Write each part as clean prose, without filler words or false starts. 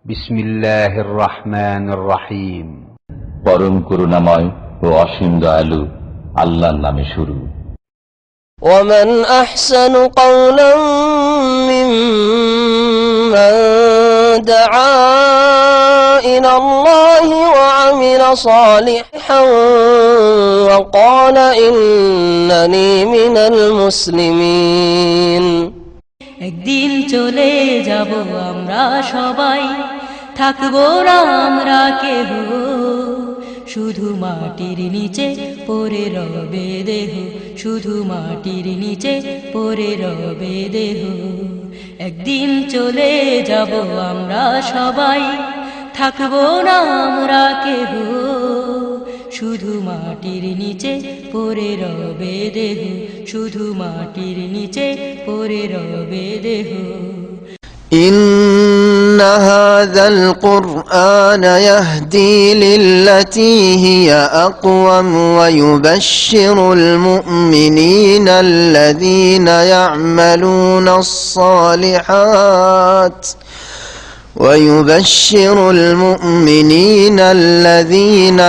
বিসমিল্লাহির রহমানির রহিম। পরম করুণাময় ও অসীম দয়ালু আল্লাহর নামে শুরু। ومن أحسن قولا ممن دعا إلى الله وعمل صالحا وقال إنني من المسلمين। একদিন চলে যাব আমরা সবাই, থাকবো না আমরা কেহ, শুধু মাটির নিচে পড়ে রবে দেহ, শুধু মাটির নিচে পড়ে রবে দেহ। একদিন চলে যাব আমরা সবাই, থাকবো না আমরা কেহ, শুধু মাটির নিচে পড়ে রবে দেহ, শুধু মাটির নিচে পড়ে রবে দেহ। إن هذا القرآن يهدي للتي هي أقوم ويبشر المؤمنين الذين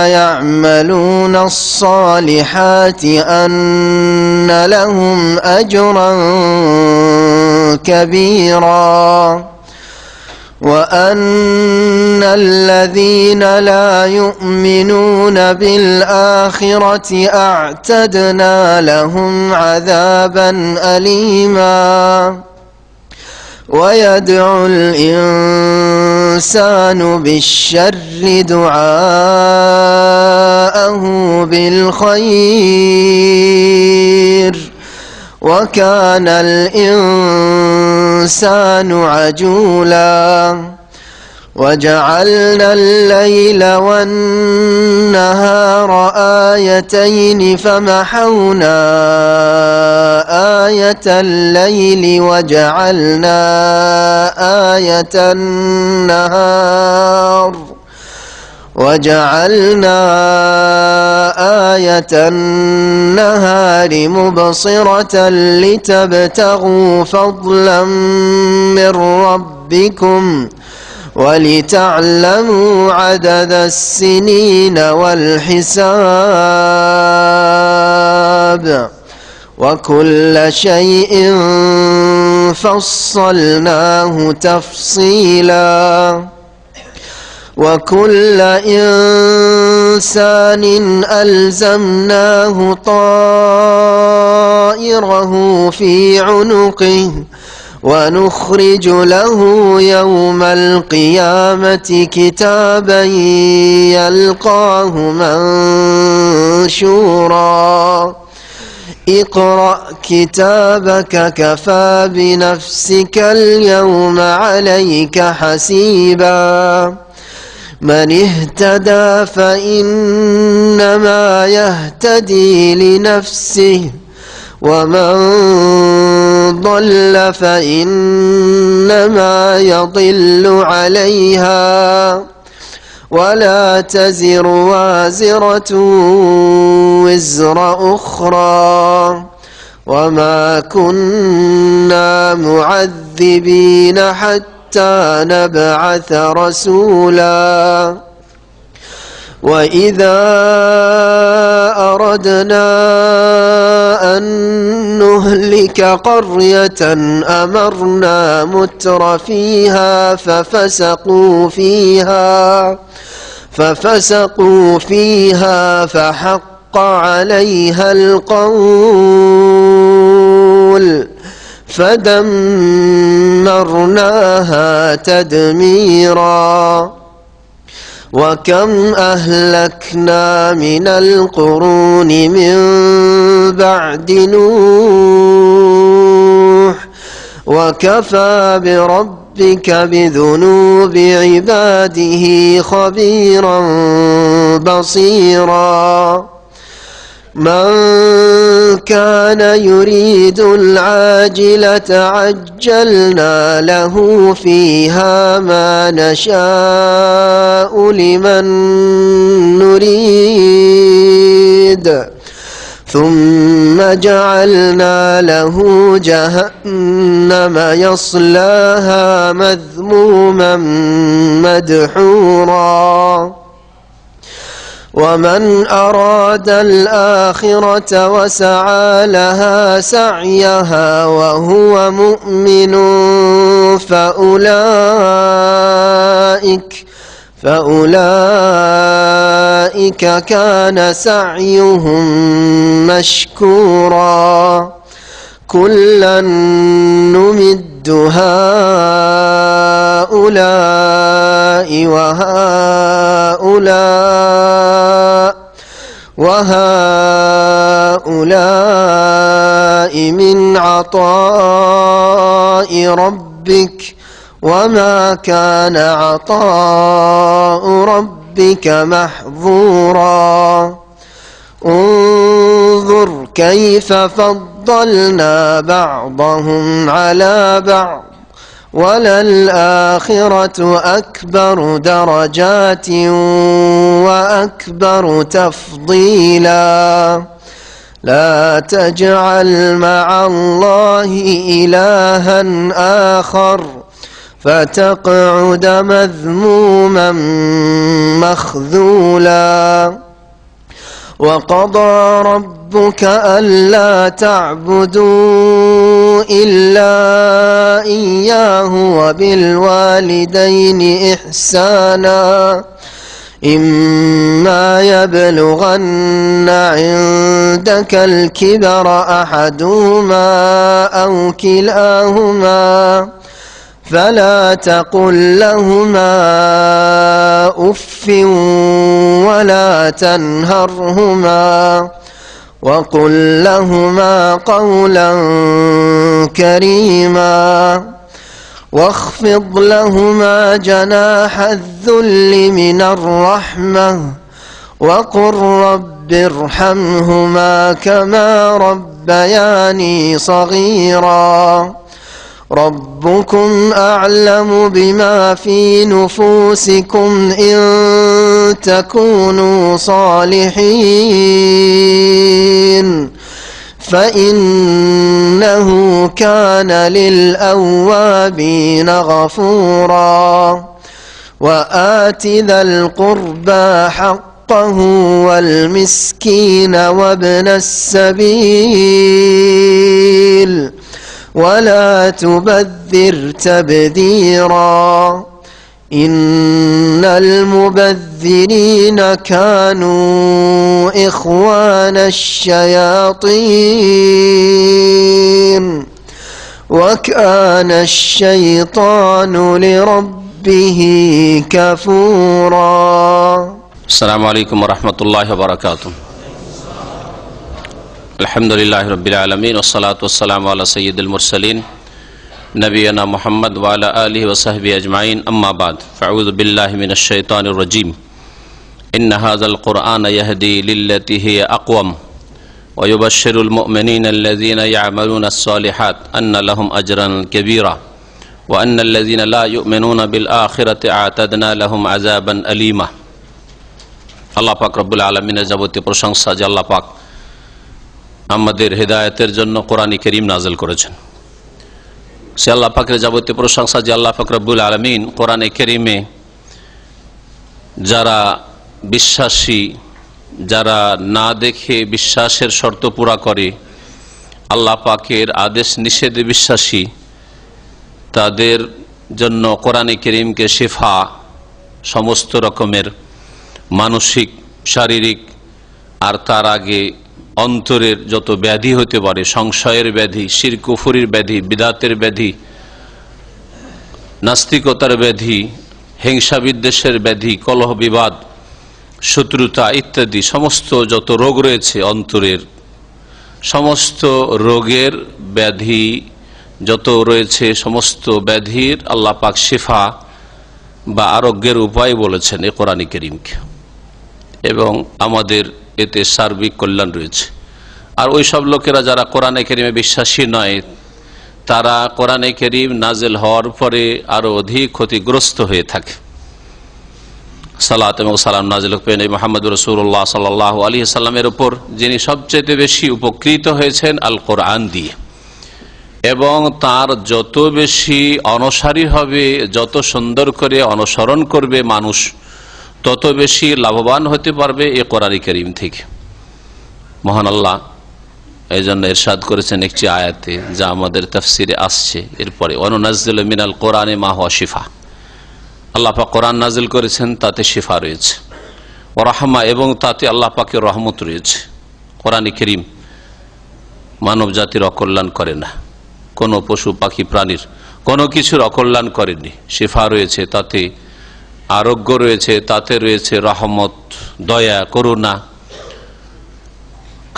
يعملون الصالحات أن لهم أجرا كبيرا وأن الذين لا يؤمنون بالآخرة أعتدنا لهم عذابا أليما ويدعو الإنسان بالشر دعاءه بالخير وكان الإنسان عجولا وجعلنا الليل والنهار آيتين فمحونا آية الليل وجعلنا آية النهار مبصرة لتبتغوا فضلا من ربكم ولتعلموا عدد السنين والحساب وكل شيء فصلناه تفصيلا وكل إنسان ألزمناه طائره في عنقه ونخرج له يوم القيامة كتابا يلقاه منشورا اقرأ كتابك كفى بنفسك اليوم عليك حسيبا من اهتدى فإنما يهتدي لنفسه ومن ضل فإنما يضل عليها ولا تزر وازرة وزر أخرى وما كنا معذبين حتى نبعث رسولا وإذا أردنا أن نهلك قرية أمرنا متر فيها ففسقوا فيها فحق عليها القول فدمرناها تدميرا وكم أهلكنا من القرون من بعد نوح وكفى بربك بذنوب عباده خبيرا بصيرا من كان يريد العاجلة عجلنا له فيها ما نشاء لمن نريد ثم جعلنا له جهنم يصلاها مذموما مدحورا ومن أراد الآخرة وسعى لها سعيها وهو مؤمن فأولئك كان سعيهم مشكورا كلا نمد هؤلاء وهؤلاء من عطاء ربك وما كان عطاء ربك محظورا انظر كيف فضلنا بعضهم على بعض وللآخرة أكبر درجات وأكبر تفضيلا لا تجعل مع الله إلها آخر فتقعد مذموما مخذولا وقضى ربك ألا تعبدوا إلا إياه وبالوالدين إحسانا إما يبلغن عندك الكبر أحدهما أو كلاهما فلا تقل لهما أف ولا تنهرهما وقل لهما قولا كريما واخفض لهما جناح الذل من الرحمة وقل رب ارحمهما كما ربياني صغيرا ربكم أعلم بما في نفوسكم إن تكونوا صالحين فإنه كان للأوابين غفورا وآت ذا القربى حقه والمسكين وابن السبيل ولا تبذر تبذيرا إن المبذرين كانوا إخوان الشياطين وكان الشيطان لربه كفورا السلام عليكم ورحمة الله وبركاته الحمد لله رب العالمين والصلاة والسلام على سيد المرسلين نبينا محمد وعلى آله وصحبه أجمعين أما بعد فأعوذ بالله من الشيطان الرجيم إن هذا القرآن يهدي للتي هي أقوم ويبشر المؤمنين الذين يعملون الصالحات أن لهم أجرا كبيرا وأن الذين لا يؤمنون بالآخرة أعتدنا لهم عذابا أليما আল্লাহ পাক রব্বুল আলামিনের যাবতীয় প্রশংসা যে আল্লাহ পাক আমাদের হেদায়েতের জন্য কোরআন কারীম নাযিল করেছেন। সে আল্লাহ পাকের যাবতীয় প্রশংসা যে আল্লাহ পাক রব্বুল আলামিন কোরআন কারীমে যারা বিশ্বাসী, যারা না দেখে বিশ্বাসের শর্ত পুরা করে, আল্লাহ পাকের আদেশ নিষেধে বিশ্বাসী, তাদের জন্য কোরআন কারীমকে শিফা সমস্ত রকমের মানসিক, শারীরিক আর তার আগে অন্তরের যত ব্যাধি হতে পারে, সংশয়ের ব্যাধি, শিরক কুফরির ব্যাধি, বিদাতের ব্যাধি, নাস্তিকতার ব্যাধি, হিংসা বিদ্বেষের ব্যাধি, কলহ বিবাদ, শত্রুতা ইত্যাদি সমস্ত যত রোগ রয়েছে অন্তরের, সমস্ত রোগের ব্যাধি যত রয়েছে, সমস্ত ব্যাধির আল্লাহ পাক শিফা বা আরোগ্যের উপায় বলেছেন এই কোরআন কারীমকে, এবং আমাদের এতে সার্বিক কল্যাণ রয়েছে। আর ওই সব লোকেরা যারা কোরআন কারীমে বিশ্বাসী নয়, তারা কোরআন কারীম নাজিল হওয়ার পরে আরো অধিক ক্ষতিগ্রস্ত হয়ে থাকে। সালাত এবং সালাম নাজিল হোক মুহাম্মদ রাসূলুল্লাহ সাল্লাল্লাহু আলাইহি সাল্লামের উপর, যিনি সবচেয়ে বেশি উপকৃত হয়েছেন আল কোরআন দিয়ে, এবং তার যত বেশি অনুসারী হবে, যত সুন্দর করে অনুসরণ করবে মানুষ, তত বেশি লাভবান হতে পারবে এই কোরআন কারীম থেকে। মহান আল্লাহ এই জন্য ইরশাদ করেছেন একটি আয়াতে, যা আমাদের তাফসিরে আসছে এরপরে, ওয়ানুনাজ্জিলু মিনাল কোরআনি মা হুয়া শিফা। আল্লাহ পাক কোরআন নাজিল করেছেন, তাতে শিফা রয়েছে, ওয়া রাহমা, এবং তাতে আল্লাহ পাকের রহমত রয়েছে। কোরআন কারীম মানব জাতির অকল্যাণ করে না, কোনো পশু পাখি প্রাণীর কোনো কিছুর অকল্যাণ করেনি। শিফা রয়েছে, তাতে আরোগ্য রয়েছে, তাতে রয়েছে রহমত, দয়া, করুণা।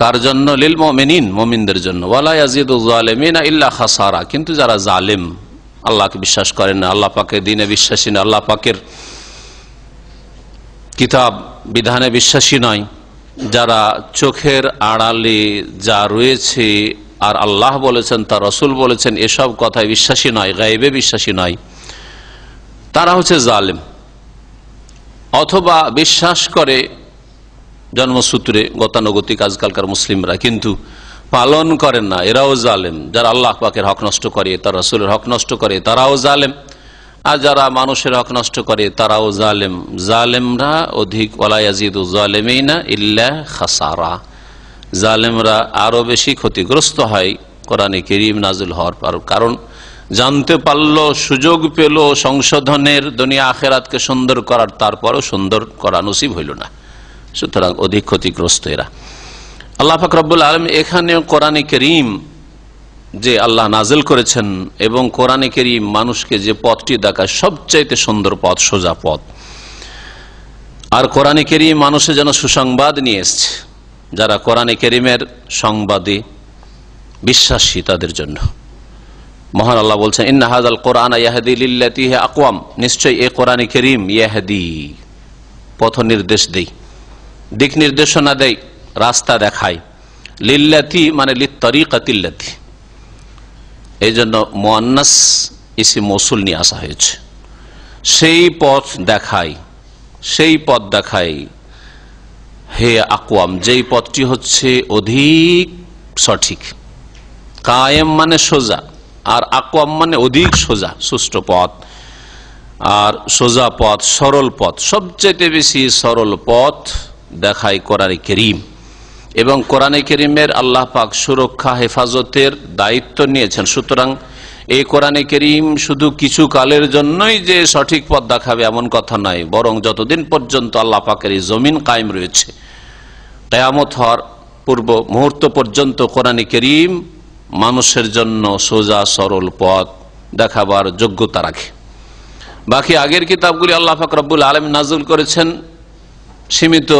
কার জন্য? লিল মুমিনিন, মুমিনদের জন্য। ওয়ালা ইয়াজিদু যালিমিনা ইল্লা খাসারা, কিন্তু যারা জালেম, আল্লাহকে বিশ্বাস করেন না, আল্লাহ পাকের দ্বীনে বিশ্বাসী না, আল্লাহ পাকের কিতাব বিধানে বিশ্বাসী নয়, যারা চোখের আড়ালে যা রয়েছে আর আল্লাহ বলেছেন, তার রাসূল বলেছেন, এসব কথায় বিশ্বাসী নয়, গায়েবে বিশ্বাসী নয়, তারা হচ্ছে জালেম। অথবা বিশ্বাস করে জন্মসূত্রে, গতানুগতিক আজকালকার মুসলিমরা, কিন্তু পালন করেন না, এরাও জালেম। যারা আল্লাহ পাকের হক নষ্ট করে, তার রাসূলের হক নষ্ট করে, তারাও জালেম। আর যারা মানুষের হক নষ্ট করে, তারাও জালেম। জালেমরা অধিক, ওয়ালা ইয়াজিদু যালিমিনা ইল্লা খাসারা, জালেমরা আরো বেশি ক্ষতিগ্রস্ত হয় কোরআনে কারীম নাযিল হওয়ার পর। কারণ জানতে পারলো, সুযোগ পেল সংশোধনের, দুনিয়া আখিরাতকে সুন্দর করার, তারপরও সুন্দর করা নসিব হইল না, সুতরাং অধিক ক্ষতিগ্রস্ত এরা। আল্লাহ পাক রব্বুল আলামিন এখানে কোরআনে কারীম যে আল্লাহ নাজিল করেছেন, এবং কোরআনে কারীম মানুষকে যে পথটি দেখায়, সবচাইতে সুন্দর পথ, সোজা পথ। আর কোরআনে কারীম মানুষের যেন সুসংবাদ নিয়ে এসছে, যারা কোরআনে কারীমের সংবাদে বিশ্বাসী তাদের জন্য। মহান আল্লাহ বলছেন, ইন্না হাযাল কোরআনা ইয়াহদি লিল্লাতী হিয়া আকওয়াম, নিশ্চয়ই এই কোরআনে কারীম ইয়াহদি, পথ নির্দেশ দেয়, দিক নির্দেশনা দেয়, রাস্তা দেখায়। লিল্লাতী মানে লিত্তরিকাতিল্লাতী, এই জন্য মুআন্নাস ইসম মৌসুল নিয়ে আসা হয়েছে। সেই পথ দেখায়, সেই পথ দেখায় হে আকওয়াম, যেই পথটি হচ্ছে অধিক সঠিক। কায়েম মানে সোজা, আর আকওয়াম মানে অধিক সোজা, সুষ্ঠু পথ। আর সোজা পথ, সরল পথ, সবচেয়ে বেশি সরল পথ দেখায় কোরআনে কারীম। এবং কোরআনে কারীমের আল্লাহ পাক সুরক্ষা, হেফাজতের দায়িত্ব নিয়েছেন। সুতরাং এই কোরআনে কারীম শুধু কিছু কালের জন্যই যে সঠিক পথ দেখাবে এমন কথা নয়, বরং যতদিন পর্যন্ত আল্লাহ পাকের এই জমিন কায়েম রয়েছে, কিয়ামত হওয়ার পূর্ব মুহূর্ত পর্যন্ত কোরআনে কারীম মানুষের জন্য সোজা সরল পথ দেখাবার যোগ্যতা রাখে। বাকি আগের কিতাবগুলি আল্লাহ পাক রব্বুল আলামিন নাযিল করেছেন সীমিত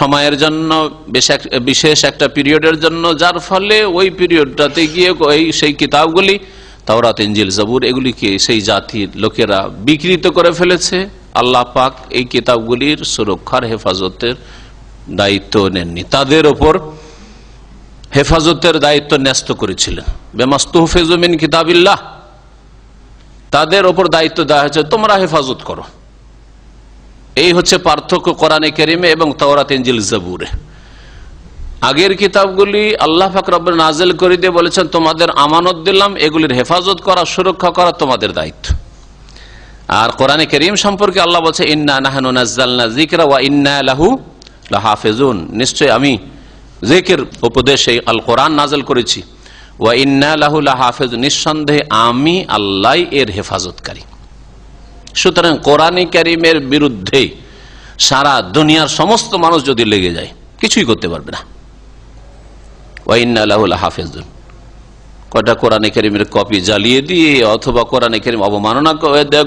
সময়ের জন্য, বিশেষ একটা পিরিয়ডের জন্য, যার ফলে ওই পিরিয়ডটাতে গিয়ে সেই কিতাবগুলি, তাওরাত, ইনজিল, জবুর, এগুলিকে সেই জাতির লোকেরা বিকৃত করে ফেলেছে। আল্লাহ পাক এই কিতাবগুলির সুরক্ষার, হেফাজতের দায়িত্ব নেননি, তাদের ওপর হেফাজতের দায়িত্ব ন্যস্ত করেছিলেন। বিমাস্তুহফিজু মিন কিতাবিল্লাহ, তাদের ওপর দায়িত্ব দেওয়া হয়েছে, তোমরা হেফাজত করো। এই হচ্ছে পার্থক্য কোরআনে কারীমে এবং তাওরাত, ইনজিল, জবুরে। আগের কিতাবগুলি আল্লাহ পাক রব্বুল নাযিল করে দিয়ে বলেছেন, তোমাদের আমানত দিলাম, এগুলির হেফাজত করা, সুরক্ষা করা তোমাদের দায়িত্ব। আর কোরআনে কারীম সম্পর্কে আল্লাহ বলছে, ইন্না নাহনু নাযালনা যিকরা ওয়া ইন্না লাহু লাহাফিজুন, নিশ্চয় আমি জিকির, উপদেশে আল কোরআন নাযিল করেছি, ওয়া ইন্না লাহু লাহাফিজুন, নিঃসন্দেহে আমি আল্লাহ এর হেফাজতকারী। সুতরাং কোরআনে কারীমের বিরুদ্ধে সারা দুনিয়ার সমস্ত মানুষ যদি লেগে যায়, কিছুই করতে পারবে না। ওয়া ইন্না লাহু লাহাফিজুন, কয়টা কোরআনে কারীমের কপি জ্বালিয়ে দিয়ে, অথবা কোরআনে কারীম অবমাননা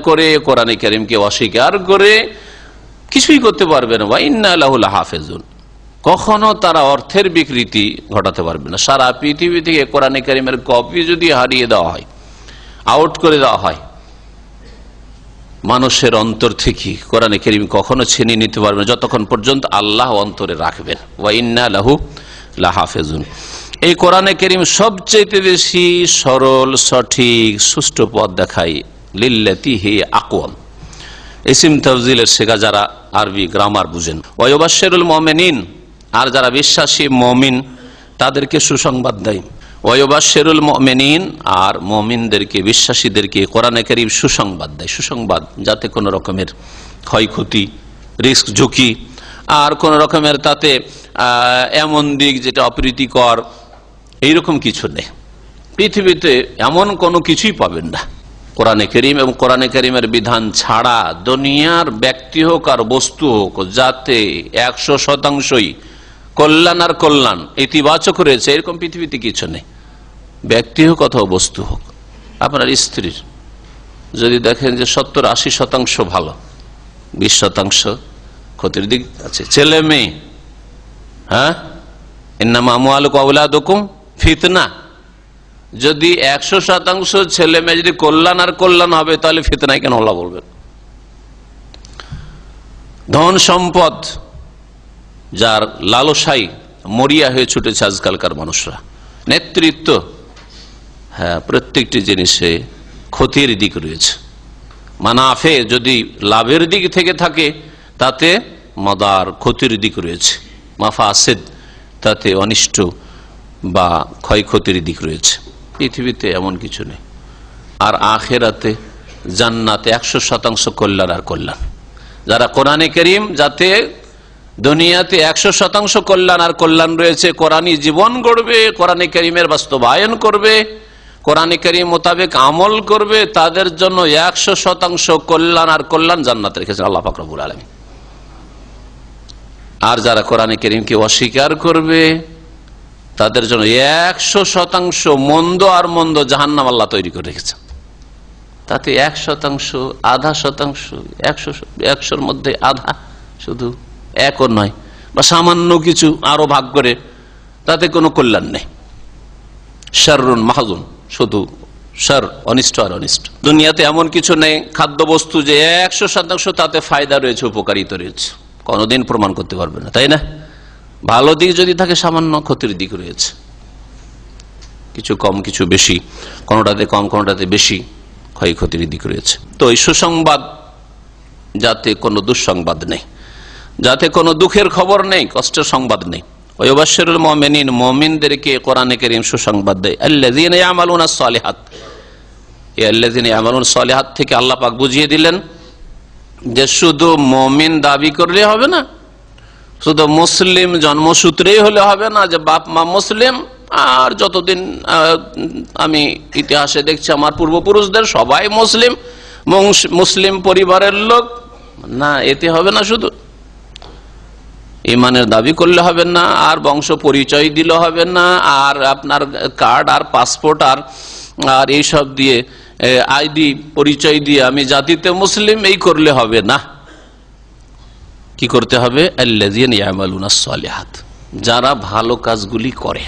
করে, কোরআনে কারীমকে অস্বীকার করে কিছুই করতে পারবে না। ওয়া ইন্না লাহু লাহাফিজুন, কখনো তারা অর্থের বিকৃতি ঘটাতে পারবে না। সারা পৃথিবী থেকে কোরআনে কারীমের কপি যদি হারিয়ে দেওয়া হয়, আউট করে দেওয়া হয়, মানুষের অন্তর থেকে কোরআনে কারীম কখনো ছিনিয়ে নিতে পারবে না, যতক্ষণ পর্যন্ত আল্লাহ অন্তরে রাখবেন। ওয়া ইন্না লাহু লাহাফিজুন, এই কোরআনে কারীম সবচেয়ে বেশি সরল, সঠিক, সুষ্ঠু পথ দেখায় লিল্লাতী হিয়া আকওয়াম। ইসম তাফজিলের শেখা যারা আরবি গ্রামার বুঝেন। ওয়ায়ুবাশশিরুল মুমিনিন, আর যারা বিশ্বাসী মুমিন তাদেরকে সুসংবাদ দেয়। ওয়ায়ুবাশশিরুল মুমিনিন, আর মুমিনদেরকে বিশ্বাসীদেরকে কোরআনে কারীম সুসংবাদ দেয়। সুসংবাদ যাতে কোনো রকমের ক্ষয়ক্ষতি, রিস্ক, ঝুঁকি আর কোন রকমের তাতে এমন দিক যেটা অপ্রীতিকর এইরকম কিছু নেই। পৃথিবীতে এমন কোনো কিছুই পাবেন না কোরআনে কারীম এবং কোরআনে কারীমের বিধান ছাড়া দুনিয়ার ব্যক্তি হোক আর বস্তু হোক যাতে 100%ই কল্যাণ আর কল্যাণ ইতিবাচক রয়েছে এরকম পৃথিবীতে কিছু নেই। ব্যক্তি হোক অথবা বস্তু হোক। আপনার স্ত্রীর যদি দেখেন যে 70-80% ভালো, 20% ক্ষতির দিক আছে। ছেলে মেয়ে, হ্যাঁ, ইন্নামা আমওয়ালুকুম ওয়া আওলাদুকুম ফিতনা, যদি 100% ছেলে মেয়ে যদি কল্যাণ আর কল্যাণ হবে তাহলে ফিতনায় কেন আল্লাহ বলবেন? ধন সম্পদ যার লালসায় মরিয়া হয়ে ছুটেছে আজকালকার মানুষরা, নেতৃত্ব, হ্যাঁ, প্রত্যেকটি জিনিসে ক্ষতির দিক রয়েছে। মানাফে যদি লাভের দিক থেকে থাকে তাতে মাদার ক্ষতির দিক রয়েছে, মাফাসিদ তাতে অনিষ্ট বা ক্ষয়ক্ষতির দিক রয়েছে। পৃথিবীতে এমন কিছু নেই। আর আখেরাতে জান্নাতে 100% কল্যাণ আর কল্যাণ। যারা কোরআনে কারীম, যাতে দুনিয়াতে 100% কল্যাণ আর কল্যাণ রয়েছে, কোরআনী জীবন গড়বে, কোরআনে কারীমের বাস্তবায়ন করবে, কোরআনে কারীম মোতাবেক আমল করবে, তাদের জন্য 100% কল্যাণ আর কল্যাণ জান্নাতে রেখেছেন আল্লাহ পাক রব্বুল আলামিন। আর যারা কোরআনে কারীমকে অস্বীকার করবে তাদের জন্য 100% মন্দ আর মন্দ জাহান্নাম আল্লাহ তৈরি করে রেখেছেন। তাতে 100%, আধা শতাংশ, 100-র মধ্যে আধা, শুধু একও নয় বা সামান্য কিছু আরো ভাগ করে, তাতে কোনো কল্যাণ নেই। শাররুন মাহজুন, শুধু শার, অনিষ্ট আর অনিষ্ট। দুনিয়াতে এমন কিছু নেই খাদ্যবস্তু যে 100% তাতে ফায়দা রয়েছে, উপকারিতা রয়েছে, কোনোদিন প্রমাণ করতে পারবে না, তাই না? ভালো দিক যদি থাকে সামান্য ক্ষতির দিক রয়েছে, কিছু কম কিছু বেশি, কোনোটাতে কম কোনোটাতে বেশি ক্ষয়ক্ষতির দিক রয়েছে। তো এই সুসংবাদ, যাতে কোনো দুঃসংবাদ নেই, যাতে কোনো দুঃখের খবর নেই, কষ্টের সংবাদ নেই। ওয়ায়ুবাশশিরুল মুমিনিন, মুমিনদেরকে কোরআনে কারীম সুসংবাদ দেয়। আল্লাযীনা ইয়ামালুনাস সালিহাত, এই আল্লাযীনা ইয়ামালুনাস সালিহাত থেকে আল্লাহ পাক বুঝিয়ে দিলেন যে শুধু মুমিন দাবি করলে হবে না, শুধু মুসলিম জন্মসূত্রেই হলে হবে না, যে বাপ মা মুসলিম আর যতদিন আমি ইতিহাসে দেখছি আমার পূর্বপুরুষদের সবাই মুসলিম, মুসলিম পরিবারের লোক, না, এতে হবে না। শুধু ইমানের দাবি করলে হবে না, আর বংশ পরিচয় দিলে হবে না, আর আপনার কার্ড আর পাসপোর্ট আর এইসব দিয়ে, আইডি পরিচয় দিয়ে আমি জাতিতে মুসলিম, এই করলে হবে না। কি করতে হবে? আল্লাযীনা ইয়ামালুনাস সালিহাত, যারা ভালো কাজগুলি করে,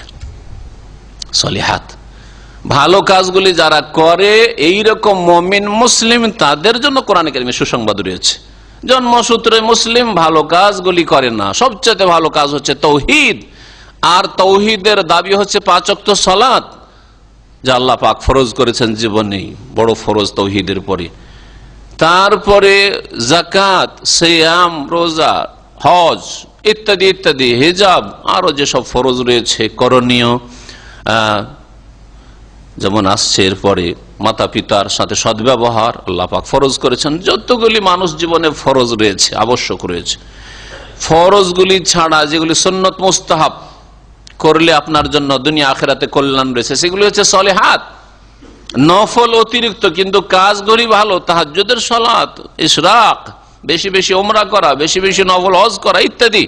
সালিহাত ভালো কাজগুলি যারা করে, এইরকম মুমিন মুসলিম, তাদের জন্য কোরআনে কারীমে সুসংবাদ রয়েছে। জন্মসূত্রে মুসলিম, ভালো কাজগুলি করে না। সবচেয়ে ভালো কাজ হচ্ছে তাওহীদ, আর তাওহীদের দাবি হচ্ছে 5 ওয়াক্ত সালাত, যা আল্লাহ পাক ফরজ করেছেন জীবনে, বড় ফরজ তাওহীদের পরে। তারপরে যাকাত, সিয়াম, রোজা, হজ ইত্যাদি ইত্যাদি, হিজাব, আরো যেসব ফরজ রয়েছে করণীয়, যেমন আসছে এরপরে মাতা পিতার সাথে সদ্ব্যবহার আল্লাহ পাক ফরজ করেছেন। যতগুলি মানুষ জীবনে ফরজ রয়েছে, আবশ্যক রয়েছে, ফরজগুলি ছাড়া যেগুলি সুন্নত মুস্তাহাব করলে আপনার জন্য দুনিয়া আখিরাতে কল্যাণ রয়েছে, সেগুলি হচ্ছে সালিহাত, নফল অতিরিক্ত কিন্তু কাজগুলি ভালো। তাহাজ্জুদের সালাত, ইশরাক, বেশি বেশি উমরা করা, বেশি বেশি নফল হজ করা ইত্যাদি,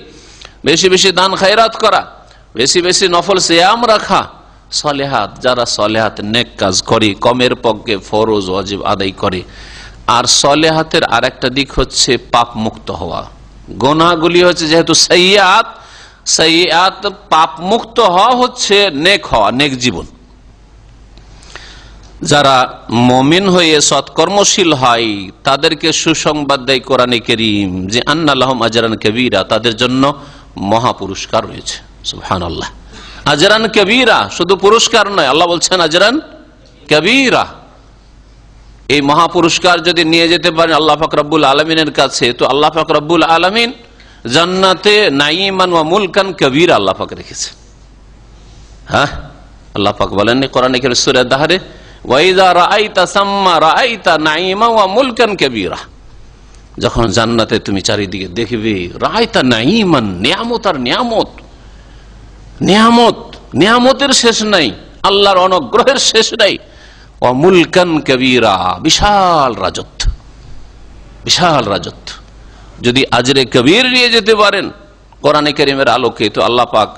বেশি বেশি দান খায়রাত করা, বেশি বেশি নফল সিয়াম রাখা, সালেহাত। যারা সালেহাত নেক কাজ করে, কমের পক্ষে ফরজ ওয়াজিব আদায় করে। আর সালেহাতের আরেকটা দিক হচ্ছে পাপ মুক্ত হওয়া। গুনাহগুলি হচ্ছে যেহেতু সাইয়্যাত, পাপ মুক্ত হওয়া হচ্ছে নেক হওয়া, নেক জীবন। যারা মুমিন হয়ে সৎকর্মশীল হয় তাদেরকে সুসংবাদ দেয় কোরআনে কারীম যে আন্না লাহুম আজরান কাবীরা, তাদের জন্য মহা পুরস্কার রয়েছে। সুবহানাল্লাহ, আজরান কাবীরা, শুধু পুরস্কার নয়, আল্লাহ বলছেন আজরান কাবীরা, এই মহাপুরস্কার যদি নিয়ে যেতে পারেন আল্লাহ পাক রব্বুল আলামিনের কাছে, তো আল্লাহ পাক রব্বুল আলামিন জান্নাতে নাঈমান ওয়া মুলকান কবীর আল্লাহ পাক রেখেছে। হ্যাঁ, আল্লাহ পাক বলেন কোরআনে কারীম সূরা দাহরে, ওয়া ইযা রাআইতা সাম্মা রাআইতা নাঈমান ওয়া মুলকান কবীরা। যখন জান্নাতে তুমি চারিদিকে দেখবে, রাআইতা নাঈমান, নিয়ামত আর নিয়ামত, নিয়ামত, নিয়ামতের শেষ নাই, আল্লাহর অনুগ্রহের শেষ নাই, ওয়া মুলকান কবীরা, বিশাল রাজত্ব, বিশাল রাজত্ব। যদি আজরে কবীর নিয়ে যেতে পারেন কোরআনে কারীমের আলোকে, তো আল্লাহ পাক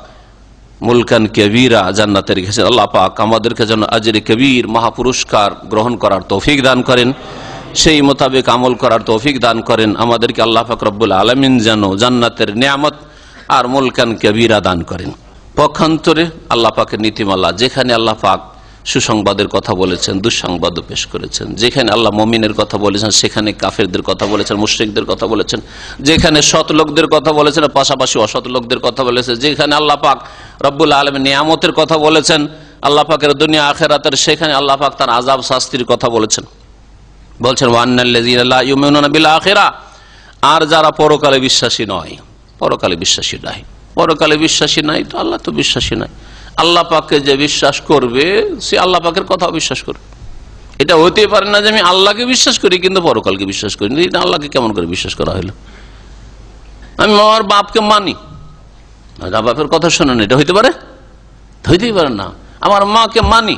মুলকান কবীরা জান্নাতে রেখেছেন। আল্লাহ পাক আমাদেরকে যেন আজরে কবীর মহাপুরস্কার গ্রহণ করার তৌফিক দান করেন, সেই মোতাবেক আমল করার তৌফিক দান করেন। আমাদেরকে আল্লাহ পাক রব্বুল আলামিন যেন জান্নাতের নিয়ামত আর মুলকান কবীরা দান করেন। পক্ষান্তরে আল্লাহ পাকের নীতিমালা, যেখানে আল্লাহ পাক সুসংবাদের কথা বলেছেন, দুঃসংবাদও পেশ করেছেন, যেখানে আল্লাহ মুমিনের কথা বলেছেন সেখানে কাফেরদের কথা বলেছেন, মুশরিকদের কথা বলেছেন, যেখানে সৎ লোকদের কথা বলেছেন পাশাপাশি অসৎ লোকদের কথা বলেছেন, যেখানে আল্লাহ পাক রব্বুল আলামিন নিয়ামতের কথা বলেছেন আল্লাহ পাকের দুনিয়া আখিরাতের, সেখানে আল্লাহ পাক তার আযাব শাস্তির কথা বলেছেন। বলছেন ওয়ান্নাল্লাযীনা লা ইউমিনুনা বিল আখিরা, আর যারা পরকালে বিশ্বাসী নয়, পরকালে বিশ্বাসী নাই, পরকালে বিশ্বাসী নাই তো আল্লাহ তো বিশ্বাসী নাই। আল্লাহ পাককে যে বিশ্বাস করবে সে আল্লাহ পাকের কথাও বিশ্বাস করবে। এটা হতে পারে না যে আমি আল্লাহকে বিশ্বাস করি কিন্তু পরকালকে বিশ্বাস করি না। এটা আল্লাহকে কেমন করে বিশ্বাস করা হলো? আমি আমার বাপকে মানি, বাপের কথা শোনে না, এটা হইতে পারে? হইতেই পারে না। আমার মাকে মানি,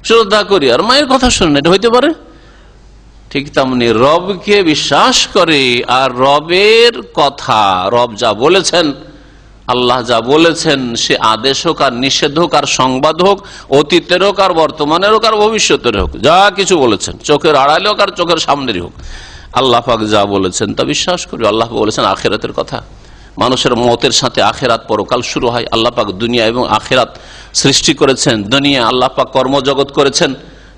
শ্রদ্ধা করি, আর মায়ের কথা শোনে না, এটা হইতে পারে? ঠিক তেমনি রবকে বিশ্বাস করে আর রবের কথা, রব যা বলেছেন, আল্লাহ যা বলেছেন, সে আদেশ হোক আর নিষেধ হোক আর সংবাদ হোক, অতীতের হোক আর বর্তমানের হোক আর ভবিষ্যতের হোক, যা কিছু বলেছেন, চোখের আড়ালে হোক আর চোখের সামনেরই হোক, আল্লাহ পাক যা বলেছেন তা বিশ্বাস করি। আল্লাহ বলেছেন আখিরাতের কথা, মানুষের মতের সাথে আখিরাত পরকাল শুরু হয়। আল্লাহ পাক দুনিয়া এবং আখিরাত সৃষ্টি করেছেন। দুনিয়া আল্লাহ পাক কর্মজগৎ করেছেন,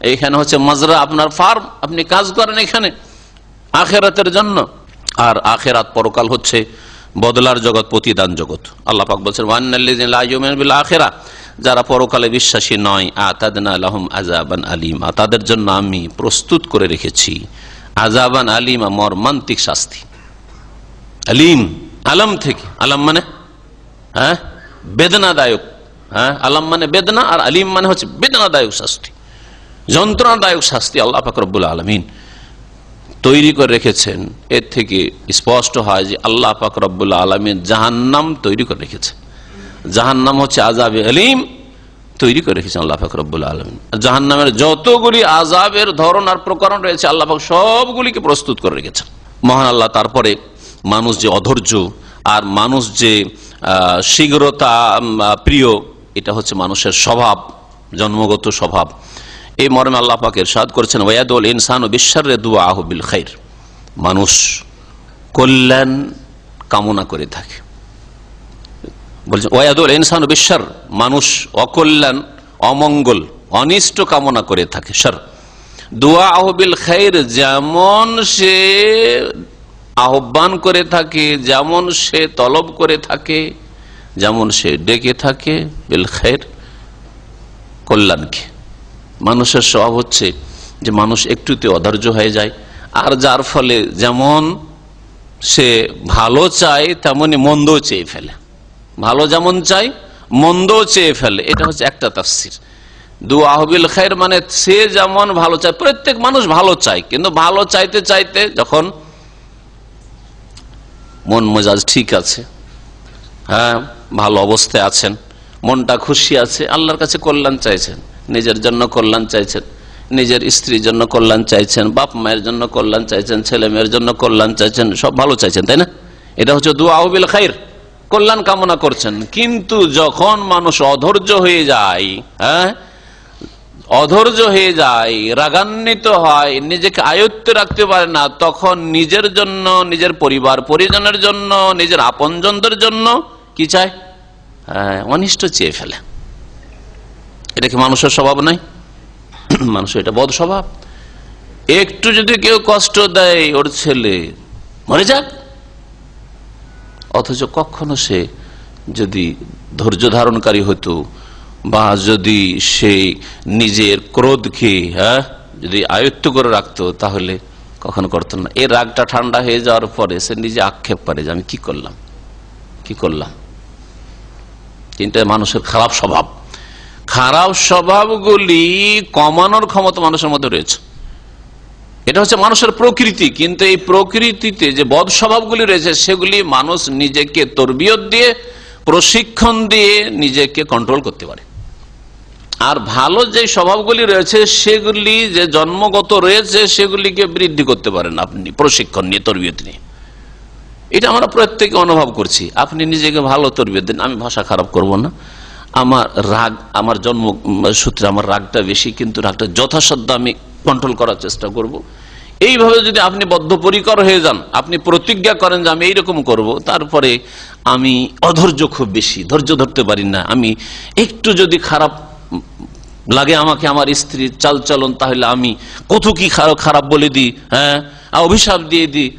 এইখানে হচ্ছে মাজরা, আপনার ফার্ম, আপনি কাজ করেন এখানে আখিরাতের জন্য। আর আখিরাত পরকাল হচ্ছে বদলার জগৎ, প্রতিদান জগৎ। আল্লাহ পাক বলছেন ওয়ান্নাল্লাযীনা লা ইউমিনুনা বিল আখিরা, যারা পরকালে বিশ্বাসী নয়, আতাদনা লাহুম আযাবান আলীমা, তাদের জন্য আমি প্রস্তুত করে রেখেছি আযাবান আলীমা, মর্মান্তিক শাস্তি। আলিম, আলম থেকে, আলম মানে বেদনাদায়ক, আলম মানে বেদনা, আর আলিম মানে হচ্ছে বেদনাদায়ক শাস্তি, যন্ত্রণাদায়ক শাস্তি আল্লাহ পাক রব্বুল আলামিন তৈরি করে রেখেছেন। এর থেকে স্পষ্ট হয় যে আল্লাহ পাক রব্বুল আলামিন জাহান্নাম তৈরি করে রেখেছেন। জাহান্নাম হচ্ছে আযাবে আলীম তৈরি করে রেখেছেন আল্লাহ পাক রব্বুল আলামিন। জাহান্নামের যতগুলি আযাবের ধরন আর প্রকরণ রয়েছে আল্লাহ পাক সবগুলিকে প্রস্তুত করে রেখেছেন। মহান আল্লাহ তারপরে মানুষ যে অধৈর্য আর মানুষ যে শীঘ্রতা প্রিয়, এটা হচ্ছে মানুষের স্বভাব, জন্মগত স্বভাব। এই মর্মে আল্লাহ পাক ইরশাদ করেছেন ওয়ায়াদুল ইনসানু বিশশাররি দুআহু বিল খাইর, মানুষ কল্যাণ কামনা করে থাকে। বলছেন ওয়ায়াদুল ইনসানু বিশশার, মানুষ অকল্যাণ, অমঙ্গল, অনিষ্ট কামনা করে থাকে। শার দুআহু বিল খাইর, যেমন সে আহ্বান করে থাকে, যেমন সে তলব করে থাকে, যেমন সে ডেকে থাকে বিল খাইর, কল্যাণকে। মানুষের স্বভাব হচ্ছে যে মানুষ একটুতে অধৈর্য হয়ে যায়, আর যার ফলে যেমন সে ভালো চায় তেমনি মন্দও চেয়ে ফেলে, ভালো যেমন চায় মন্দও চেয়ে ফেলে। এটা হচ্ছে একটা তাফসীর। দুআহু বিল খাইর মানে সে যেমন ভালো চায়, প্রত্যেক মানুষ ভালো চায়, কিন্তু ভালো চাইতে চাইতে যখন মন মেজাজ ঠিক আছে, ভালো অবস্থায় আছেন, মনটা খুশি আছে, আল্লাহর কাছে কল্যাণ চাইছেন, নিজের জন্য কল্যাণ চাইছেন, নিজের স্ত্রীর জন্য কল্যাণ চাইছেন, বাপ মায়ের জন্য কল্যাণ চাইছেন, ছেলে মেয়ের জন্য কল্যাণ চাইছেন, সব ভালো চাইছেন, তাই না? এটা হচ্ছে দুআহু বিল খাইর, কল্যাণ কামনা করছেন। কিন্তু যখন মানুষ অধৈর্য হয়ে যায়, অধৈর্য হয়ে যায়, রাগান্বিত হয়, নিজেকে আয়ত্তে রাখতে পারে না, তখন নিজের জন্য, নিজের পরিবার পরিজনের জন্য, নিজের আপনজনদের জন্য কি চায়? অনিষ্ট চেয়ে ফেলে। এটা কি মানুষের স্বভাব নাই? মানুষের এটা বদ স্বভাব। একটু যদি কেউ কষ্ট দেয়, ওর ছেলে মরে যাক, অথচ কখনো সে যদি ধৈর্য ধারণকারী হতো, বা যদি সে নিজের ক্রোধকে যদি আয়ত্ত করে রাখতো তাহলে কখনো করতো না। এই রাগটা ঠান্ডা হয়ে যাওয়ার পরে সে নিজে আক্ষেপ করে যে আমি কি করলাম। তিনটা মানুষের খারাপ স্বভাব, খারাপ স্বভাবগুলি কমানোর ক্ষমতা মানুষের মধ্যে রয়েছে। এটা হচ্ছে মানুষের প্রকৃতি, কিন্তু এই প্রকৃতিতে যে বদ স্বভাবগুলি রয়েছে সেগুলি মানুষ নিজেকে তরবিয়ত দিয়ে, প্রশিক্ষণ দিয়ে নিজেকে কন্ট্রোল করতে পারে। আর ভালো যে স্বভাবগুলি রয়েছে সেগুলি যে জন্মগত রয়েছে সেগুলিকে বৃদ্ধি করতে পারেন আপনি প্রশিক্ষণ নিয়ে, তরবিয়ত নিয়ে। এটা আমরা প্রত্যেকে অনুভব করছি। আপনি নিজেকে ভালো তরবিয়ত দেন, আমি ভাষা খারাপ করব না, আমার রাগ, আমার জন্ম সূত্রে আমার রাগটা বেশি, কিন্তু রাগটা যথাসাধ্য আমি কন্ট্রোল করার চেষ্টা করব। এইভাবে যদি আপনি বদ্ধপরিকর হয়ে যান, আপনি প্রতিজ্ঞা করেন যে আমি এইরকম করব, তারপরে আমি অধৈর্য খুব বেশি, ধৈর্য ধরতে পারি না, আমি একটু যদি খারাপ লাগে আমাকে আমার স্ত্রীর চালচলন, তাহলে আমি কত কি খারাপ বলে দিই, হ্যাঁ, অভিশাপ দিয়ে দিই।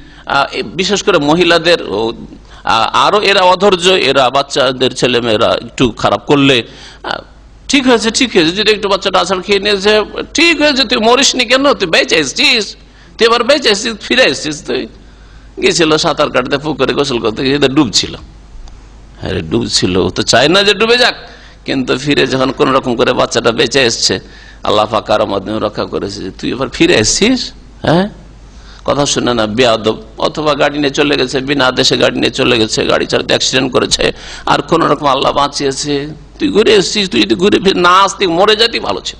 বিশেষ করে মহিলাদের আরো এরা অধৈর্য, এরা বাচ্চাদের ছেলে মেয়েরা একটু খারাপ করলে ঠিক হয়েছে যদি একটু বাচ্চাটা আছাড় খেয়ে নিয়েছে, ঠিক হয়েছে, তুই মরিসনি কেন, তুই বেঁচে এসছিস, তুই এবার বেঁচে এসছিস, ফিরে এসছিস। তুই গিয়েছিল সাঁতার কাটতে, পুকুরে গোসল করতে গিয়ে ডুবছিল, হ্যাঁ ডুবছিল, ও তো চায় না যে ডুবে যাক, কিন্তু ফিরে যখন কোন রকম করে বাচ্চাটা বেঁচে এসছে, আল্লাহ পাক কারো মাধ্যমে রক্ষা করেছে, তুই এবার ফিরে এসছিস, হ্যাঁ, কথা শুনে না, বেয়াদব। অথবা গাড়ি নিয়ে চলে গেছে, বিনা আদেশে গাড়ি নিয়ে চলে গেছে, গাড়ি চালাতে অ্যাক্সিডেন্ট করেছে, আর কোন রকম আল্লাহ বাঁচিয়েছে, তুই ঘুরে এসছিস, তুই যদি ঘুরে ফিরে না আসতি মরে যাতি ভালো ছিল।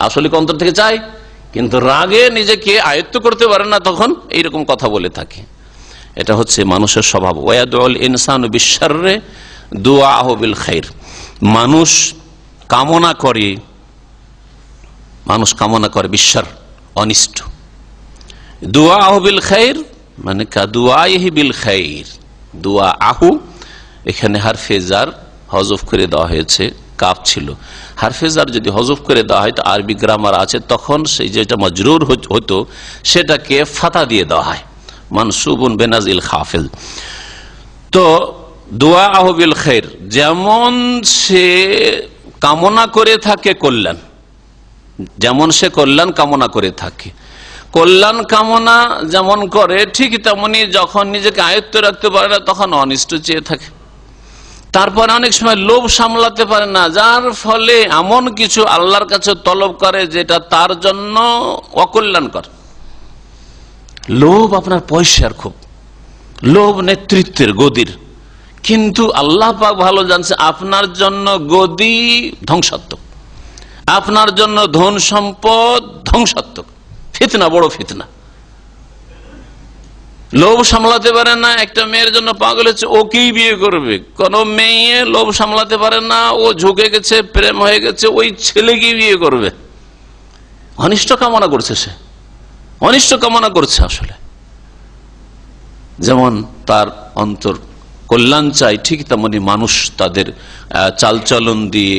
আসলে অন্তর থেকে চাই, কিন্তু রাগে নিজেকে আয়ত্ত করতে পারে না, তখন এইরকম কথা বলে থাকে। এটা হচ্ছে মানুষের স্বভাব। ওয়াদউল ইনসানু বিশাররি দুআহু বিল খাইর। মানুষ কামনা করে বিশার, অনিষ্ট। দুআহু বিল খাইর মানে কাদুআইহি বিল খাইর। দুআহু এখানে হারফে জার হযফ করে দেওয়া হয়েছে, কাফ ছিল, হারফে জার যদি হযফ করে দেওয়া হয় তো আরবি গ্রামার আছে, তখন সেই যেটা মজরুর হতো সেটাকে ফাতা দিয়ে দেওয়া হয়, মানসুবুন বিনাজিল খাফিল। তো দুআহু বিল খাইর, যেমন সে কামনা করে থাকে কল্যাণ, যেমন সে কল্যাণ কামনা করে থাকে, কল্যাণ কামনা যেমন করে, ঠিক তেমনি যখন নিজেকে আয়ত্ত রাখতে পারে না তখন অনিষ্ট চেয়ে থাকে। তারপর অনেক সময় লোভ সামলাতে পারে না, যার ফলে এমন কিছু আল্লাহর কাছে তলব করে যেটা তার জন্য অকল্যাণকর। লোভ আপনার পয়সার, খুব লোভ নেতৃত্বের, গদির, কিন্তু আল্লাহ পাক ভালো জানছে আপনার জন্য গদি ধ্বংসাত্মক, আপনার জন্য ধন সম্পদ ধ্বংসাত্মক, ফিতনা, বড় ফিতনা। লোভ সামলাতে পারে না, একটা মেয়ের জন্য পাগল হচ্ছে, ওকেই বিয়ে করবে। কোন মেয়ে লোভ সামলাতে পারে না, ও ঝুঁকে গেছে, প্রেম হয়ে গেছে, ওই ছেলেকে বিয়ে করবে। অনিষ্ট কামনা করছে, সে অনিষ্ট কামনা করছে। আসলে যেমন তার অন্তর কল্যাণ চাই, ঠিক তেমনি মানুষ তাদের চালচলন দিয়ে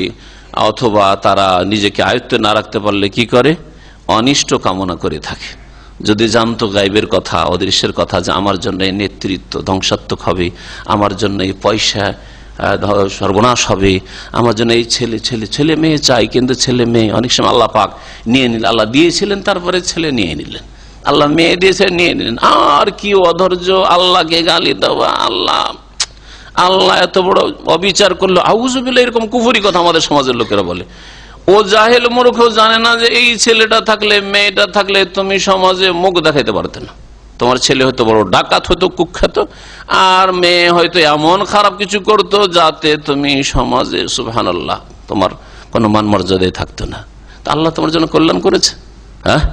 অথবা তারা নিজেকে আয়ত্তে না রাখতে পারলে কি করে, অনিষ্ট কামনা করে থাকে। যদি জানতো গায়েবের কথা, অদৃশ্যের কথা, যে আমার জন্য এই নেতৃত্ব ধ্বংসাত্মক হবে, আমার জন্য এই পয়সা সর্বনাশ হবে, আমার জন্য এই ছেলে মেয়ে চাই, কিন্তু ছেলে মেয়ে অনেক সময় আল্লাহ পাক নিয়ে নিলেন, আল্লাহ দিয়েছিলেন তারপরে ছেলে নিয়ে নিলেন, আল্লাহ মেয়ে দিয়েছেন নিয়ে নিলেন। আর কি অধৈর্য, আল্লাহকে গালি দেওয়া, আল্লাহ এত বড় অবিচার করলো, আউযুবিল্লাহ, এরকম কুফরি কথা আমাদের সমাজের লোকেরা বলে। ও জাহেল মূর্খ, জানে না যে এই ছেলেটা থাকলে, মেয়েটা থাকলে তুমি সমাজে মুখ দেখাইতে পারতে না। তোমার ছেলে হয়তো বড় ডাকাত হতো, কুখ্যাত, আর মেয়ে হয়তো এমন খারাপ কিছু করতো যাতে তুমি সমাজে সুবহানাল্লাহ তোমার কোনো মান মর্যাদায় থাকতো না। তা আল্লাহ তোমার জন্য কল্যাণ করেছে। হ্যাঁ,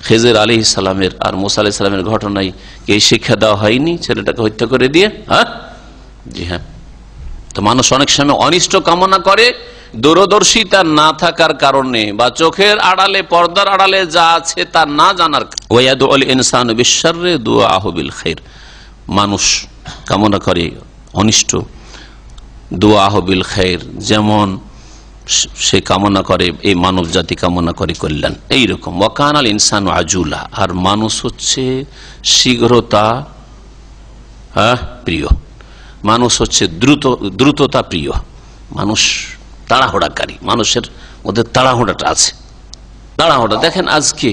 খিজির আলাইহিস সালামের আর মুসা আলাইহিস সালামের ঘটনায় এই শিক্ষা দেওয়া হয়নি, ছেলেটাকে হত্যা করে দিয়ে? হ্যাঁ, জি হ্যাঁ। তো মানুষ অনেক সময় অনিষ্ট কামনা করে দূরদর্শিতা না থাকার কারণে, বা চোখের আড়ালে, পর্দার আড়ালে যা আছে তা না জানার। ওয়াদউল ইনসানু বিশাররি দুআহু বিল খাইর, মানুষ কামনা করে অনিষ্ট, দুআহু বিল খাইর, যেমন সে কামনা করে, এই মানব জাতি কামনা করে কল্যাণ, এইরকম। ওয়া কানাল ইনসানু আজুলা, আর মানুষ হচ্ছে শীঘ্রতা প্রিয়, মানুষ হচ্ছে দ্রুততা প্রিয়, মানুষ তাড়াহুড়াকারী, মানুষের মধ্যে তাড়াহুড়াটা আছে। তাড়াহুড়া দেখেন, আজকে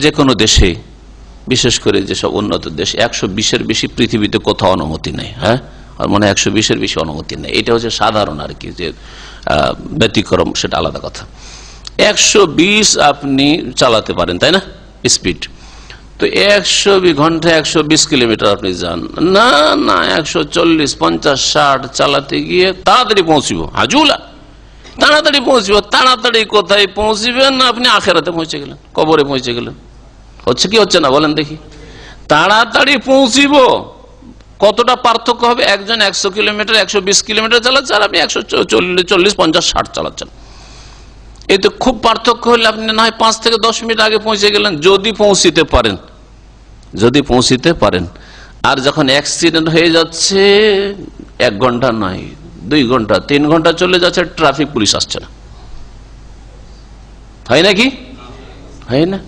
যে কোনো দেশে, বিশেষ করে যেসব উন্নত দেশ, 120-এর বেশি পৃথিবীতে কোথাও অনুমতি নেই। হ্যাঁ, আর মানে 120-এর বেশি অনুমতি নেই। এটা হচ্ছে সাধারণ আর কি, যে ব্যতিক্রম সেটা আলাদা কথা। 120 আপনি চালাতে পারেন, তাই না, স্পিড। তো 120 ঘন্টায় 120 কিলোমিটার আপনি যান না, 140, 50, 60 চালাতে গিয়ে তাড়াতাড়ি পৌঁছিব, হাজুলা তাড়াতাড়ি পৌঁছিব। তাড়াতাড়ি কোথায় পৌঁছিবেন? আপনি আখেরাতে পৌঁছে গেলেন, কবরে পৌঁছে গেলেন। হচ্ছে কি হচ্ছে না বলেন দেখি? তাড়াতাড়ি পৌঁছিব, কতটা পার্থক্য হবে? একজন 100 কিলোমিটার 120 কিলোমিটার চালাচ্ছে, আর আপনি 140, 50, 60 চালাচ্ছেন। এই তো খুব পার্থক্য হলে আপনি না হয় 5 থেকে 10 মিনিট আগে পৌঁছে গেলেন, যদি পৌঁছিতে পারেন। আর যখন অ্যাক্সিডেন্ট হয়ে যাচ্ছে 1 ঘন্টা নয়, 2 ঘন্টা, 3 ঘন্টা চলে যাচ্ছে, ট্রাফিক পুলিশ আসছে না, হয় নাকি? হয় না?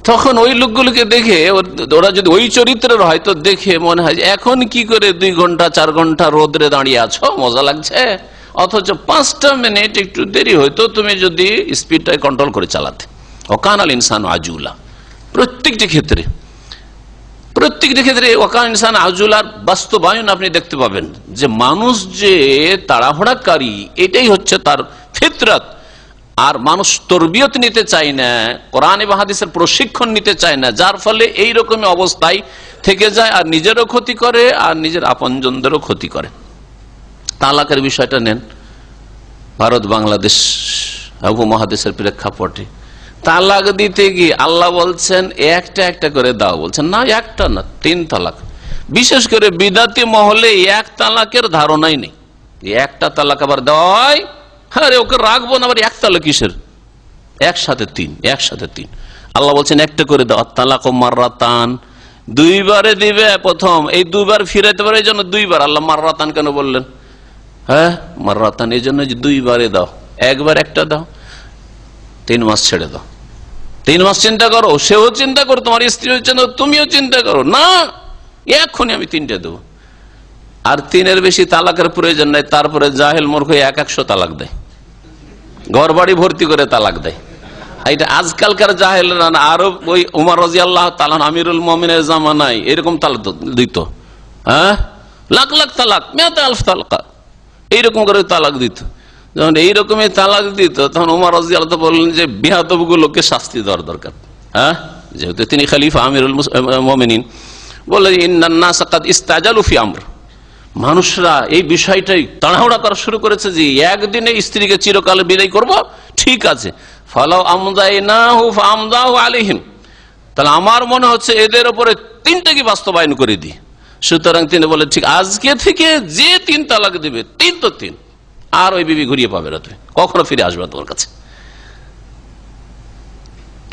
তখন ওই লোকগুলোকে দেখে, ওরা যদি ওই চরিত্রের হয়, তো দেখে মনে হয় এখন কি করে 2 ঘন্টা 4 ঘন্টা রোদরে দাঁড়িয়ে আছো, মজা লাগছে। অথচ 5টা মিনিট একটু দেরি হইতো তুমি যদি স্পিডটা কন্ট্রোল করে চালাতে। ওয়াকানাল ইনসানু আজুলা। প্রত্যেকটি ক্ষেত্রে ওয়াকান ইনসান আজুলার বাস্তবায়ন আপনি দেখতে পাবেন, যে মানুষ যে তাড়াহুড়াকারী, এটাই হচ্ছে তার ফিতরত। আর মানুষ তরবিয়ত নিতে চায় না, কোরআন এবং হাদিসের প্রশিক্ষণ নিতে চায় না, যার ফলে এই রকমের অবস্থায় থেকে যায়, আর নিজেরও ক্ষতি করে আর নিজের আপনজনদেরও ক্ষতি করে। তালাকের বিষয়টা নেন, ভারত বাংলাদেশ উপমহাদেশের প্রেক্ষাপটে তালাক দিতে গিয়ে আল্লাহ বলছেন একটা একটা করে দাও, বলছেন না একটা না 3 তালাক। বিশেষ করে বিদাতি মহলে 1 তালাকের ধারণাই নেই, একটা তালাক আবার দেওয়াই, আরে ওকে রাখবো না, আবার 1 তালাক কিসের, একসাথে 3। আল্লাহ বলছেন একটা করে দাও। তালাক ও মাররাতান, 2 বারে দিবে। প্রথম এই 2 বার ফিরাইতে পারে, এই জন্য 2 বার। আল্লাহ মাররাতান কেন বললেন? হ্যাঁ, মাররাতান এই জন্য যে 2 বারে দাও, একবার একটা দাও, 3 মাস ছেড়ে দাও। 3 মাস চিন্তা করো, সেও চিন্তা করো, তোমার স্ত্রী হচ্ছে না, তুমিও চিন্তা করো, না এক্ষুনি আমি 3টে দেবো। আর 3-এর বেশি তালাকের প্রয়োজন নাই। তারপরে জাহেল মূর্খ 100 তালাক দেয়, ঘর বাড়ি ভর্তি করে তালাক দেয়। এটা আজকালকার জাহেল না, আরো ওই উমর রাদিয়াল্লাহু তাআলা আমিরুল মুমিনের জামানায় এরকম তালাক দিত। হ্যাঁ, লাখ লাখ তালাক, 100,000 তালাক, এইরকম করে তালাক দিত। যখন এইরকমই তালাক দিত, তখন উমর রাদিয়াল্লাহু তাআলা বললেন যে বিহাতব গুলোকে শাস্তি দেওয়ার দরকার। হ্যাঁ, যেহেতু তিনি খলিফা আমিরুল মুমিনিন, বলে ইন্নান নাস কাদ ইস্তাজালু ফি আমর, মানুষরা এই বিষয়টাই তাড়াহুড়া করা শুরু করেছে যে একদিনে স্ত্রীকে চিরকালে বিদায় করব, ঠিক আছে, ফালাউ আমদাইনাহু ফামদাহু আলাইহিম, তাহলে আমার মনে হচ্ছে এদের উপরে 3টাকে বাস্তবায়ন করে দিই। সুতরাং তিনি বলে ঠিক আজকে থেকে যে 3 তালাক দিবে, 3 তো 3, আর ওই বিবি ঘুরিয়ে পাবে না, তুমি কখনো ফিরে আসবে তোমার কাছে।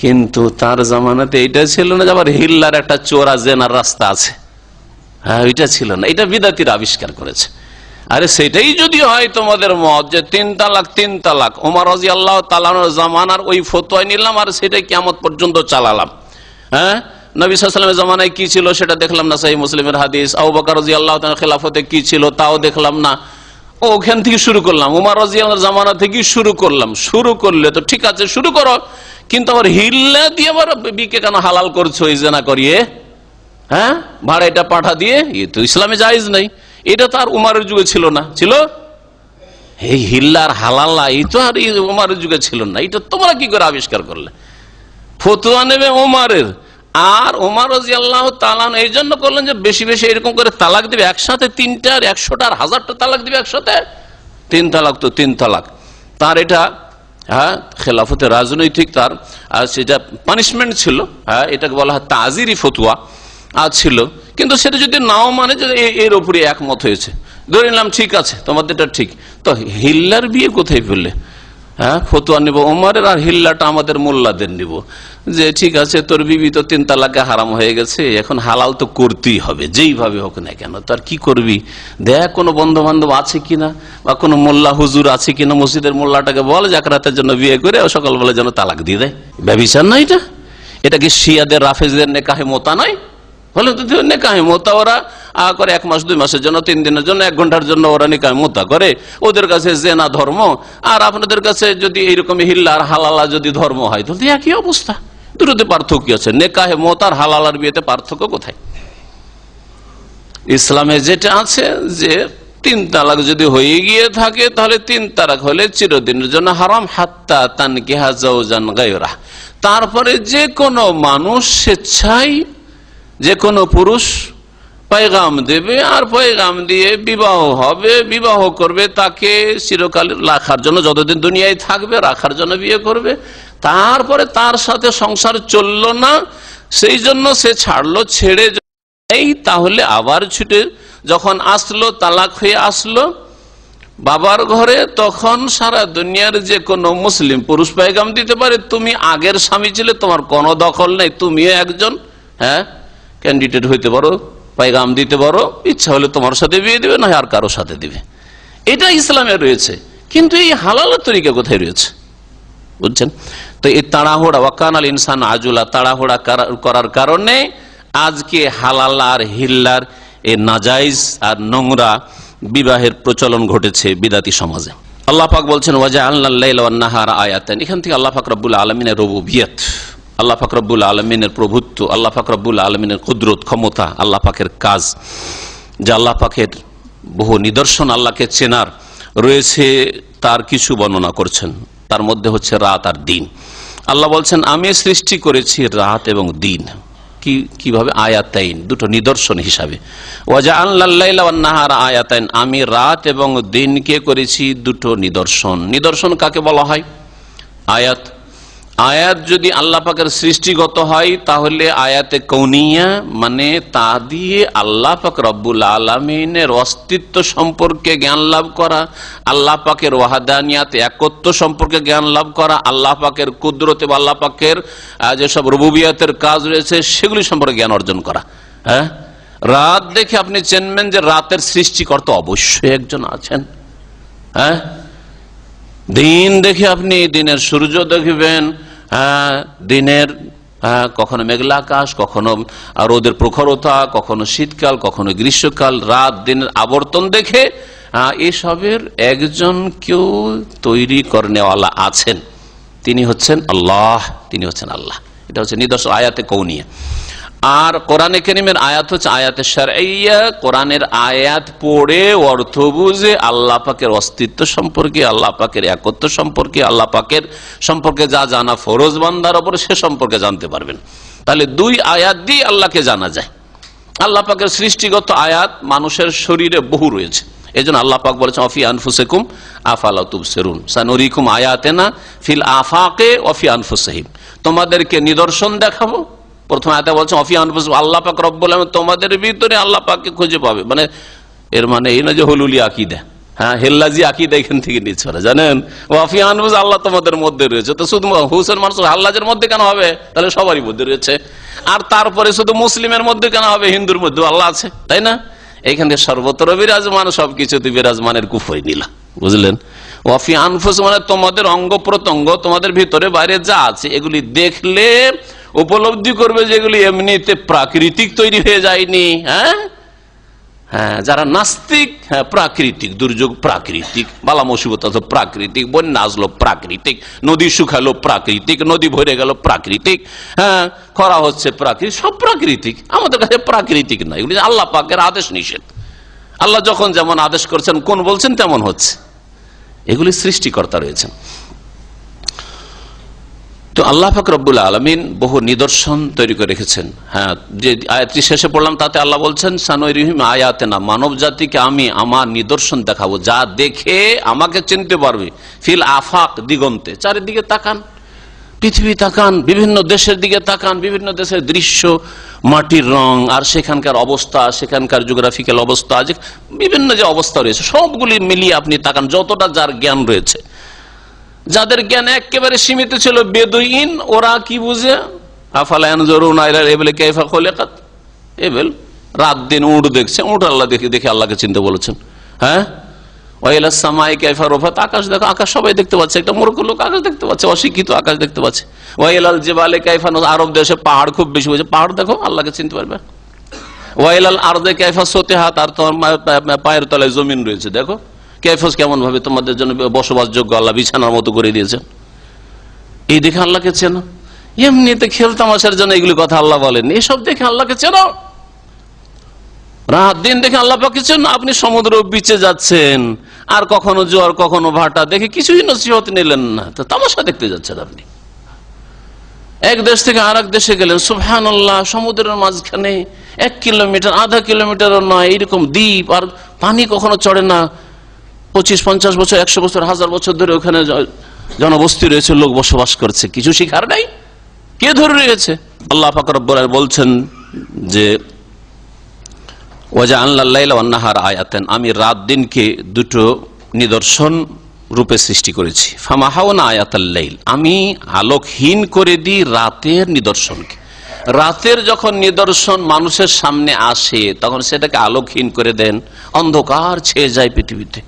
কিন্তু তার জামানাতে এইটা ছিল না যে আবার হিল্লার একটা চোরা জেনার রাস্তা আছে। হ্যাঁ, ওইটা ছিল না, এটা বিদাতিরা আবিষ্কার করেছে। আরে সেটাই যদি হয় তোমাদের মত যে 3 তালাক, ওমর রাদিয়াল্লাহু তাআলার জামানার ওই ফতোয়া নিলাম আর সেটাই কিয়ামত পর্যন্ত চালালাম। হ্যাঁ, নবী সাল্লাল্লাহু আলাইহি ওয়াসাল্লামের জামানায় কি ছিল সেটা দেখলাম না, সহিহ মুসলিমের হাদিস। আবু বকর রাদিয়াল্লাহু তাআলার খেলাফতে কি ছিল তাও দেখলাম না, ওখান থেকে শুরু করলাম, ওমর রাদিয়াল্লাহু জামানা থেকে শুরু করলাম। শুরু করলে তো ঠিক আছে, শুরু করো, কিন্তু আবার হিল্লা দিয়ে আবার বিকে কেন হালাল করছো এই জেনা করিয়ে? হ্যাঁ, ভাড়াটা পাঠা দিয়ে, এ তো ইসলামে জায়েজ নাই। এটা তো আর উমারের যুগে ছিল না, ছিল এই হিল্লার হালাল্লা, এই তো আর উমারের যুগে ছিল না। এটা তোমরা কি করে আবিষ্কার করলে? ফতোয়া নেবে ওমরের, আর ওমর রাদিয়াল্লাহু তাআলা এই জন্য করলেন যে বেশি বেশি এরকম করে তালাক দিবে, একসাথে 3টা আর 100টা আর 1000টা তালাক দিবে একসাথে। 3 তালাক তো 3 তালাক। তার এটা হ্যাঁ খেলাফতে রাজনৈতিক তার সেটা পানিশমেন্ট ছিল। হ্যাঁ, এটাকে বলা হয় তাজিরি ফতোয়া ছিল। কিন্তু সেটা যদি নাও মানে যে এর উপরে একমত হয়েছে, ধরে নিলাম ঠিক আছে তোমাদেরটা ঠিক, তো হিল্লার বিয়ে কোথায় ফেললে? হ্যাঁ, ফতোয়া নিব ওমরের, আর হিল্লাটা আমাদের মোল্লাদের নিব যে ঠিক আছে তোর বিবি তো 3 তালাকে হারাম হয়ে গেছে, এখন হালাল তো করতেই হবে যেইভাবে হোক না কেন। তার কি করবি, দেখ কোনো বন্ধু বান্ধব আছে কিনা, বা কোনো মোল্লা হুজুর আছে কিনা, মসজিদের মোল্লাটাকে বল জাকারাতের জন্য বিয়ে করে সকালবেলা যেন তালাক দিয়ে দেয়। ব্যভিচার না এটা? এটা কি শিয়াদের রাফেজদের নেকাহে মোতা নয়? বলে তো নেকাহে মোতা ওরা করে 1 মাস 2 মাসের জন্য, 3 দিনের জন্য, 1 ঘন্টার জন্য ওরা নেকাহে মোতা করে। ওদের কাছে জেনা ধর্ম, আর আপনাদের কাছে যদি এইরকম হিল্লা আর হালালা যদি ধর্ম হয়, তাহলে একই অবস্থা। দুটোতে পার্থক্য আছে। নেকাহে মত আর হালালার বিয়েতে পার্থক্য কোথায়? ইসলামে যেটা আছে যে 3 তালাক যদি হয়ে গিয়ে থাকে তাহলে 3 তালাক হলে চিরদিনের জন্য হারাম, হাত্তা তানকিহা যাওজান গায়রা। তারপরে যে কোনো মানুষ স্বেচ্ছায় যে কোনো পুরুষ পয়গাম দেবে আর পয়গাম দিয়ে বিবাহ হবে, বিবাহ করবে, তাকে চিরকাল রাখার জন্য, যতদিন দুনিয়ায় থাকবে রাখার জন্য বিয়ে করবে। তারপরে তার সাথে সংসার চললো না, সেই জন্য সে ছাড়লো, ছেড়ে এই তাহলে আবার ছুটে যখন আসলো, তালাক হয়ে আসলো বাবার ঘরে, তখন সারা দুনিয়ার যে কোনো মুসলিম পুরুষ পয়গাম দিতে পারে, তুমি আগের স্বামী ছিলে, তোমার কোনো দখল নেই, তুমিও একজন ক্যান্ডিডেট হইতে পারো, পয়গাম দিতে পারো, ইচ্ছা হলে তোমার সাথে বিয়ে দিবে, না আর কারোর সাথে দিবে। এটা ইসলামে রয়েছে, কিন্তু এই হালালের তরিকা কোথায় রয়েছে? বুঝছেন তো? এই তাড়াহুড়া, ওয়াকানাল ইনসান আজুলা, তাড়াহুড়া করার কারণে আজকে হালাল আর হিল্লার এই নাজাইজ আর নোংরা বিবাহের প্রচলন ঘটেছে বিদাতি সমাজে। আল্লাহ পাক বলছেন ওয়াজআলনাল লাইলা ওয়ান নাহারা আয়াতান। এখান থেকে আল্লাহ পাক রব্বুল আলামিনের রুবুবিয়ত, আল্লাহ পাক রব্বুল আলামিনের প্রভুত্ব, আল্লাহ পাক রব্বুল আলামিনের কুদরত, ক্ষমতা, আল্লাহ পাকের কাজ, যে আল্লাহ পাকের বহু নিদর্শন আল্লাহকে চেনার রয়েছে, তার কিছু বর্ণনা করছেন। তার মধ্যে হচ্ছে রাত আর দিন। আল্লাহ বলছেন আমি সৃষ্টি করেছি রাত এবং দিন। কিভাবে? আয়াতাইন, দুটো নিদর্শন হিসাবে। ওয়াজআলনাল লাইলা ওয়ান নাহারা আয়াতাইন, আমি রাত এবং দিনকে করেছি দুটো নিদর্শন। নিদর্শন কাকে বলা হয়? আয়াত। আয়াত যদি আল্লাহ পাকের সৃষ্টিগত হয় তাহলে আয়াতে কৌনিয়া, মানে তা দিয়ে আল্লাহ পাক রব্বুল আলামিনের অস্তিত্ব সম্পর্কে জ্ঞান লাভ করা, আল্লাহ পাকের ওয়াহাদানিয়াত, একত্ব সম্পর্কে জ্ঞান লাভ করা, আল্লাহ পাকের কুদরতে বা আল্লাহ পাকের যেসব রুবুবিয়তের কাজ রয়েছে সেগুলি সম্পর্কে জ্ঞান অর্জন করা। রাত দেখে আপনি চিনবেন যে রাতের সৃষ্টিকর্তা অবশ্যই একজন আছেন। দিন দেখে আপনি দিনের সূর্য দেখবেন, দিনের কখনো মেঘলা আকাশ, কখনো রোদের প্রখরতা, কখনো শীতকাল, কখনো গ্রীষ্মকাল, রাত দিনের আবর্তন দেখে এসবের একজন কেউ তৈরি করেনেওয়ালা আছেন, তিনি হচ্ছেন আল্লাহ, তিনি হচ্ছেন আল্লাহ। এটা হচ্ছে নিদর্শন আয়াতে কৌনিয়া। আর কোরআনে কারীমের আয়াত হচ্ছে আয়াতে শারঈয়া। কোরআনের আয়াত পড়ে অর্থ বুঝে আল্লাহ পাকের অস্তিত্ব সম্পর্কে, আল্লাহ পাকের একত্ব সম্পর্কে, আল্লাহ পাকের সম্পর্কে যা জানা ফরজ বান্দার উপর, সে সম্পর্কে জানতে পারবেন। তাহলে 2 আয়াত দিয়ে আল্লাহকে জানা যায়। আল্লাহ পাকের সৃষ্টিগত আয়াত মানুষের শরীরে বহু রয়েছে। এজন্য আল্লাহ পাক বলেছেন অফি আনফুসিকুম আফালা তুবসিরুন সানুরিকুম আয়াতিনা ফিল আফাকে ওয়াফি আনফুসিহিম, তোমাদেরকে নিদর্শন দেখাবো। প্রথম আয়াতে বলছেন অফি আনফুসিকুম, আল্লাহ পাক রব্বুল আলামিন তোমাদের ভিতরে আল্লাহ পাককে খুঁজে পাবে। মানে এর মানে এই না যে হলুলি আকীদা, হেল্লাজি আকীদা এখান থেকে নিচ্ছে ওরা, জানেন? ওয়াফি আনফুস, আল্লাহ তোমাদের মধ্যে রয়েছে। তো শুধু হুসেন মানসুর হাল্লাজের মধ্যে কেন হবে? তাহলে সবারই মধ্যে রয়েছে। আর তারপরে শুধু মুসলিমের মধ্যে কেন হবে? হিন্দুর মধ্যে আল্লাহ আছে, তাই না? এইখান থেকে সর্বত্র বিরাজমান, সবকিছুতে বিরাজমানের কুফরি নিলা, বুঝলেন? ওয়াফি আনফুস মানে তোমাদের অঙ্গ প্রত্যঙ্গ, তোমাদের ভিতরে বাইরে যা আছে এগুলি দেখলে উপলব্ধি করবে যেগুলি এমনিতে প্রাকৃতিক তৈরি হয়ে যায়নি। যারা নাস্তিক, প্রাকৃতিক দুর্যোগ, প্রাকৃতিক বালা মুসিবত প্রাকৃতিক, বন্যা আসলো প্রাকৃতিক, নদী শুকালো প্রাকৃতিক, নদী ভরে গেল প্রাকৃতিক, খরা হচ্ছে প্রাকৃতিক, সব প্রাকৃতিক। আমাদের কাছে প্রাকৃতিক না, এগুলি আল্লাহ পাকের আদেশ নিষেধ। আল্লাহ যখন যেমন আদেশ করছেন, কোন বলছেন তেমন হচ্ছে। এগুলি সৃষ্টিকর্তা রয়েছেন। তো আল্লাহ পাক রব্বুল আলামিন বহু নিদর্শন তৈরি করে রেখেছেন। যে আয়াতটি শেষে পড়লাম তাতে আল্লাহ বলছেন সানুরিহিম আয়াতিনা, মানব জাতিকে আমি আমার নিদর্শন দেখাবো, যা দেখে আমাকে চিনতে পারবে। ফিল আফাক, দিগন্তে, চারিদিকে তাকান, পৃথিবী তাকান, বিভিন্ন দেশের দিকে তাকান, বিভিন্ন দেশের দৃশ্য, মাটির রং আর সেখানকার অবস্থা, সেখানকার জিওগ্রাফিক্যাল অবস্থা, বিভিন্ন যে অবস্থা রয়েছে সবগুলি মিলিয়ে আপনি তাকান, যতটা যার জ্ঞান রয়েছে। যাদের জ্ঞান একেবারে সীমিত ছিল, বেদুইন, ওরা কি বুঝে? আফালা ইয়ানজুরুনা ইলাল ইবলি কাইফা খুলিকাত, এবেল রাত দিন উট দেখছে, উট আল্লাহ দেখে আল্লাহকে চিনতে বলেছেন। ওয়াইলাস সামাই কাইফা রুফাত, আকাশ দেখো, আকাশ সবাই দেখতে পাচ্ছে, একটা মূর্খ লোক আকাশ দেখতে পাচ্ছে, অশিক্ষিত আকাশ দেখতে পাচ্ছে। ওয়াইলাল জিবালে কাইফা, আরব দেশে পাহাড় খুব বেশি হয়েছে, পাহাড় দেখো, আল্লাহকে চিনতে পারবে। ওয়াইলাল আরদে কাইফা সতিহাত, আর তোমার পায়ের তলায় জমিন রয়েছে, দেখো কাইফাস কেমন ভাবে তোমাদের জন্য বসবাসযোগ্য আল্লাহ বিছানার মতো করে দিয়েছেন। এই দেখে আল্লাহকে চেনো। এমনিতে খেল তামাশার জন্য এগুলি কথা আল্লাহ বলেন। এসব দেখে আল্লাহকে চেনো, রাত দিন দেখে আল্লাহ পাককে চেনো। আপনি সমুদ্র বিচে যাচ্ছেন, আর কখনো জোয়ার কখনো ভাটা দেখে কিছুই নসিহত নিলেন না, তো তামাশা দেখতে যাচ্ছেন আপনি। এক দেশ থেকে আর এক দেশে গেলেন, সুবহানাল্লাহ, সমুদ্রের মাঝখানে 1 কিলোমিটার, আধা কিলোমিটারও নয়, এইরকম দ্বীপ, আর পানি কখনো চড়ে না। 25-50 বছর, 100 বছর, 1000 বছর ধরে ওখানে জনবস্তি রয়েছে, লোক বসবাস করছে, কিছু শিখার নাই, কে ধরে রয়েছে? আল্লাহ পাক রব্বুল আলামিন বলছেন যে ওয়াজআলনা আল-লাইলা ওয়ান-নাহারা আয়াতান, আমি রাত দিনকে দুটো নিদর্শন রূপে সৃষ্টি করেছি। ফামাহাওনা আয়াতাল লাইল, আমি আলোকহীন করে দিই রাতের নিদর্শনকে। রাতের যখন নিদর্শন মানুষের সামনে আসে তখন সেটাকে আলোকহীন করে দেন, অন্ধকার ছেয়ে যায় পৃথিবীতে,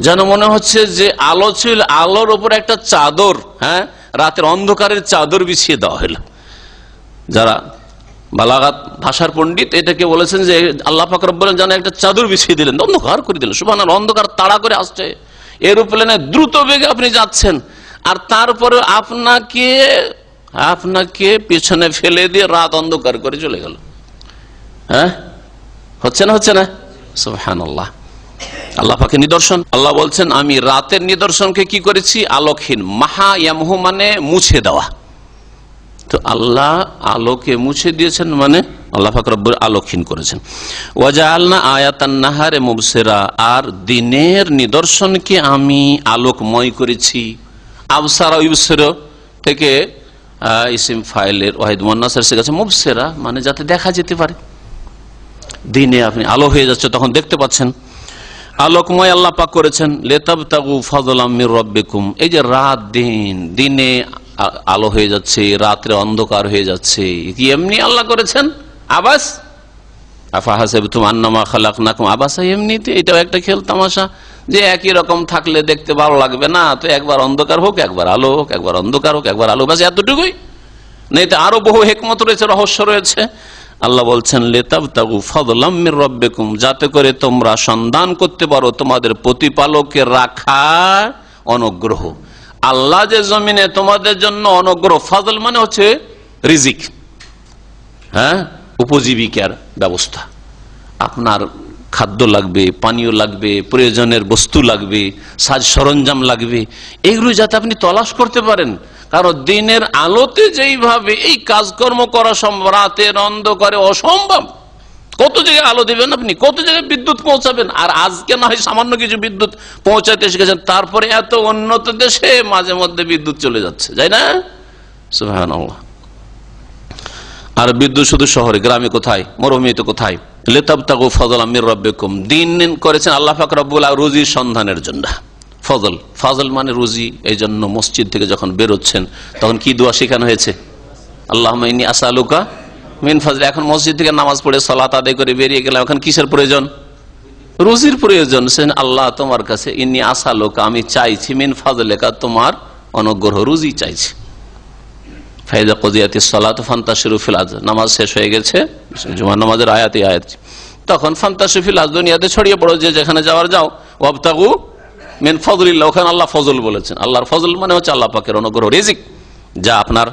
যেন মনে হচ্ছে যে আলো ছিল, আলোর উপর একটা চাদর, রাতের অন্ধকারের চাদর বিছিয়ে দেওয়া হলো। যারা বালাগাত ভাষার পণ্ডিত এটাকে বলেছেন যে আল্লাহ পাক রব্বুল আলামিন যেন একটা চাদর বিছিয়ে দিলেন, অন্ধকার করে দিলেন। সুবহানাল্লাহ, অন্ধকার তাড়া করে আসছে, এরোপ্লেনে দ্রুত বেগে আপনি যাচ্ছেন, আর তারপরে আপনাকে পেছনে ফেলে দিয়ে রাত অন্ধকার করে চলে গেল। হচ্ছে না? সুবহানাল্লাহ, আল্লাহ পাকের নিদর্শন। আল্লাহ বলছেন আমি রাতের নিদর্শনকে কি করেছি? আলোকহীন। মাহা ইয়ামহু মানে মুছে দেওয়া। তো আল্লাহ আলোকে মুছে দিয়েছেন, মানে আল্লাহ পাক রব্বুল আলোকহীন করেছেন। ওয়াজআলনা আয়াতান নাহারে মুবসিরা, আর দিনের নিদর্শনকে আমি আলোকময় করেছি। আবসারা ইবসিরা থেকে ইসিম ফাইলের ওয়াহিদ মুন্নাস এসে গেছে মুবসিরা, মানে যাতে দেখা যেতে পারে। দিনে আপনি আলো হয়ে যাচ্ছে, তখন দেখতে পাচ্ছেন, আলোকময় আল্লাহ পাক করেছেন। লিতাবতাগু ফাদলাম মির রাব্বিকুম, এই যে রাত দিন, দিনে আলো হয়ে যাচ্ছে, রাত্রে অন্ধকার হয়ে যাচ্ছে, কি এমনি আল্লাহ করেছেন? আবাস আফাহাসিবতুম আন্নামা খালাকনাকুম আবাসা, এমনিতে এটাও একটা খেল তামাশা, যে একই রকম থাকলে দেখতে ভালো লাগবে না, তো একবার অন্ধকার হোক, একবার আলো হোক, একবার অন্ধকার হোক, একবার আলো, বাস এতটুকুই। না, এতে আরো বহু হিকমত রয়েছে, রহস্য রয়েছে। আল্লাহ বলছেন লিতাবতাগু ফাদলাম মির রাব্বিকুম, যাতে করে তোমরা সন্ধান করতে পারো তোমাদের প্রতিপালকের রাখা অনুগ্রহ। আল্লাহ যে জমিনে তোমাদের জন্য অনুগ্রহ, ফাজল মানে হচ্ছে রিজিক, উপজীবিকার ব্যবস্থা। আপনার খাদ্য লাগবে, পানীয় লাগবে, প্রয়োজনের বস্তু লাগবে, সাজ সরঞ্জাম লাগবে, এগুলো যাতে আপনি তলাশ করতে পারেন। কারণ দিনের আলোতে যেইভাবে এই কাজকর্ম করা সম্ভব, রাতের অন্ধকারে অসম্ভব। কত জায়গায় আলো দেবেন আপনি, কত জায়গায় বিদ্যুৎ পৌঁছাবেন। আর আজকে না হয় সামান্য কিছু বিদ্যুৎ পৌঁছাতে শিখেছেন, তারপরে এত উন্নত দেশে মাঝে মধ্যে বিদ্যুৎ চলে যাচ্ছে, যাই না? সুবহানাল্লাহ। আর বিদ্যুৎ শুধু শহরে, গ্রামে কোথায়, মরুভূমিতে কোথায়? লিতাবতাগু ফাদলাম মির রাব্বিকুম, দিন করেছেন আল্লাহ পাক রব্বুল আলামিন রুজির সন্ধানের জন্য। ফজল মানে রুজি। এই জন্য মসজিদ থেকে যখন বেরোচ্ছেন তখন কি দোয়া শেখানো হয়েছে? আল্লাহুম্মা ইন্নী আসআলুকা মিন ফাজলি। এখন মসজিদ থেকে নামাজ পড়ে সালাত আদায় করে বেরিয়ে গেলাম, এখন কিসের প্রয়োজন? রুজির প্রয়োজন। আল্লাহ তোমার কাছে ইন্নী আসআলুকা, আমি চাইছি, মিন ফাজলিকা, তোমার অনুগ্রহ, রুজি চাইছি। ফাইদা কুদিয়াতিস সালাতু ফান্তাশিরু ফিল আরদ, নামাজ শেষ হয়ে গেছে, জুমার নামাজের আয়াত, তখন ফান্তাশিরু ফিল আরদ, দুনিয়াতে ছড়িয়ে পড়ো, যে যেখানে যাওয়ার যাও। ওয়াবতাগু মিন ফাদলিল্লাহ, ওখানে আল্লাহ ফজল বলেছেন। আল্লাহর ফজল মানে হচ্ছে আল্লাহ পাকের অনুগ্রহ, রিজিক, যা আপনার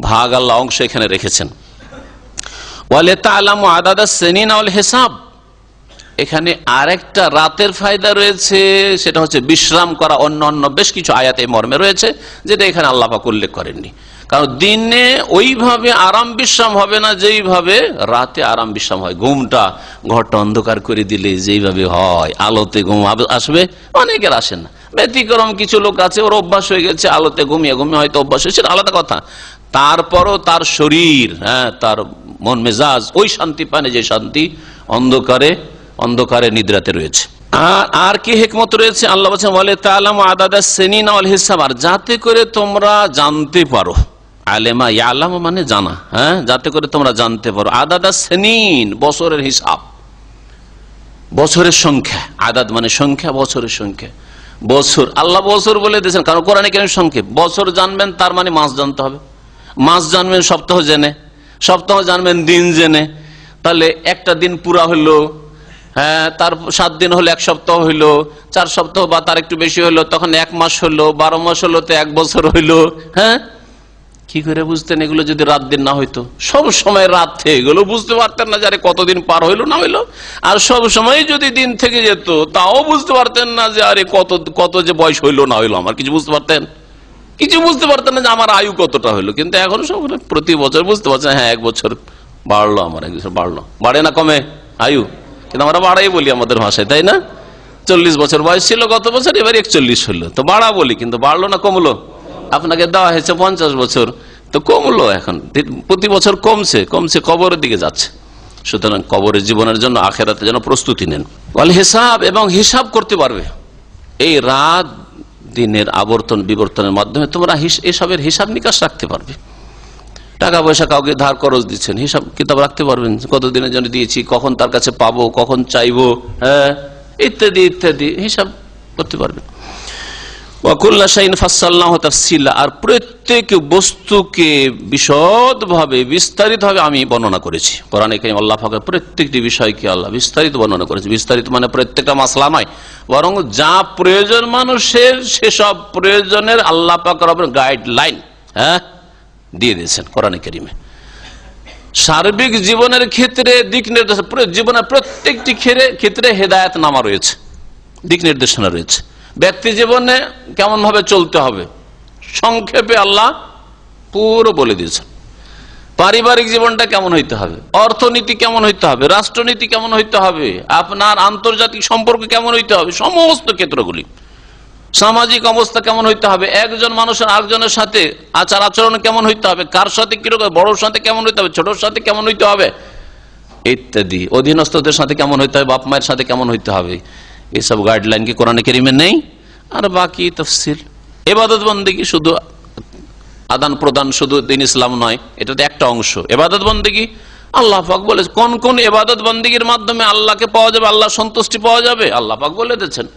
ভাগ, আল্লাহ অংশ এখানে রেখেছেন। ওয়ালিতাআলামু আদাদাস সিনিনা ওয়াল হিসাব, এখানে আরেকটা রাতের ফায়দা রয়েছে, সেটা হচ্ছে বিশ্রাম করা। অন্য বেশ কিছু আয়াত এই মর্মে রয়েছে, যেটা এখানে আল্লাহ পাক উল্লেখ করেননি। কারণ দিনে ওইভাবে আরাম বিশ্রাম হবে না যেইভাবে রাতে আরাম বিশ্রাম হয়। ঘুমটা, ঘরটা অন্ধকার করে দিলে যেইভাবে হয়, আলোতে ঘুম আসবে, অনেকের আসে না। ব্যতিক্রম কিছু লোক আছে, ওর অভ্যাস হয়ে গেছে, আলোতে ঘুমিয়ে হয়তো অভ্যাস হয়েছে, আলাদা কথা। তারপরও তার শরীর, তার মন মেজাজ ওই শান্তি পায় না যে শান্তি অন্ধকারে নিদ্রাতে রয়েছে। আর কি হিকমত রয়েছে? আল্লাহ বলেছেন ওয়ালিতাআলামু আদাদাস সিনিনা ওয়াল হিসাব, আর যাতে করে তোমরা জানতে পারো। আলেমা ইয়ালামু মানে জানা, যাতে করে তোমরা জানতে পারো। আদাদাস সিনিন, বছরের হিসাব, বছরের সংখ্যা। আদাদ মানে সংখ্যা, বছরের সংখ্যা। বছর, আল্লাহ বছর বলে দিয়েছেন, কারণ কোরআনে কেন সংক্ষেপ। বছর জানবেন তার মানে মাস জানতে হবে, মাস জানবেন সপ্তাহ জেনে, সপ্তাহ জানবেন দিন জেনে। তাহলে একটা দিন পুরা হইলো, তার 7 দিন হলো 1 সপ্তাহ হইলো, 4 সপ্তাহ বা তার একটু বেশি হইলো, তখন 1 মাস হলো, 12 মাস হলো, তো 1 বছর হইলো। কি করে বুঝতেন এগুলো যদি রাত দিন না হইতো? সব সময় রাত থেকে এগুলো বুঝতে পারতেন না, যারে কতদিন পার হইলো না হইলো। আর সব সময় যদি দিন থেকে যেত তাও বুঝতে পারতেন না যে আরে কত কত যে বয়স হইলো না হইলো। আমার কিছু বুঝতে পারতেন? কিছু বুঝতে পারতেন না যে আমার আয়ু কতটা হইলো। কিন্তু এখন সব প্রতি বছর বুঝতে পারছেন, হ্যাঁ 1 বছর বাড়লো, আমার 1 বছর বাড়লো। বাড়ে না কমে আয়ু? কিন্তু আমরা বাড়াই বলি আমাদের ভাষায়, তাই না? 40 বছর বয়স ছিল গত বছর, এবার 41 হলো, তো বাড়া বলি। কিন্তু বাড়লো না কমলো? আপনাকে দেওয়া হয়েছে 50 বছর, তো কমলো। এখন প্রতি বছর কমছে কমছে, কবরের দিকে যাচ্ছে। সুতরাং কবরের জীবনের জন্য, আখেরাতের জন্য প্রস্তুতি নেন। হিসাব, এবং হিসাব করতে পারবে। এই রাত দিনের আবর্তন বিবর্তনের মাধ্যমে তোমরা এসবের হিসাব নিকাশ রাখতে পারবে। টাকা পয়সা কাউকে ধার খরচ দিচ্ছেন, হিসাব কিতাব রাখতে পারবেন, কতদিনের জন্য দিয়েছি, কখন তার কাছে পাবো, কখন চাইবো, হ্যাঁ, ইত্যাদি ইত্যাদি হিসাব করতে পারবেন। আর প্রত্যেক বস্তুকে বিশদভাবে বিস্তারিতভাবে আমি বর্ণনা করেছি। কোরআনে কারীমে আল্লাহ পাক প্রত্যেকটি বিষয়কে আল্লাহ বিস্তারিত বর্ণনা করেছে। বিস্তারিত মানে প্রত্যেকটা মাসলা নয়, বরং যা প্রয়োজন মানুষের সেসব প্রয়োজনের আল্লাহ পাক রবের গাইডলাইন দিয়ে দিয়েছেন কোরআনে কারীমে। সার্বিক জীবনের ক্ষেত্রে দিক নির্দেশনা, জীবনের প্রত্যেকটি ক্ষেত্রে হেদায়েত নামা রয়েছে, দিক নির্দেশনা রয়েছে। ব্যক্তি জীবনে কেমন ভাবে চলতে হবে সংক্ষেপে আল্লাহ পুরো বলে দিয়েছেন। পারিবারিক জীবনটা কেমন হইতে হবে, অর্থনীতি কেমন হইতে হবে, রাষ্ট্রনীতি কেমন হইতে হবে, আপনার আন্তর্জাতিক সম্পর্ক কেমন হইতে হবে, সমস্ত ক্ষেত্রগুলি, সামাজিক অবস্থা কেমন হইতে হবে, একজন মানুষের আরেকজনের সাথে আচার আচরণ কেমন হইতে হবে, কার সাথে কিরকম, বড়োর সাথে কেমন হইতে হবে, ছোটর সাথে কেমন হইতে হবে ইত্যাদি, অধীনস্থদের সাথে কেমন হইতে হবে, বাপ মায়ের সাথে কেমন হইতে হবে, এইসব গাইডলাইন কি কোরআনে কারীমে নেই? আর বাকি তাফসীর, ইবাদত বন্দেগী, শুধু আদান প্রদান শুধু দিন ইসলাম নয়, এটা তো একটা অংশ। ইবাদত বন্দেগী আল্লাহ পাক বলে কোন কোন ইবাদত বন্দেগীর মাধ্যমে আল্লাহকে পাওয়া যাবে, আল্লাহ সন্তুষ্টি পাওয়া যাবে, আল্লাহ পাক বলে দিয়েছেন।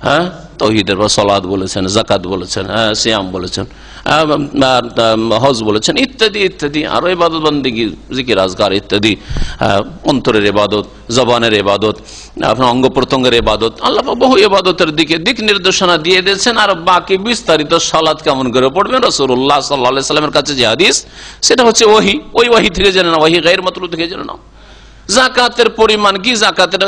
হ্যাঁ, তাওহীদের বা সালাত বলেছেন, যাকাত বলেছেন, হ্যাঁ সিয়াম বলেছেন, হজ বলেছেন, ইত্যাদি ইত্যাদি। আরো ইবাদত বন্দেগী, জিকির আজকার ইত্যাদি, অন্তরের ইবাদত, জবানের ইবাদত, আপনার অঙ্গ প্রত্যঙ্গের ইবাদত, আল্লাহ পাক বহু ইবাদতের দিকে দিক নির্দেশনা দিয়ে দিয়েছেন। আর বাকি বিস্তারিত সালাত কেমন করে পড়বেন, রাসূলুল্লাহ সাল্লাল্লাহু আলাইহি সাল্লামের কাছে যে হাদিস, সেটা হচ্ছে ওহী, ওই ওহী থেকে জেনে নাও, ওহী গায়র মাতলুব থেকে জেনে নাও। যাকাতের পরিমাণ কি, যাকাতের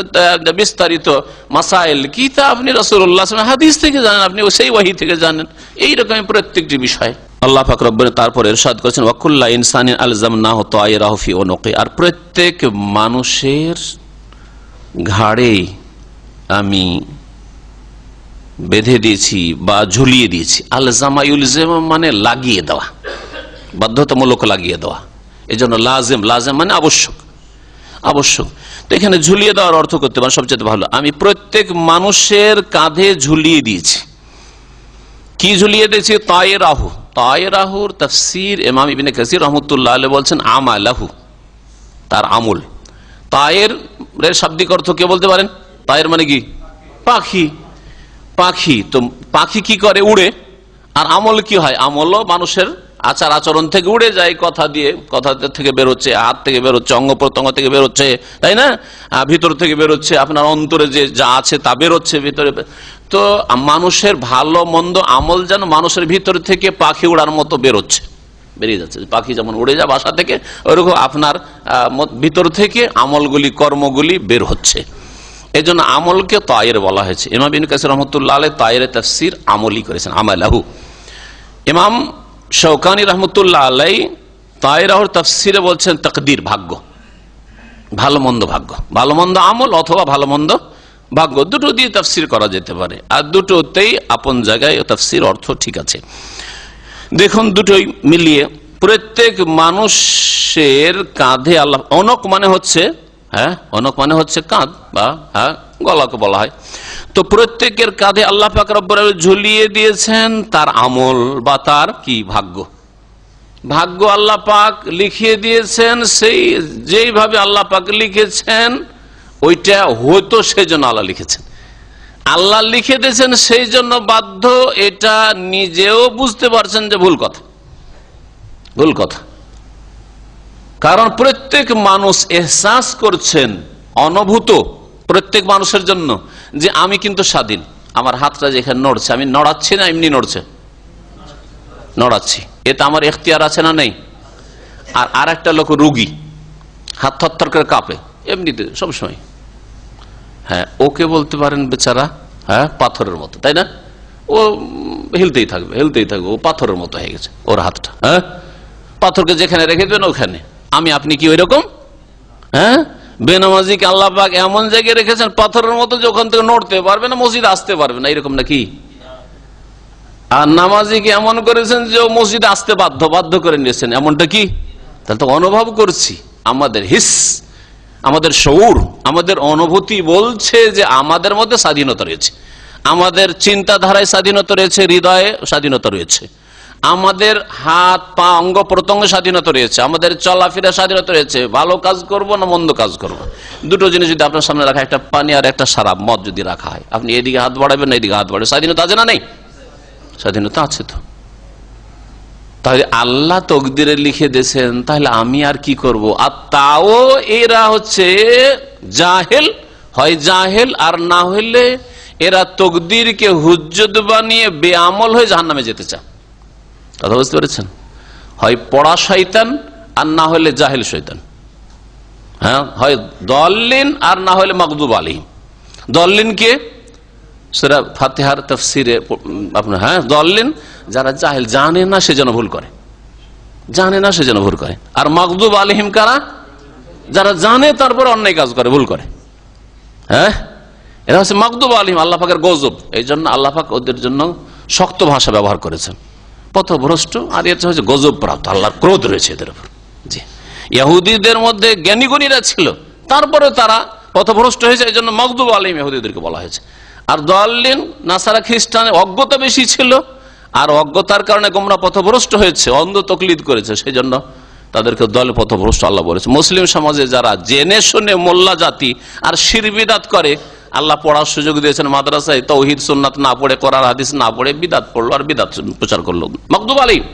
বিস্তারিত মাসাইল কি, তা আপনি রাসূলুল্লাহ সাল্লাল্লাহু আলাইহি হাদিস থেকে জানেন, আপনি সেই ওহী থেকে জানেন। এইরকম প্রত্যেকটি বিষয় আল্লাহ পাক রব্বুল তারপর ইরশাদ করেছেন, ওয়া কুল্লা ইনসানিন আলজামনাহু তায়রাহু ফি উনুকি, আর প্রত্যেক মানুষের ঘাড়ে আমি বেঁধে দিয়েছি বা ঝুলিয়ে দিয়েছি। আলজামা ইউলজাম মানে লাগিয়ে দেওয়া, বাধ্যতামূলক লাগিয়ে দেওয়া। এজন্য লাজিম, লাজিম মানে আবশ্যক, আবশ্যক। তো এখানে ঝুলিয়ে দেওয়ার অর্থ করতে পারেন সবচেয়ে ভালো, আমি প্রত্যেক মানুষের কাঁধে ঝুলিয়ে দিয়েছি। কি ঝুলিয়ে দিয়েছি? তায়রাহু। তায়রাহুর তাফসীর ইমাম ইবনে কাসির রাহমাতুল্লাহ আলাইহি বলছেন আমালাহু, তার আমল। তায়ের শাব্দিক অর্থ কে বলতে পারেন? তায়ের মানে কি? পাখি। পাখি, তো পাখি কি করে? উড়ে। আর আমল কি হয়? আমলও মানুষের আচার আচরণ থেকে উড়ে যায়, কথা দিয়ে, কথা থেকে বেরোচ্ছে, হাত থেকে বেরোচ্ছে, অঙ্গ প্রত্যঙ্গ থেকে বেরোচ্ছে, তাই না? ভিতর থেকে বেরোচ্ছে, আপনার অন্তরে যে যা আছে তা বেরোচ্ছে ভিতরে। তো মানুষের ভালো মন্দ আমল যেন মানুষের ভিতর থেকে পাখি উড়ার মতো বেরোচ্ছে, বেরিয়ে যাচ্ছে। পাখি যেমন উড়ে যায় বাসা থেকে, ওইরকম আপনার ভিতর থেকে আমলগুলি, কর্মগুলি বের হচ্ছে। এই জন্য আমলকে তায়ের বলা হয়েছে। ইমাম ইবনে কাসির রাহমাতুল্লাহ আলাইহি তায়ের তাফসীর আমলি করেছেন, আমালাহু। ইমাম শওকানী রহমতুল্লাহ আলাইহি তায়রাহুর তাফসীরে বলছেন তাকদীর, ভাগ্য, ভালো মন্দ ভাগ্য, ভালো মন্দ আমল অথবা ভালো মন্দ ভাগ্য, দুটো দিয়ে তাফসীর করা যেতে পারে। আর দুটোতেই আপন জায়গায় তাফসীর অর্থ ঠিক আছে। দেখুন দুটোই মিলিয়ে প্রত্যেক মানুষের কাঁধে আল্লাহ, অনক মানে হচ্ছে, হ্যাঁ অনক মানে হচ্ছে কাঁধ বা হ্যাঁ গলাকে বলা হয়। তো প্রত্যেকের কাঁধে আল্লাহ পাক রব্বুল আলামিন ঝুলিয়ে দিয়েছেন তার আমল বা তার কি ভাগ্য। ভাগ্য আল্লাহ পাক লিখিয়ে দিয়েছেন, সেই যেইভাবে আল্লাহ পাক লিখেছেন ওইটা হয়তো সেই জন্য আল্লাহ লিখেছেন। আল্লাহ লিখে দিয়েছেন সেই জন্য বাধ্য, এটা নিজেও বুঝতে পারছেন যে ভুল কথা, ভুল কথা। কারণ প্রত্যেক মানুষ এহসাস করছেন, অনুভূত প্রত্যেক মানুষের জন্য যে আমি কিন্তু স্বাধীন। আমার হাতটা যেখানে নড়ছে, আমি নড়াচ্ছি না এমনি নড়ছে? নড়াচ্ছি। এতে আমার এখতিয়ার আছে না নেই? আর একটা লোক রুগী, হাত থরথর করে কাঁপে এমনিতে সবসময়, হ্যাঁ, ওকে বলতে পারেন বেচারা হ্যাঁ পাথরের মতো, তাই না? ও হিলতেই থাকবে, ও পাথরের মতো হয়ে গেছে ওর হাতটা। হ্যাঁ, পাথরকে যেখানে রেখে দেবেন ওখানে। আপনি কি ওই রকম? হ্যাঁ, বেনামাজিকে আল্লাহ পাক এমন জায়গায় রেখেছেন পাথরের মতো যে ওখান থেকে নড়তে পারবে না, মসজিদে আসতে পারবে না, এরকম নাকি? আর নামাজিকে এমন করেছেন যে ও মসজিদে আসতে বাধ্য করে নিয়েছেন, এমনটা কি? তাহলে তো অনুভব করছি, আমাদের হিস, আমাদের শউর, আমাদের অনুভূতি বলছে যে আমাদের মধ্যে স্বাধীনতা রয়েছে, আমাদের চিন্তাধারায় স্বাধীনতা রয়েছে, হৃদয়ে স্বাধীনতা রয়েছে, আমাদের হাত পা অঙ্গ প্রত্যঙ্গে স্বাধীনতা রয়েছে, আমাদের চলাফেরা স্বাধীনতা রয়েছে। ভালো কাজ করব না মন্দ কাজ করব, দুটো জিনিস যদি আপনার সামনে রাখা, একটা পানি আর একটা সারাপ মদ যদি রাখা হয়, আপনি এদিকে হাত বাড়াবেন না এদিকে হাত বাড়াবেন, স্বাধীনতা আছে না নেই? স্বাধীনতা আছে। তো তাহলে আল্লাহ তকদিরে লিখে দিয়েছেন, তাহলে আমি আর কি করব? আর তাও এরা হচ্ছে জাহেল, হয় জাহেল, আর না হইলে এরা তকদিরকে হুজ্জত বানিয়ে বেআমল হয়ে জাহান্নামে যেতে চায়। কথা বুঝতে পেরেছেন? হয় পড়া শয়তান আর না হলে জাহেল শয়তান। হ্যাঁ, হয় দল্লিন আর না হলে মাগদুব আলাইহিম। দল্লিন কে? সূরা ফাতিহার তাফসিরে আপনার, হ্যাঁ, দল্লিন যারা জাহেল, জানে না সেজন্য ভুল করে, জানে না সেজন্য ভুল করে। আর মাগদুব আলাইহিম কারা? যারা জানে তারপর অন্যায় কাজ করে, ভুল করে। হ্যাঁ, এরা হচ্ছে মাগদুব আলাইহিম, আল্লাহ পাকের গজব। এই জন্য আল্লাহ পাক ওদের জন্য শক্ত ভাষা ব্যবহার করেছেন, পথভ্রষ্ট। আর এটা হচ্ছে গজব প্রাপ্ত, আল্লাহর ক্রোধ রয়েছে এদের উপর। জি, ইহুদিদের মধ্যে জ্ঞানীগুণীরা ছিল, তারপরে তারা পথভ্রষ্ট হয়েছে, এই জন্য মাগদুব আলাইহিম ইহুদিদেরকে বলা হয়েছে। আর দল্লিন নাসারা খ্রিস্টান অজ্ঞতা বেশি ছিল, আর অজ্ঞতার কারণে গোমরা পথভ্রষ্ট হয়েছে, অন্ধ তকলিদ করেছে, সেই জন্য তাদেরকে দল পথভ্রষ্ট আল্লাহ বলেছে। মুসলিম সমাজে যারা জেনে শুনে মোল্লা জাতি আর শির বিদাত করে, আল্লাহ পড়ার সুযোগ দিয়েছেন মাদ্রাসায়, তাওহীদ সুন্নাত না পড়ে, কোরআন হাদিস না পড়ে বিদাত পড়লো আর বিদাত প্রচার করলো, মাগদুব আলাইহিম।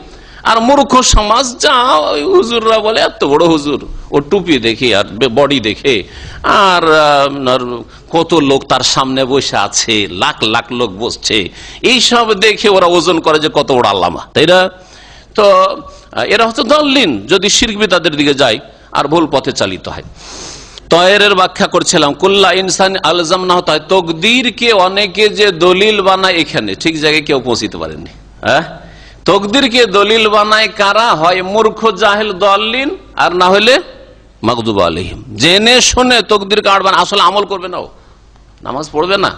আর মূর্খ সমাজ যা হুজুররা বলে, এত বড় হুজুর, ও টুপি দেখে আর বডি দেখে, আর কত লোক তার সামনে বসে আছে, লাখ লাখ লোক বসছে, এইসব দেখে ওরা ওজন করে যে কত বড় আল্লামা, তাই না? তো এরা হচ্ছে দল্লিন, যদি শিরক বিদআতের দিকে যায় আর ভুল পথে চালিত হয়। তয়ের ব্যাখ্যা করছিলাম, কুল্লা ইনসান আলজামনাহু, তকদিরকে অনেকে যে দলিল বানায়, এখানে ঠিক জায়গায় কেউ পৌঁছিতে পারেনি। হ্যাঁ, তকদিরকে দলিল বানায় কারা? হয় মূর্খ জাহেল দল্লিন, আর না হলে মাগদুব আলাইহিম। জেনে শুনে তকদির কাটবেন, আসলে আমল করবে না, ও নামাজ পড়বে না,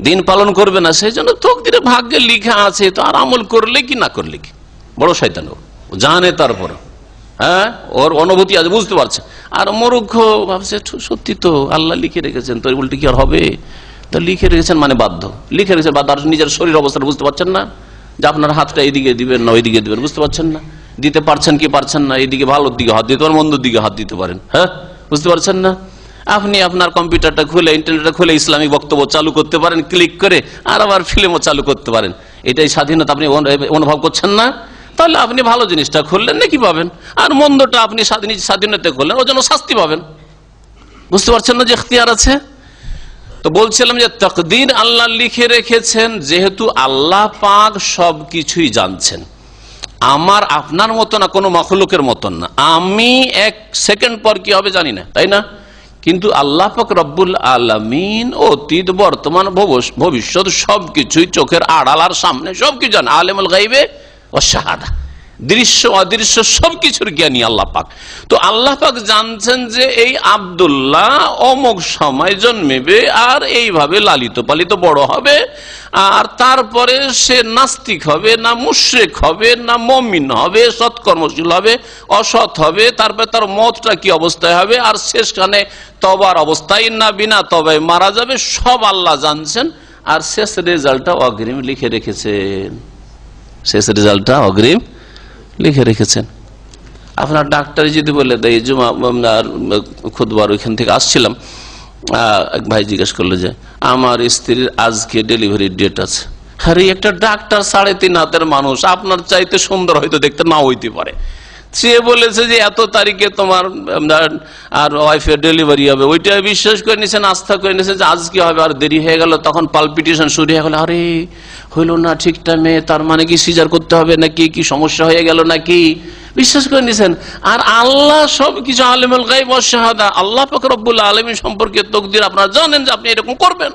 দিন পালন করবে না, সেই জন্য তকদিরে ভাগ্যে লিখা আছে, তো আর আমল করলে কি না করলে কি, বড় শয়তান ও, জানে তারপর, হ্যাঁ, ওর অনুভূতি আছে, বুঝতে পারছে। আর মূর্খ ভাবছে সত্যি তো আল্লাহ লিখে রেখেছেন, তো উল্টে কি আর হবে? তো লিখে রেখেছেন মানে বাধ্য, লিখে রেখেছেন বাধ্য। আর নিজের শরীর অবস্থা বুঝতে পারছেন না, যে আপনার হাতটা এইদিকে দিবেন না ওইদিকে দিবেন, বুঝতে পারছেন না, দিতে পারছেন কি পারছেন না, এইদিকে ভালোর দিকে হাত দিতে পারেন, মন্দর দিকে হাত দিতে পারেন, হ্যাঁ, বুঝতে পারছেন না। আপনি আপনার কম্পিউটারটা খুলে, ইন্টারনেটটা খুলে ইসলামিক বক্তব্য চালু করতে পারেন ক্লিক করে, আর আবার ফিল্মও চালু করতে পারেন, এটাই স্বাধীনতা আপনি অনুভব করছেন না? তাহলে আপনি ভালো জিনিসটা খুললেন নাকি পাবেন, আর মন্দটা আপনি স্বাধীনতা খুললেন, ওর জন্য শাস্তি পাবেন। বুঝতে পারছেন না যে ইখতিয়ার আছে? তো বলছিলাম যে তাকদীর আল্লাহ লিখে রেখেছেন, যেহেতু আল্লাহ পাক সবকিছুই জানছেন, আমার আপনার মতো না, কোনো মাখলুকের মতন না। আমি এক সেকেন্ড পর কি হবে জানি না, তাই না? কিন্তু আল্লাহ পাক রব্বুল আলামিন অতীত বর্তমান ভবিষ্যৎ সবকিছুই চোখের আড়াল আর সামনে সবকিছু জানেন। আলিমুল গায়বে ওয়াশ শাহাদা, দৃশ্য অদৃশ্য সবকিছুর জ্ঞানী আল্লাহ পাক। তো আল্লাহ পাক জানছেন যে এই আব্দুল্লাহ অমুক সময় জন্মেবে, আর এইভাবে লালিত পালিত বড় হবে, আর তারপরে সে নাস্তিক হবে না মুশরিক হবে না মুমিন হবে, সৎকর্মশীল হবে অসৎ হবে, তারপরে তার মতটা কি অবস্থায় হবে, আর শেষখানে তওবার অবস্থায় না বিনা তবায় মারা যাবে, সব আল্লাহ জানছেন। আর শেষ রেজাল্টটা অগ্রিম লিখে রেখেছেন, শেষ রেজাল্টটা অগ্রিম লিখে রেখেছেন। আপনার ডাক্তার যদি বলে দেয়, জুমা খুতবার ওইখান থেকে আসছিলাম, এক ভাই জিজ্ঞেস করলো যে আমার স্ত্রীর আজকে ডেলিভারির ডেট আছে। আরে একটা ডাক্তার 3.5 হাতের মানুষ, আপনার চাইতে সুন্দর হয়তো দেখতে না হইতে পারে, সে বলেছে যে এত তারিখে তোমার আর ওয়াইফের ডেলিভারি হবে, ওইটা বিশ্বাস করে নিয়েছেন, আস্থা করে নিয়েছেন যে আজকে হবে, আর দেরি হয়ে গেল, তখন পালপিটেশন শুরু হয়ে গেল, আরে হইল না ঠিক টাইমে, তার মানে কি সিজার করতে হবে নাকি, কি সমস্যা হয়ে গেল নাকি, বিশ্বাস করে নিছেন। আর আল্লাহ সবকিছু আলিমুল গায়ব ওয়াশ শাহাদা, আল্লাহ পাক রব্বুল আলামিন সম্পর্কে তাকদীর আপনারা জানেন যে আপনি এরকম করবেন,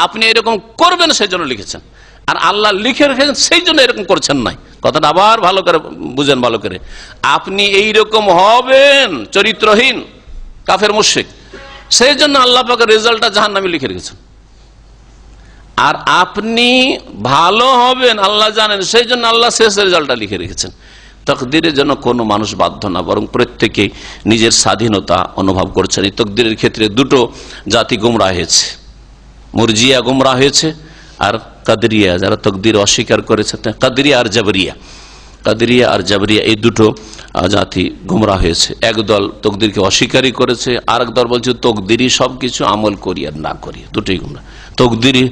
আপনি এরকম করবেন সেই জন্য লিখেছেন। আর আল্লাহ লিখে রেখেছেন সেই জন্য এরকম করছেন নাই। কথাটা আবার ভালো করে বুঝেন, ভালো করে। আপনি এইরকম হবেন চরিত্রহীন কাফের মুশরিক, সেই জন্য আল্লাহ পাকের রেজাল্টটা জাহান্নামে লিখে রেখেছেন। আর আপনি ভালো হবেন আল্লাহ জানেন, সেই জন্য আল্লাহ শেষ রেজাল্টটা লিখে রেখেছেন। তাকদীরের জন্য কোনো মানুষ বাধ্য না, বরং প্রত্যেকে নিজের স্বাধীনতা অনুভব করছেন। এই তাকদীরের ক্ষেত্রে দুটো জাতি গুমরাহ হয়েছে, মুরজিয়া গুমরাহ হয়েছে আর কাদরিয়া, যারা তাকদীর অস্বীকার করেছে, কাদরিয়া আর জাবরিয়া, কাদরিয়া আর জাবরিয়া এই দুটো জাতি গুমরাহ হয়েছে। একদল তাকদীরকে অস্বীকারই করেছে, আর এক দল বলছে তাকদীরই সবকিছু, আমল করি আর না করি দুটোই গুমরাহ। তাকদীরই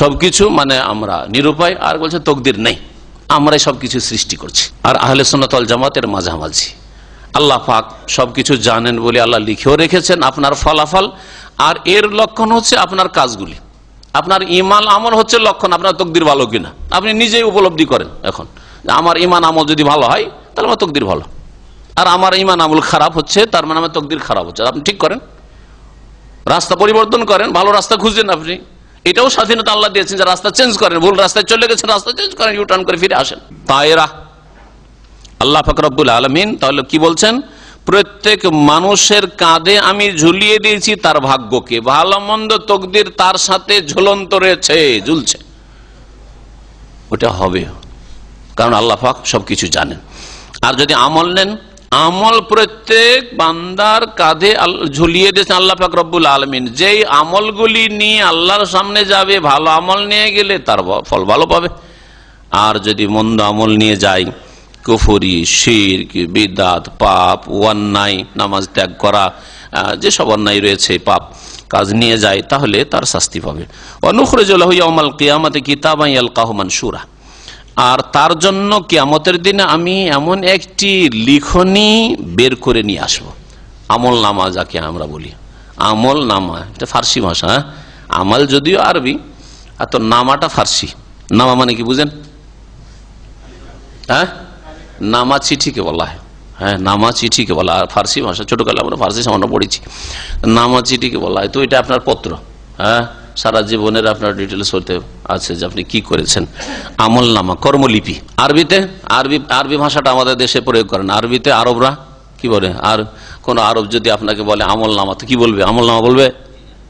সবকিছু মানে আমরা নিরুপায়, আর বলছে তাকদীর নেই, আমরাই সবকিছু সৃষ্টি করছি। আর আহলে সুন্নাত ওয়াল জামাতের মাঝামাঝি। আল্লাহ পাক সবকিছু জানেন বলে আল্লাহ লিখেও রেখেছেন আপনার ফলাফল, আর এর লক্ষণ হচ্ছে আপনার কাজগুলি। আপনার ঈমান আমল হচ্ছে লক্ষণ আপনার তাকদীর ভালো কিনা। আপনি নিজেই উপলব্ধি করেন এখন, আমার ঈমান আমল যদি ভালো হয় তাহলে আমার তাকদীর ভালো, আর আমার ঈমান আমল খারাপ হচ্ছে তার মানে আমার তাকদীর খারাপ হচ্ছে। আপনি ঠিক করেন, রাস্তা পরিবর্তন করেন, ভালো রাস্তা খুঁজেন। আপনি এটাও স্বাধীনতা আল্লাহ দিয়েছেন যে রাস্তা চেঞ্জ করেন, ভুল রাস্তায় চলে গেছেন রাস্তা চেঞ্জ করেন, ইউ টার্ন করে ফিরে আসেন। তাইরা আল্লাহ পাক রব্বুল আলামিন তাহলে কি বলছেন, প্রত্যেক মানুষের কাঁধে আমি ঝুলিয়ে দিয়েছি তার ভাগ্যকে, ভালো মন্দ তাকদীর তার সাথে ঝুলন্ত রয়েছে, ঝুলছে, ওটা হবে, কারণ আল্লাহ পাক সবকিছু জানেন। আর যদি আমল নেন, আমল প্রত্যেক বান্দার কাঁধে ঝুলিয়ে দিয়েছেন আল্লাহ পাক রব্বুল আলামিন। যেই আমলগুলি নিয়ে আল্লাহর সামনে যাবে, ভালো আমল নিয়ে গেলে তার ফল ভালো পাবে। আর যদি মন্দ আমল নিয়ে যায়, কুফরি, শিরক, বিদআত, পাপ, অন্যায়, নামাজ ত্যাগ করা, যেসব অন্যায় রয়েছে, পাপ কাজ নিয়ে যায়, তাহলে তার শাস্তি পাবে। ওয়ানুখরিজু লাহু ইয়াওমাল কিয়ামাতি কিতাবান ইয়ালকাহু মানশুরা, আর তার জন্য কিয়ামতের দিনে আমি এমন একটি লিখনি বের করে নিয়ে আসবো। আমল নামা যাকে আমরা বলি, আমল নামা, এটা ফার্সি ভাষা। আমাল যদিও আরবি, আর তো নামাটা ফার্সি। নামা মানে কি বুঝেন? হ্যাঁ, নামা চিঠিকে বলা হয়। হ্যাঁ, নামা চিঠিকে বলা হয় ফার্সি ভাষা। ছোটকালে আমরা ফার্সি সামান্য পড়েছি, নামা চিঠিকে বলা হয়। তো এটা আপনার পত্র, হ্যাঁ, সারা জীবনের আপনার ডিটেলস হতে আছে যে আপনি কি করেছেন। আমল নামা কর্মলিপি আরবিতে, আরবি ভাষাটা আমাদের দেশে প্রয়োগ করেন। আরবিতে আরবরা কি বলে, আর কোন আরব যদি আপনাকে বলে আমল নামা, তো কি বলবে? আমল নামা বলবে,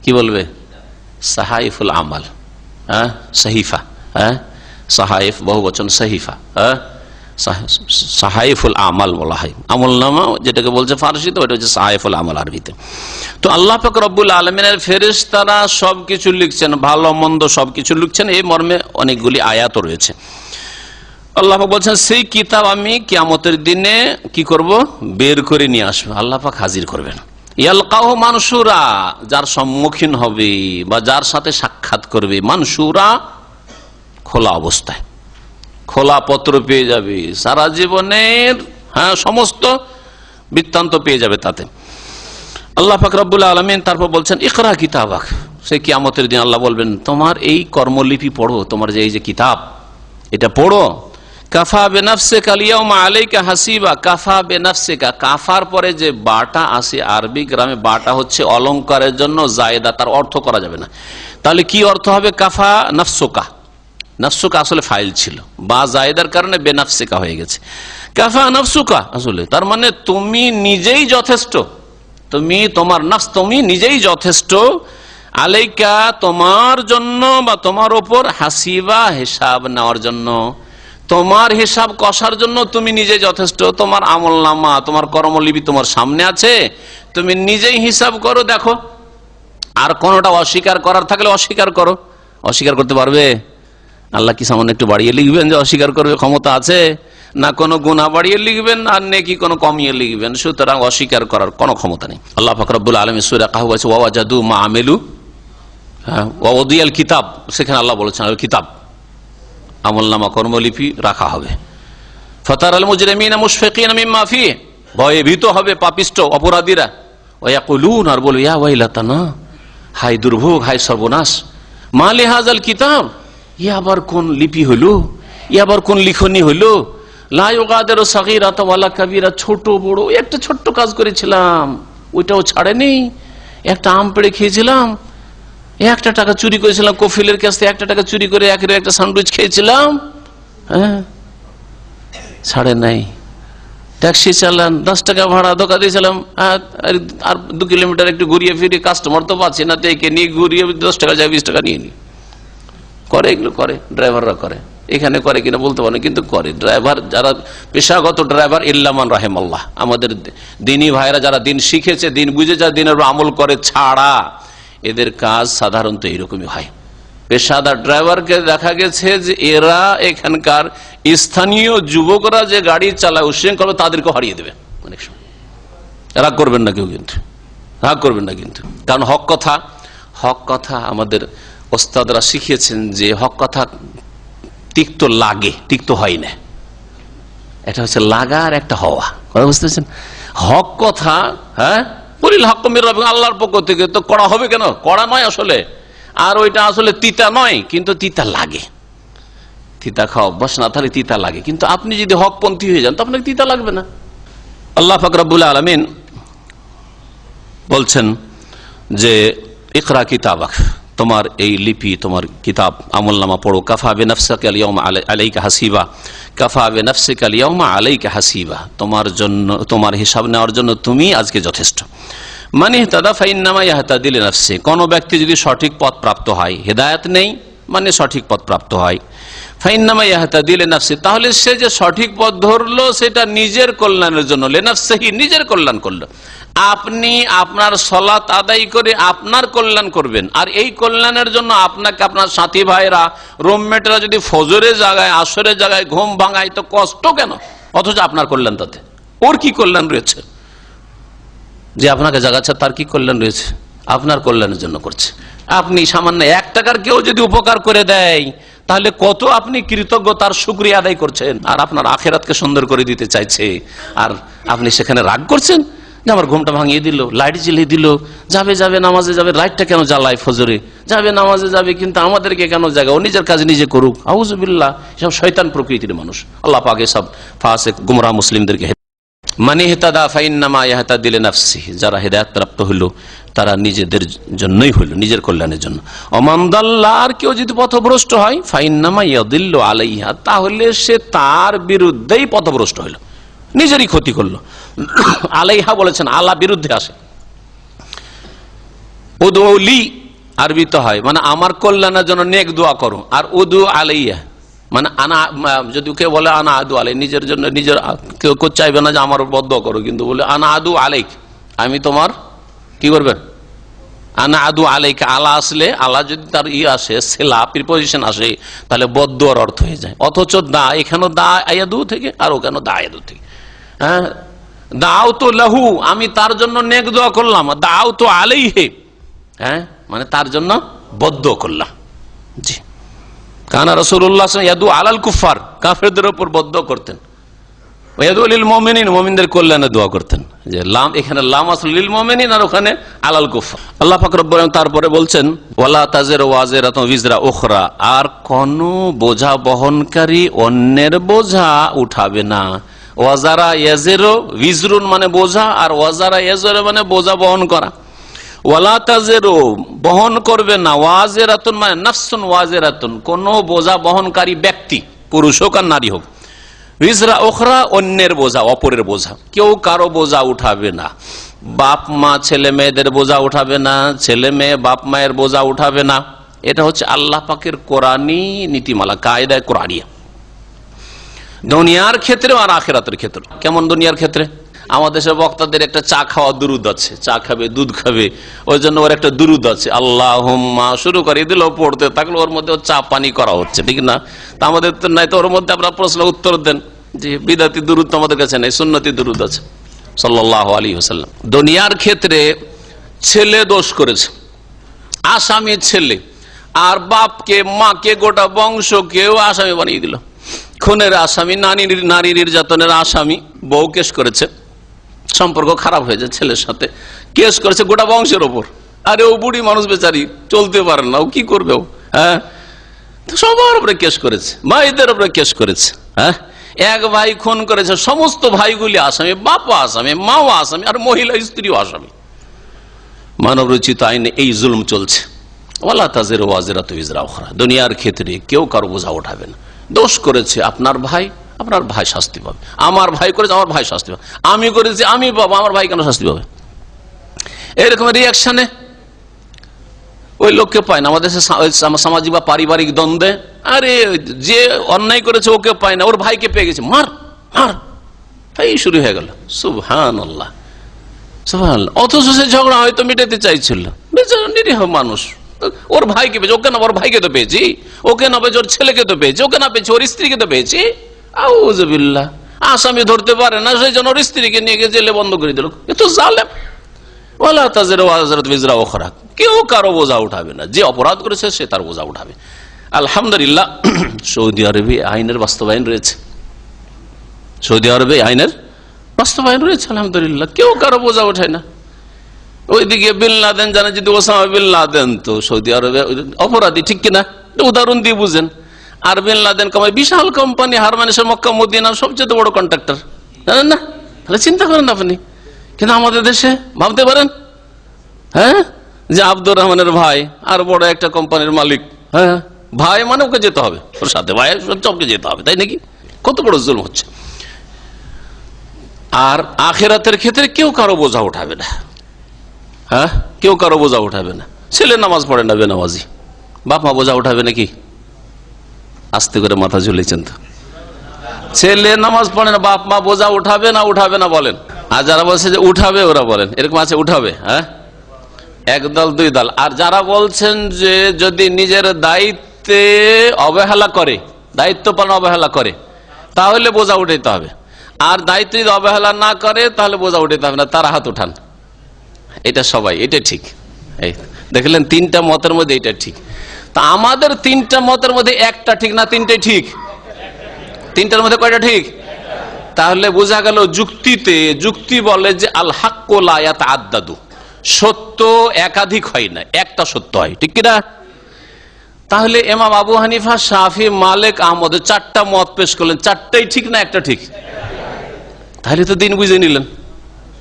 কি বলবে? সাহাইফুল আমাল, হ্যাঁ, সাহিফা, হ্যাঁ, সাহাইফ বহু বচন, সাহিফা, হ্যাঁ, সাহাইফুল আমাল বলা হয়। আমল নামা যেটাকে বলছে ফারসিতে, ওটা হচ্ছে সাহাইফুল আমাল আরবিতে। তো আল্লাহ পাক রব্বুল আলামিনের ফেরেশতারা সবকিছু লিখছেন, ভালো মন্দ সবকিছু লিখছেন। এই মর্মে অনেকগুলি আয়াত রয়েছে। আল্লাহ পাক বলছেন সেই কিতাব আমি কিয়ামতের দিনে কি করব, বের করে নিয়ে আসবো। আল্লাহ পাক হাজির করবেন। ইয়ালকাহু মানশুরা, যার সম্মুখীন হবে বা যার সাথে সাক্ষাৎ করবে, মানশুরা খোলা অবস্থায়, খোলা পত্র পেয়ে যাবে, সারা জীবনের হ্যাঁ সমস্ত বৃত্তান্ত পেয়ে যাবে তাতে। আল্লাহ পাক রব্বুল আলামিন তারপর বলছেন ইকরা কিতাবাক, সেই কিয়ামতের দিন আল্লাহ বলবেন তোমার এই কর্মলিপি পড়ো, তোমার যে এই যে কিতাব এটা পড়ো। কাফা বিনাফসিকা আল-ইয়াওমা আলাইকা হাসিবা, কাফা বিনাফসিকা, কাফার পরে যে বাটা আসে আরবি গ্রামে, বাটা হচ্ছে অলংকারের জন্য জায়েদা, তার অর্থ করা যাবে না। তাহলে কি অর্থ হবে? কাফা নাফসুকা, নাফসুকা আসলে ফাইল ছিল, বা জায়েদার কারণে বেনাফসিকা হয়ে গেছে। কাফা নাফসুকা আসলে তার মানে তুমি নিজেই যথেষ্ট, তুমি তোমার নাফস, তুমি নিজেই যথেষ্ট। আলাইকা তোমার জন্য বা তোমার ওপর, হাসিবা হিসাব নেওয়ার জন্য, তোমার হিসাব কষার জন্য তুমি নিজে যথেষ্ট। তোমার আমলনামা, তোমার কর্মলিপি তোমার সামনে আছে, তুমি নিজেই হিসাব করো, দেখো। আর কোনটা অস্বীকার করার থাকলে অস্বীকার করো। অস্বীকার করতে পারবে? আল্লাহ কি সামান্য একটু বাড়িয়ে লিখবেন যে অস্বীকার করবে? ক্ষমতা আছে না? কোনো গুনাহ বাড়িয়ে লিখবেন আর নেকি কোনো কমিয়ে লিখবেন? সুতরাং অস্বীকার করার কোনো ক্ষমতা নেই। আল্লাহ পাক রব্বুল আলামিন সূরা কাহফ বলেছে ওয়াজাদু মা আমিলু ওয়া ওয়াদিয়াল কিতাব, সেখানে আল্লাহ বলেছেন আল কিতাব, আমলনামা কর্মলিপি রাখা হবে। ফাতারাল মুজরিমিনা মুশফিকিনা মিম্মা ফিহি, ভয়ে ভীত হবে পাপিষ্ঠ অপরাধীরা। ওয়া ইয়াকুলুন, আর বলে ইয়া ওয়াইলাতানা, হায় দুর্ভোগ, হায় সর্বনাশ। মা লিহাযাল কিতাব, ই আবার কোন লিপি হলো, ই আবার কোন লিখনি হলো। লা ইউগাদিরু সাগীরাতান ওয়ালা কাবীরা, ছোট বড় একটা ছোট্ট কাজ করেছিলাম ওইটাও ছাড়েনি। একটা আম পেড়ে খেয়েছিলাম, 1 টাকা চুরি করেছিলাম, কফিলের কাছ থেকে 1 টাকা চুরি করে একটা স্যান্ডউইচ খেয়েছিলাম, হ্যাঁ ছাড়ে নাই। ট্যাক্সি চালান, 10 টাকা ভাড়া, ধোকা দিয়েছিলাম, আর 2 কিলোমিটার একটু ঘুরিয়ে ফিরিয়ে, কাস্টমার তো পাচ্ছি না, একে নিয়ে ঘুরিয়ে 10 টাকা যায় 20 টাকা নিয়ে নি। করে, এগুলো করে, ড্রাইভাররা করে। এখানে করে কিনা বলতে পারেন, কিন্তু করে ড্রাইভার, যারা পেশাগত ড্রাইভার, ইল্লামান রাহিমাল্লাহ। আমাদের দিনী ভাইরা যারা দিন শিখেছে, দিন বুঝে, যারা দিনের আমল করে ছাড়া, এদের কাজ সাধারণত এইরকমই হয়। পেশাদার ড্রাইভারকে দেখা গেছে যে এরা এখানকার স্থানীয় যুবকরা যে গাড়ি চালায় উশৃঙ্খল, তাদেরকে হারিয়ে দেবে অনেক সময়। রাগ করবেন না কেউ, কিন্তু রাগ করবেন না কিন্তু, কারণ হক কথা আমাদের ওস্তাদরা শিখিয়েছেন যে হক কথা তিক্ত লাগে, তিক্ত হয় না। এটা হচ্ছে লাগার একটা হওয়া, কথা বুঝতেছেন? হক কথা, হ্যাঁ, বলিল হক মির রাব্বিক, আল্লাহর পক্ষ থেকে, তো কড়া হবে কেন? কড়া নয় আসলে, আর ওইটা আসলে তিতা নয়, কিন্তু তিতা লাগে। তিতা খাওয়া অভ্যাস না থাকলে তিতা লাগে, কিন্তু আপনি যদি হকপন্থী হয়ে যান তো আপনাকে তিতা লাগবে না। আল্লাহ পাক রব্বুল আলামিন বলছেন যে ইকরা কিতাবাক, তোমার এই লিপি, তোমার কিতাব আমলনামা পড়ো। কাফা বিনাফসিকা আল-ইয়াওমা আলাইকা হাসিবা, কাফা বিনাফসিকা আল-ইয়াওমা আলাইকা হাসিবা, তোমার জন্য, তোমার হিসাব নেওয়ার জন্য তুমি আজকে যথেষ্ট। মান ইহতাদা ফাইন্নামা ইয়াহতাদি লিনাফসি, কোন ব্যক্তি যদি সঠিক পথ প্রাপ্ত হয়, হেদায়েত নেই মানে সঠিক পথ প্রাপ্ত হয়, ফাইন্নামা ইয়াহতাদি লিনাফসি, তাহলে সে যে সঠিক পথ ধরলো সেটা নিজের কল্যাণের জন্য, লিনাফসিহি, নিজের কল্যাণ করলো। আপনি আপনার সালাত আদায় করে আপনার কল্যাণ করবেন, আর এই কল্যাণের জন্য আপনাকে আপনার সাথী ভাইরা, রুমমেটরা যদি ফজরের জায়গায়, আসরের জায়গায় ঘুম ভাঙায়, তো কষ্ট কেন? অথচ আপনার কল্যাণ তাতে, ওর কি কল্যাণ রয়েছে? যে আপনাকে জাগাচ্ছে তার কি কল্যাণ রয়েছে? আপনার কল্যাণের জন্য করছে। আপনি সামান্য 1 টাকার কেউ যদি উপকার করে দেয়, তাহলে কত আপনি কৃতজ্ঞতার শুকরিয়া আদায় করছেন, আর আপনার আখেরাতকে সুন্দর করে দিতে চাইছে, আর আপনি সেখানে রাগ করছেন যে আমার ঘুমটা ভাঙিয়ে দিল, লাইট জ্বালিয়ে দিল, যাবে নামাজে যাবে, লাইটটা কেন জ্বালায় ফজরে, যাবে নামাজে যাবে, কিন্তু আমাদেরকে কেন জায়গা? ও নিজের কাজ নিজে করুক। আউযুবিল্লাহ, সব শয়তান প্রকৃতির মানুষ। আল্লাহ পাক সব ফাসিক গুমরাহ মুসলিমদেরকে, মান ইহতাদা ফাইন্নামা ইয়াহতাদি লিনাফসিহি, যারা হেদায়েত প্রাপ্ত হলো তারা নিজেদের জন্যই হলো, নিজের কল্যাণের জন্য। ওমান দাল্লা, আর কেউ যদি পথভ্রষ্ট হয়, ফাইন্নামা ইয়াদিল্লু আলাইহা, তাহলে সে তার বিরুদ্ধেই পথভ্রষ্ট হলো, নিজেরই ক্ষতি করলো। আলাইহা বলেছেন, আলা বিরুদ্ধে আসে। উদউলি আরবিতে হয় মানে আমার কল্যাণের জন্য নেক দোয়া করো, আর উদু আলাইহা মানে আনা, যদি কেউ বলে আনা আদু আলাই, নিজের জন্য নিজের, কেউ চাইবে না যে আমার বদদোয়া করো, কিন্তু বলে আনা আদু আলাইক, আমি তোমার কি করবেন? আনা আদু আলাইক, আলা আসলে, আলা যদি তার আসে, সেলা প্রিপোজিশন আসে, তাহলে বদদোয়ার অর্থ হয়ে যায়। অথচ দা, এখানেও দা আয়াদু থেকে, আর ওখানেও দা আয়াদু থেকে। হ্যাঁ, দাও তো লাহু, আমি তার জন্য নেক দোয়া করলাম, দাও তো আলাইহে, হ্যাঁ, মানে তার জন্য বদদোয়া করলাম। জি, কানা রাসূলুল্লাহ ইয়াদু আলাল কুফার, কাফেরদের উপর বদদোয়া করতেন। ওয়াদু লিল মুমিনিন, মুমিনদের কল্যাণে দোয়া করতেন। যে লাম, এখানে লাম আসল লিল মুমিনিন, আর ওখানে আলাল কুফার। আল্লাহ পাক রব্বুল আলামিন তারপরে বলছেন, ওয়ালা তাজিরু ওয়াজিরাতুন বিজরা উখরা, আর কোন বোঝা বহনকারী অন্যের বোঝা উঠাবে না। ওয়াজারা ইয়াজিরু, বিজরুন মানে বোঝা, আর ওয়াজারা ইয়াজিরু মানে বোঝা বহন করা। ওয়ালা তাজিরু, বহন করবে না, ওয়াজিরাতুন মানে নাফসুন ওয়াজিরাতুন, কোন বোঝা বহনকারী ব্যক্তি, পুরুষ হোক আর নারী হোক, বিজরা উখরা, অন্যের বোঝা, অপরের বোঝা, কেউ কারো বোঝা উঠাবে না। বাপ মা ছেলে মেয়েদের বোঝা উঠাবে না, ছেলে মেয়ে বাপ মায়ের বোঝা উঠাবে না। এটা হচ্ছে আল্লাহ পাকের কোরআনী নীতিমালা, কায়দায়ে কোরআনিয়া, দুনিয়ার ক্ষেত্রে আর আখিরাতের ক্ষেত্রে। কেমন দুনিয়ার ক্ষেত্রে? আমাদের দেশের বক্তাদের একটা চা খাওয়া দুরুদ আছে, চা খাবে, দুধ খাবে, ওই জন্য ওর একটা দুরুদ আছে, আল্লাহুম্মা শুরু করে দিল, পড়তে থাকলো, ওর মধ্যে চা পানি করা হচ্ছে, ঠিক না? তা আমাদের তো নাই, তো ওর মধ্যে আপনারা প্রশ্ন উত্তর দেন যে বিদাতি দুরুদ তো আমাদের কাছে নেই, সুন্নতি দুরুদ আছে সাল্লাল্লাহু আলাইহি ওয়াসাল্লাম। দুনিয়ার ক্ষেত্রে ছেলে দোষ করেছে, আসামি ছেলে, আর বাপকে মাকে গোটা বংশকেও আসামি বানিয়ে দিল, খুনের আসামি, নারী নির্যাতনের আসামি। বউ কেস করেছে, সম্পর্ক খারাপ হয়েছে ছেলের সাথে, কেস করেছে গোটা বংশের ওপর। আরে ও বুড়ি মানুষ বেচারি, চলতে পারে না, ও কি করবে? ও হ্যাঁ, সবার উপরে কেস করেছে, ভাইদের উপরে কেস করেছে। হ্যাঁ, এক ভাই খুন করেছে, সমস্ত ভাইগুলি আসামি, বাপও আসামি, মাও আসামি, আর মহিলা স্ত্রীও আসামি। মানব রচিত আইনে এই জুলুম চলছে। ওয়ালা তাজিরু ওয়াজিরাতু বিজরা উখরা। দুনিয়ার ক্ষেত্রে কেউ কারো বোঝা উঠাবে না। দোষ করেছে আপনার ভাই, আপনার ভাই শাস্তি পাবে। আমার ভাই করেছে, আমার ভাই শাস্তি পাবে। আমি করেছি, আমি পাবো, আমার ভাই কেন শাস্তি পাবে? এরকম রিয়াকশনে ওই লোককে পায় না। আমাদের সামাজিক বা পারিবারিক দ্বন্দ্বে, আরে যে অন্যায় করেছে ওকে পায় না, ওর ভাইকে পেয়ে গেছে, মার মার, এই শুরু হয়ে গেল। সুবহানাল্লাহ সুবহানাল্লাহ। অথচ সে ঝগড়া হয়তো মিটাতে চাইছিল, বেচারা নিরীহ মানুষ, ওর ভাইকে পেয়েছে। ওকে না, ওর ভাইকে তো পেয়েছি, ওকে না পেয়েছি ওর ছেলেকে তো পেয়েছি, ওকে না পেয়েছি ওর স্ত্রীকে তো পেয়েছি। আউযুবিল্লাহ। আসামি ধরতে পারে না, সেই জন্য ওর স্ত্রীকে নিয়ে গিয়ে জেলে বন্ধ করে দিল। এ তো জালেম। ওয়ালা তাজিরু ওয়াজিরাতু বিজরা উখরা। কেউ কারো বোঝা উঠাবে না, যে অপরাধ করেছে সে তার বোঝা উঠাবে। আলহামদুলিল্লাহ, সৌদি আরবে আইনের বাস্তবায়ন রয়েছে। সৌদি আরবে আইনের বাস্তবায়ন রয়েছে আলহামদুলিল্লাহ। কেউ কারো বোঝা ওঠায় না। ওইদিকে বিন লাদেন জানে, যদি ওসামা বিন লাদেন তো সৌদি আরবে অপরাধী, ঠিক কিনা? উদাহরণ দিয়ে বুঝেন। আর বিন লাদেন কামাই বিশাল কোম্পানি, হারমানিসের মক্কা মদিনার সবচেয়ে বড় কন্ট্রাক্টর, জানেন না? তাহলে চিন্তা করেন আপনি। কিন্তু আমাদের দেশে ভাবতে পারেন, হ্যাঁ, যে আব্দুর রহমানের ভাই আর বড় একটা কোম্পানির মালিক, হ্যাঁ, ভাই মানে ওকে যেতে হবে, ওর সাথে ভাই সবকে যেতে হবে, তাই নাকি? কত বড় জুলুম হচ্ছে। আর আখিরাতের ক্ষেত্রে কেউ কারো বোঝা উঠাবে না। হ্যাঁ, কেউ কারো বোঝা উঠাবে না। ছেলে নামাজ পড়ে না, বেনামাজি, বাপ মা বোঝা উঠাবে নাকি? আস্তে করে মাথা ঝুলেছেন তো। ছেলে নামাজ পড়ে না, বাপ মা বোঝা উঠাবে না? উঠাবে না বলেন? আর যারা বলছে যে উঠাবে, ওরা বলেন এরকম আছে, উঠাবে? হ্যাঁ, এক দল দুই দল। আর যারা বলছেন যে যদি নিজের দায়িত্বে অবহেলা করে, দায়িত্ব পালন অবহেলা করে, তাহলে বোঝা উঠাইতে হবে। আর দায়িত্ব যদি অবহেলা না করে তাহলে বোঝা উঠাইতে হবে না, তারা হাত উঠান। এটা সবাই, এটা ঠিক। এই দেখলেন, তিনটা মতের মধ্যে এটা ঠিক। তা আমাদের তিনটা মতের মধ্যে একটা ঠিক না তিনটাই ঠিক? তিনটার মধ্যে কয়টা ঠিক? তাহলে বোঝা গেল যুক্তিতে, যুক্তি বলে যে আল হাক্কু লা ইয়াতাআদ্দাদু, সত্য একাধিক হয় না, একটা সত্য হয়, ঠিক কিনা? তাহলে ইমাম আবু হানিফা, শাফি, মালিক, আহমদ চারটা মত পেশ করলেন, চারটাই ঠিক না একটা ঠিক? তাহলে তো দিন বুঝে নিলেন।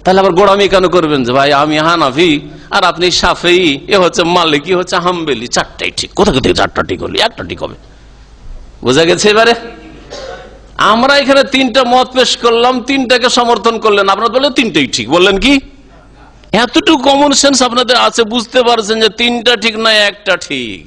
তাহলে আবার গোড়ামি কেন করবেন যে ভাই আমি হানাফি আর আপনি শাফি, এ হচ্ছে মালিকি, হচ্ছে হাম্বেলি, চারটাই ঠিক? কোথা থেকে চারটা ঠিক হলি? একটা ঠিক হবে। বোঝা গেছে? এবারে আমরা এখানে তিনটা মত পেশ করলাম, তিনটাকে সমর্থন করলেন, আপনারা বললেন তিনটাই ঠিক। বললেন কি? এতটুকু কমন সেন্স আপনাদের আছে, বুঝতে পারছেন যে তিনটা ঠিক নয় একটা ঠিক।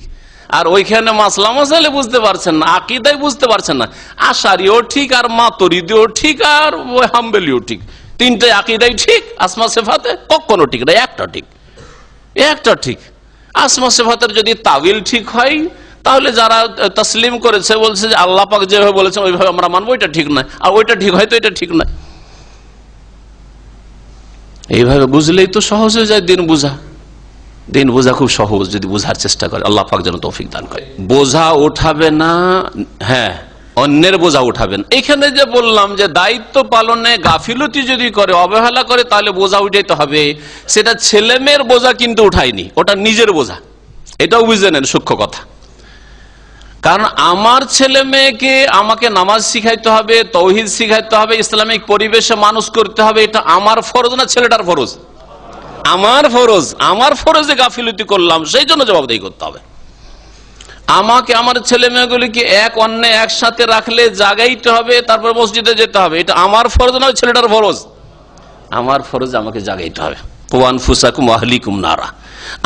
আর ওইখানে মাসলা মাসাইলে বুঝতে পারছেন না, আকীদায় বুঝতে পারছেন না। আশারিও ঠিক, আর মাতুরিদিও ঠিক, আর ওই হাম্বেলিও ঠিক। তিনটাই আকীদাই ঠিক, আসমা সিফাতে কখনো ঠিক না, একটা ঠিক, একটা ঠিক। আসমা সিফাতের যদি তাবিল ঠিক হয় তাহলে যারা তসলিম করেছে, বলছে যে আল্লাহ পাক যেভাবে বলেছেন ওইভাবে আমরা মানবো, এটা ঠিক নয়। আর ওইটা ঠিক হয় তো এটা ঠিক নয়। এইভাবে বুঝলেই তো সহজ হয়ে যায় দিন বুঝা। দিন বোঝা খুব সহজ যদি বোঝার চেষ্টা করে। আল্লাহ পাক যেন তৌফিক দান করে। বোঝা উঠাবে না, হ্যাঁ, অন্যের বোঝা উঠাবেন। এখানে যে বললাম যে দায়িত্ব পালনে গাফিলতি যদি করে, অবহেলা করে, তাহলে বোঝা উঠাইতে হবে। সেটা ছেলে মেয়ের বোঝা কিন্তু উঠায়নি, ওটা নিজের বোঝা। এটাও বুঝে নেন সূক্ষ্ম কথা। কারণ আমার ছেলে মেয়েকে আমাকে নামাজ শিখাইতে হবে, তৌহিদ শিখাইতে হবে, ইসলামিক পরিবেশে মানুষ করতে হবে, এটা আমার ফরজ না ছেলেটার ফরজ? আমার ফরজ। আমার ফরজে গাফিলতি করলাম, সেই জন্য জবাবদেহি করতে হবে। আমাকে আমার ছেলে মেয়েগুলিকে এক অন্যে একসাথে রাখলে জাগাইতে হবে, তারপর মসজিদে যেতে হবে, এটা আমার ফরজ না ছেলেটার ফরজ? আমার ফরজ, আমাকে জাগাইতে হবে। কুউ আনফুসাকুম ওয়া আহলিকুম নারা।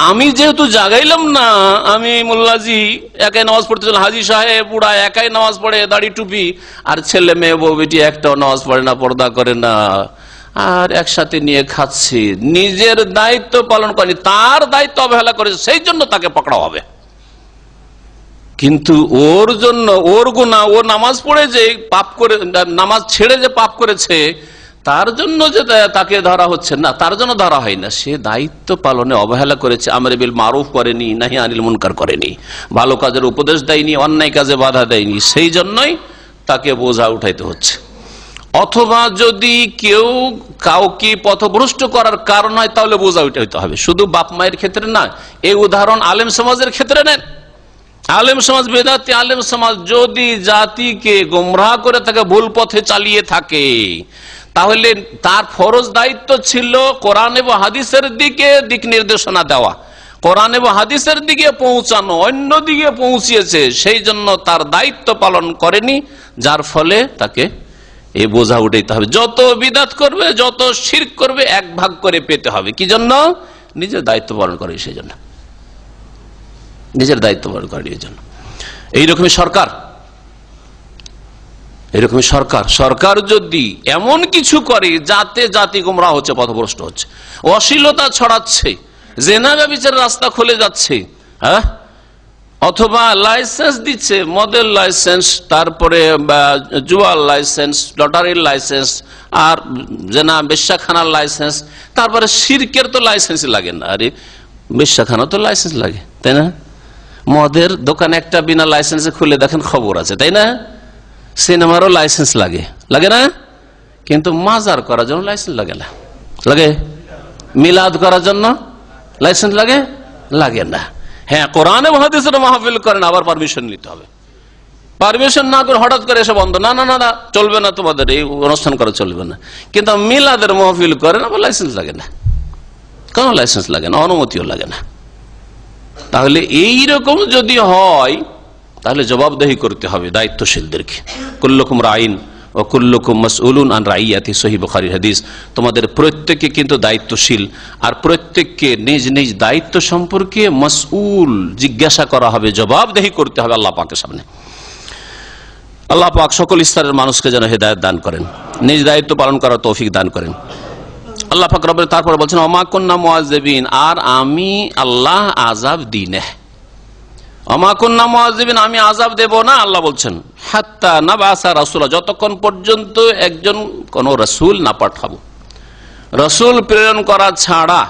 আমি যেহেতু জাগাইলাম না, আমি মোল্লাজি একাই নামাজ পড়তে চলেন, হাজি সাহেব বুড়া একাই নামাজ পড়ে, দাড়ি টুপি, আর ছেলে মেয়ে বউ বেটি একটাও নামাজ পড়ে না, পর্দা করে না, আর একসাথে নিয়ে খাচ্ছি, নিজের দায়িত্ব পালন করেনি, তার দায়িত্ব অবহেলা করেছে, সেই জন্য তাকে পকড়া হবে। কিন্তু ওর জন্য, ওর গুনাহ, ও নামাজ পড়ে যে পাপ করে, নামাজ ছেড়ে যে পাপ করেছে, তার জন্য যে তাকে ধরা হচ্ছে না, তার জন্য ধরা হয় না। সে দায়িত্ব পালনে অবহেলা করেছে, আমরে বিল মারুফ করেনি, নাহি আনিল মুনকার করেনি, ভালো কাজের উপদেশ দেয়নি, অন্যায় কাজে বাধা দেয়নি, সেই জন্যই তাকে বোঝা উঠাইতে হচ্ছে। অথবা যদি কেউ কাউকে পথভ্রষ্ট করার কারণ হয়, তাহলে বোঝা উঠাইতে হবে। শুধু বাপ মায়ের ক্ষেত্রে না, এই উদাহরণ আলেম সমাজের ক্ষেত্রে নেন। আলেম সমাজ, বেদাতি আলেম সমাজ যদি জাতিকে গোমরাহ করে থাকে, ভুল পথে চালিয়ে থাকে, তাহলে তার ফরজ দায়িত্ব ছিল কোরআন এবং হাদিসের দিকে দিক নির্দেশনা দেওয়া, কোরআন এবং হাদিসের দিকে পৌঁছানো, অন্য দিকে পৌঁছিয়েছে, সেই জন্য তার দায়িত্ব পালন করেনি, যার ফলে তাকে এই বোঝা উঠাইতে হবে। যত বিদাত করবে, যত শিরক করবে, এক ভাগ করে পেতে হবে। কি জন্য? নিজের দায়িত্ব পালন করে, সেই জন্য নিজের দায়িত্ব পালন করে এই জন্য। এইরকমই সরকার, এরকমই সরকার যদি এমন কিছু করে যাতে জাতি গোমরাহ হচ্ছে, পথভ্রষ্ট হচ্ছে, অশ্লীলতা ছড়াচ্ছে, জেনা ব্যভিচারের রাস্তা খুলে যাচ্ছে, হ্যাঁ, অথবা লাইসেন্স দিচ্ছে, মদের লাইসেন্স, তারপরে জুয়ার লাইসেন্স, লটারির লাইসেন্স, আর জেনা বেশ্যাখানার লাইসেন্স, তারপরে শিরকের তো লাইসেন্সই লাগে না। আরে বেশ্যাখানা তো লাইসেন্স লাগে, তাই না? মদের দোকান একটা বিনা লাইসেন্সে খুলে দেখেন, খবর আছে, তাই না? সিনেমারও লাইসেন্স লাগে, লাগে না? কিন্তু মাজার করার জন্য লাইসেন্স লাগে না, লাগে? মিলাদ করার জন্য লাইসেন্স লাগে, লাগে না। হ্যাঁ, কোরআনে হাদিসের মাহফিল করেন, আবার পারমিশন নিতে হবে। পারমিশন না করে হঠাৎ করে এসে বন্ধ, না না না চলবে না, তোমাদের এই অনুষ্ঠান করা চলবে না। কিন্তু মিলাদের মাহফিল করেন, আবার লাইসেন্স লাগে না, কোনো লাইসেন্স লাগে না, অনুমতিও লাগে না। তাহলে এইরকম যদি হয়, তাহলে জবাবদেহি করতে হবে দায়িত্বশীলদেরকে। কুল্লুকুম রাইন ও কুল্লুকুম মাসউলুন আন রাইয়াতি, সহিহ বুখারীর হাদিস। তোমাদের প্রত্যেককে কিন্তু দায়িত্বশীল, আর প্রত্যেককে নিজ নিজ দায়িত্ব সম্পর্কে মাসউল, জিজ্ঞাসা করা হবে, জবাবদেহি করতে হবে আল্লাহ পাকের সামনে। আল্লাহ পাক সকল স্তরের মানুষকে যেন হেদায়েত দান করেন, নিজ দায়িত্ব পালন করার তৌফিক দান করেন। আল্লাহ পাক রব্বুল তারপর বলছেন, ওমা কুন্না মুআযযিবিন, আর আমি আল্লাহ আযাব দিই না। ওমা কুন্না মুআযযিবিন, আমি আযাব দেব না, আল্লাহ বলছেন, হাত্তা নাবাসা রাসূলা, যতক্ষণ পর্যন্ত একজন কোন রাসূল না পাঠাবো। রাসূল প্রেরণ করা ছাড়া,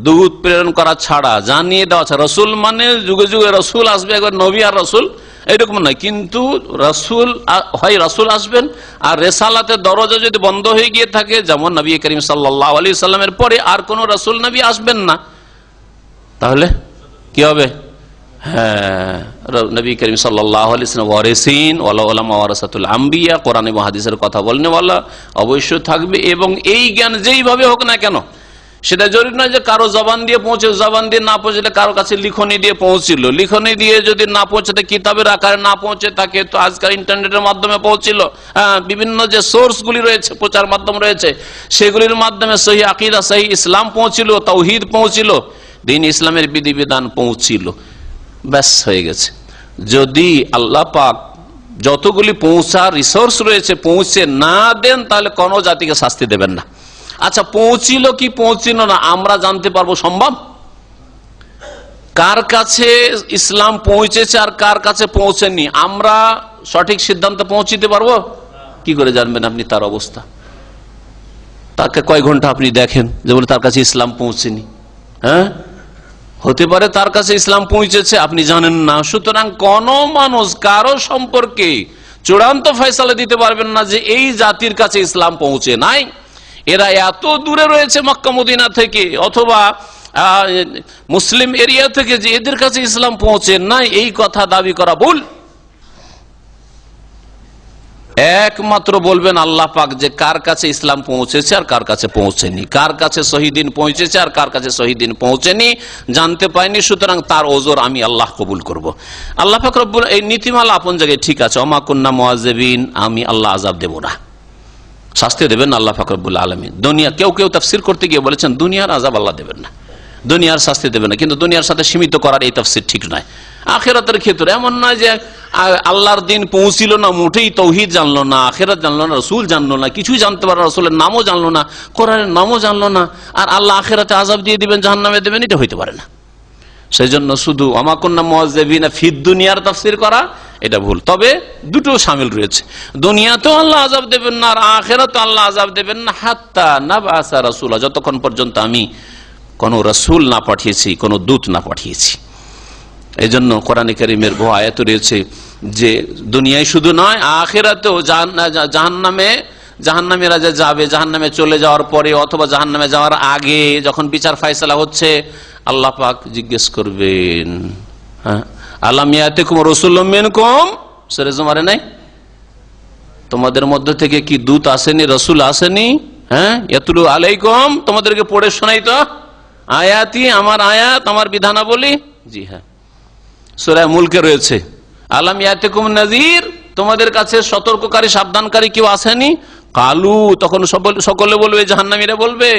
দূত প্রেরণ করা ছাড়া, জানিয়ে দেওয়া ছাড়া। রাসূল মানে যুগে যুগে রাসূল আসবে, একবার নবী আর রাসূল এরকম নয়, কিন্তু রাসূল হয়, রাসূল আসবেন, আর রেসালাতের দরজা যদি বন্ধ হয়ে গিয়ে থাকে, যেমন নবী করিম সাল্লাল্লাহু আলাইহি সাল্লামের পরে আর কোন রাসূল নবী আসবেন না, তাহলে কি হবে? হ্যাঁ, নবী করিম সাল্লাল্লাহু আলাইহি ওয়াসাল্লাম ওয়ারিসিন ওয়ালা উলামা ওয়ারাসাতুল আম্বিয়া, কোরআন এবং হাদিসের কথা বলনে ওয়ালা অবশ্যই থাকবে। এবং এই জ্ঞান যেইভাবে হোক না কেন, সেটা জরুরি নয় যে কারো জবান দিয়ে পৌঁছে, জবান দিয়ে না পৌঁছলে কারো কাছে লিখনি দিয়ে পৌঁছিল, লিখনি দিয়ে যদি না পৌঁছাতে, কিতাবের আকারে না পৌঁছে থাকে, তো আজকাল ইন্টারনেটের মাধ্যমে পৌঁছিল। বিভিন্ন যে সোর্সগুলি রয়েছে, প্রচার মাধ্যম রয়েছে, সেগুলির মাধ্যমে সহিহ আকীদা, সহিহ ইসলাম পৌঁছিল, তাওহীদ পৌঁছিল, দ্বীন ইসলামের বিধিবিধান পৌঁছিল, ব্যাস হয়ে গেছে। যদি আল্লাহ পাক যতগুলি পৌঁছার রিসোর্স রয়েছে পৌঁছে না দেন, তাহলে কোনো জাতিকে শাস্তি দেবেন না। আচ্ছা, পৌঁছিল কি পৌঁছিল না আমরা জানতে পারবো সম্ভব? কার কাছে ইসলাম পৌঁছেছে আর কার কাছে পৌঁছেনি আমরা সঠিক সিদ্ধান্ত পৌঁছিতে পারবো? কি করে জানবেন আপনি তার অবস্থা? তাকে কয় ঘন্টা আপনি দেখেন যে বলে তার কাছে ইসলাম পৌঁছেনি? হ্যাঁ, হতে পারে তার কাছে ইসলাম পৌঁছেছে, আপনি জানেন না। সুতরাং কোন মানুষ কারো সম্পর্কে চূড়ান্ত ফয়সালা দিতে পারবেন না যে এই জাতির কাছে ইসলাম পৌঁছে নাই, এরা এত দূরে রয়েছে মক্কা মদিনা থেকে অথবা মুসলিম এরিয়া থেকে যে এদের কাছে ইসলাম পৌঁছে নাই, এই কথা দাবি করা ভুল। একমাত্র বলবেন আল্লাহ পাক যে কার কাছে ইসলাম পৌঁছেছে আর কার কাছে পৌঁছেনি, কার কাছে শহীদিন পৌঁছেছে আর কার কাছে শহীদিন পৌঁছেনি, জানতে পাইনি। সুতরাং তার ওজর আমি আল্লাহ কবুল করব। আল্লাহ পাক রব্বুল এই নীতিমালা আপন জায়গায় ঠিক আছে, ওমা কুন্না মুআযযিবিন, আমি আল্লাহ আযাব দেব না, শাস্তি দেবেন আল্লাহ পাক রব্বুল আলামিন। দুনিয়া কেউ কেউ তাফসীর করতে গিয়ে বলেছেন দুনিয়ার আযাব আল্লাহ দেবেন না, দুনিয়ার শাস্তি দেবেন না, কিন্তু দুনিয়ার সাথে সীমিত করার এই তাফসীর ঠিক নয়। আখিরাতের ক্ষেত্রে এমন নয় যে আল্লাহর দিন পৌঁছিল না, মোটেই তাওহীদ জানলো না, আখিরাত জানলো না, রাসূল জানলো না, কিছুই জানতে পারে, রাসূলের নামও জানলো না, কোরআনের নামও জানলো না, আর আল্লাহ আখিরাতে আযাব দিয়ে দিবেন, জাহান্নামে দেবেন, এটা হইতে পারে না। সেই জন্য শুধু ওমা কুন্না মুআযযিবিনা ফিদ দুনিয়ার তাফসীর করা এটা ভুল। তবে দুটো শামিল রয়েছে, দুনিয়াতেও আল্লাহ আযাব দেবেন না আর আখিরাতেও আল্লাহ আযাব দেবেন না, হাত্তা নাবআসা রাসূলা, যতক্ষণ পর্যন্ত আমি কোন রাসূল না পাঠিয়েছি, কোন দূত না পাঠিয়েছি। এই জন্য কোরআনে কারীমের বহু আয়াত রয়েছে যে দুনিয়ায় শুধু নয়, আখিরাতেও জাহান্নামীরা যে যাবে, জাহান্নামে চলে যাওয়ার পরে অথবা জাহান্নামে যাওয়ার আগে যখন বিচার ফায়সালা হচ্ছে, আল্লাহ পাক জিজ্ঞেস করবেন, হ্যাঁ, আলাম ইয়াতিকুম রাসূলুম মিনকুম, সূরা জুমারে নাই? তোমাদের মধ্য থেকে কি দূত আসেনি, রাসূল আসেনি? হ্যাঁ, ইয়াতলু আলাইকুম, তোমাদেরকে পড়ে শোনাইতো আয়াতি, আমার আয়াত, আমার বিধানাবলী। জি হ্যাঁ, সূরা মুলকে রয়েছে আলাম ইয়াতিকুম নাযীর, তোমাদের কাছে সতর্ককারী সাবধানকারী কেউ আসেনি? কালু, তখন সকলে বলবে, জাহান্নামীরা বলবে,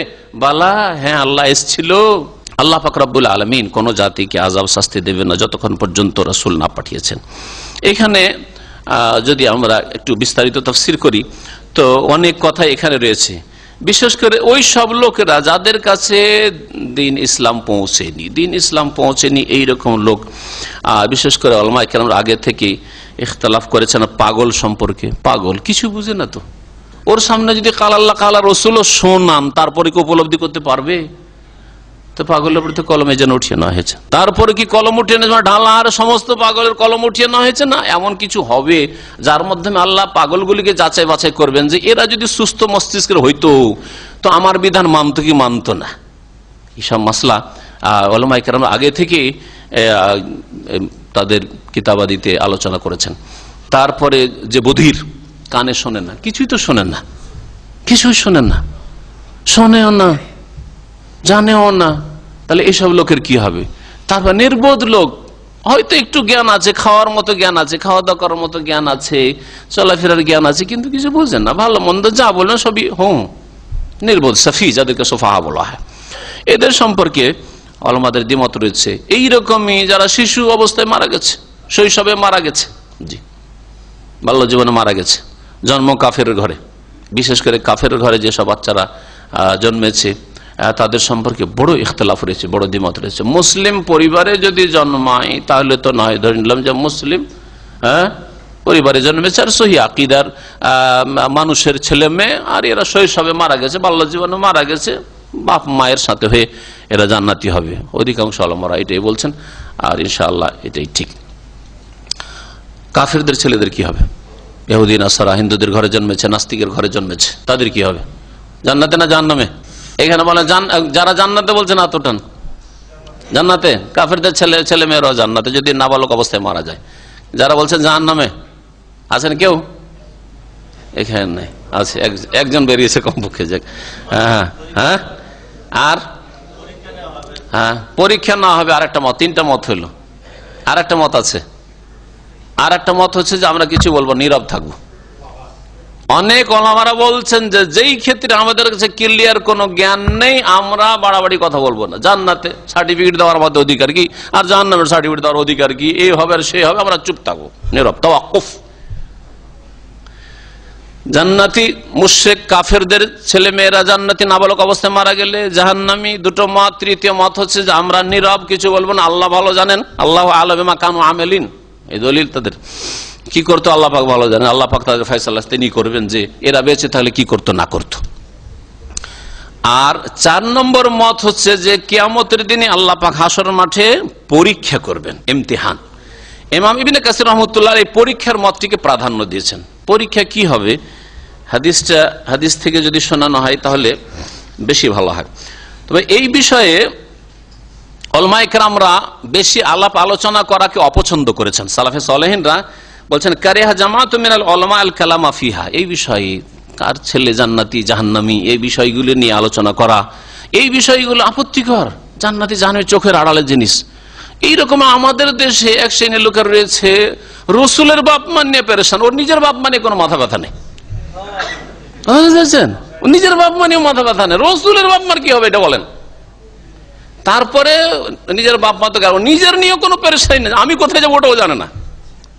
বালা, হ্যাঁ আল্লাহ এসেছিল। আল্লাহ পাক রব্বুল আলামিন কোন জাতিকে আযাব শাস্তি দেবেন না যতক্ষণ পর্যন্ত রাসূল না পাঠিয়েছেন। এখানে যদি আমরা একটু বিস্তারিত তাফসীর করি তো অনেক কথা এখানে রয়েছে। বিশেষ করে ওই সব লোকেরা যাদের কাছে দিন ইসলাম পৌঁছেনি, এইরকম লোক, বিশেষ করে উলামায়ে কেরাম আগে থেকে ইখতিলাফ করেছেন পাগল সম্পর্কে। পাগল কিছু বুঝে না, তো ওর সামনে যদি কাল আল্লাহ কাল রাসূল শোনান তারপরে কি উপলব্ধি করতে পারবে? তো পাগলের প্রতি কলমে যেন উঠিয়ে নেওয়া হয়েছে, তারপরে কি কলম উঠিয়ে নেওয়া ঢালার সমস্ত পাগলের কলম উঠিয়ে নেওয়া হয়েছে না? এমন কিছু হবে যার মাধ্যমে আল্লাহ পাগলগুলিকে যাচাই বাছাই করবেন যে এরা যদি সুস্থ মস্তিষ্কের হইতো তো আমার বিধান মানতো কি মানতো না। এইসব মাসলা উলামায়ে কেরাম আগে থেকে তাদের কিতাবাদিতে আলোচনা করেছেন। তারপরে যে বধির, কানে শোনেন না, কিছুই তো শোনেন না, কিছুই শোনেন না, শোনেও না, জানেও না, তাহলে এসব লোকের কি হবে? তারপর নির্বোধ লোক, হয়তো একটু জ্ঞান আছে, খাওয়ার মতো জ্ঞান আছে, খাওয়া দাওয়া করার মতো জ্ঞান আছে, চলাফেরার জ্ঞান আছে, কিন্তু কিছু বুঝছেন না, ভালো মন্দ যা বললেন সবই নির্বোধ, সাফি, যাদেরকে সোফাহা বলা হয়। এদের সম্পর্কে উলামাদের দ্বিমত রয়েছে। এইরকমই যারা শিশু অবস্থায় মারা গেছে, শৈশবে মারা গেছে, জি বাল্য জীবনে মারা গেছে, জন্ম কাফের ঘরে, বিশেষ করে কাফের ঘরে যেসব বাচ্চারা জন্মেছে তাদের সম্পর্কে বড় ইখতিলাফ রয়েছে, বড় দ্বিমত রয়েছে। মুসলিম পরিবারে যদি জন্মায় তাহলে তো নয়, ধরে নিলাম যে মুসলিম পরিবারে জন্মেছে আর সহি আকীদার মানুষের ছেলে মেয়ে, আর এরা শৈশবে মারা গেছে, বাল্য জীবনে মারা গেছে, বাপ মায়ের সাথে হয়ে এরা জান্নাতি হবে। অধিকাংশ উলামারা এটাই বলছেন, আর ইনশাআল্লাহ এটাই ঠিক। কাফেরদের ছেলেদের কি হবে? ইহুদি নাসারা হিন্দুদের ঘরে জন্মেছে, নাস্তিকের ঘরে জন্মেছে, তাদের কি হবে? জান্নাতে না জাহান্নামে? এখানে বলে যারা জান্নাতে বলছেন আতটান জান্নাতে, কাফেরদের ছেলে মেয়েরাও জান্নাতে যদি নাবালক অবস্থায় মারা যায়। যারা বলছেন জাহান্নামে আছেন কেউ? এখানে নেই, আছে একজন বেরিয়েছে কমপক্ষে। হ্যাঁ হ্যাঁ, আর হ্যাঁ পরীক্ষা না হবে আরেকটা মত, তিনটা মত হইল। আরেকটা মত আছে, আর একটা মত হচ্ছে যে আমরা কিছু বলবো, নীরব থাকবো। অনেক ওলামারা বলছেন যে যেই ক্ষেত্রে আমাদের কাছে ক্লিয়ার কোনো জ্ঞান নেই আমরা বাড়াবাড়ি কথা বলবো না। জান্নাতে সার্টিফিকেট দেওয়ার আমাদের অধিকার কি, আর জাহান্নামের সার্টিফিকেট দেওয়ার অধিকার কি, এই হবে আর সেই হবে, আমরা চুপ থাকবো, নীরব, তাওয়াক্কুফ। জান্নাতি মুশরিক কাফেরদের ছেলে মেয়েরা জান্নাতি নাবালক অবস্থায় মারা গেলে জাহান্নামী, দুটো মত। তৃতীয় মত হচ্ছে যে আমরা নীরব, কিছু বলবো না, আল্লাহ ভালো জানেন, আল্লাহু আ'লামু বিমা কানু আমিলিন। এই দলিল তাদের, কি করতো আল্লাহ পাক ভালো জানেন, আল্লাহ পাক তাদের ফয়সালা তিনি করবেন যে এরা বেঁচে থাকলে কি করতো না করতো। আর 4 নম্বর মত হচ্ছে যে কিয়ামতের দিনে আল্লাহ পাক হাসর মাঠে পরীক্ষা করবেন, ইমতিহান। ইমাম ইবনে কাসির রাহমাতুল্লাহ এই পরীক্ষার মতটিকে প্রাধান্য দিয়েছেন। পরীক্ষা কি হবে, হাদিস থেকে যদি শোনানো হয় তাহলে বেশি ভালো হয়। তবে এই বিষয়ে উলামায়ে কেরামরা বেশি আলাপ আলোচনা করাকে অপছন্দ করেছেন। সালাফে সালেহিনরা বলছেন কারিহা জামাআতুম মিনাল উলামা আল কালামা ফিহা, এই বিষয়ে কার ছেলে জান্নাতি জাহান্নামী এই বিষয়গুলো নিয়ে আলোচনা করা, এই বিষয়গুলো আপত্তিকর, জান্নাতি জাহান্নামী চোখের আড়ালের জিনিস। এইরকম আমাদের দেশে এক শ্রেণীর লোকের রয়েছে রসুলের বাপ মান নিয়ে পেরেশান, ওর নিজের বাপ মানে কোনো মাথা ব্যথা নেই। নিজের বাপ মানেও মাথা ব্যথা নেই, রসুলের বাপ মান কি হবে এটা বলেন। তারপরে নিজের বাপ মা তো নিজের নিয়ে কোনো পেরেশানি নেই, আমি কোথায় যাবো ওটাও জানে না,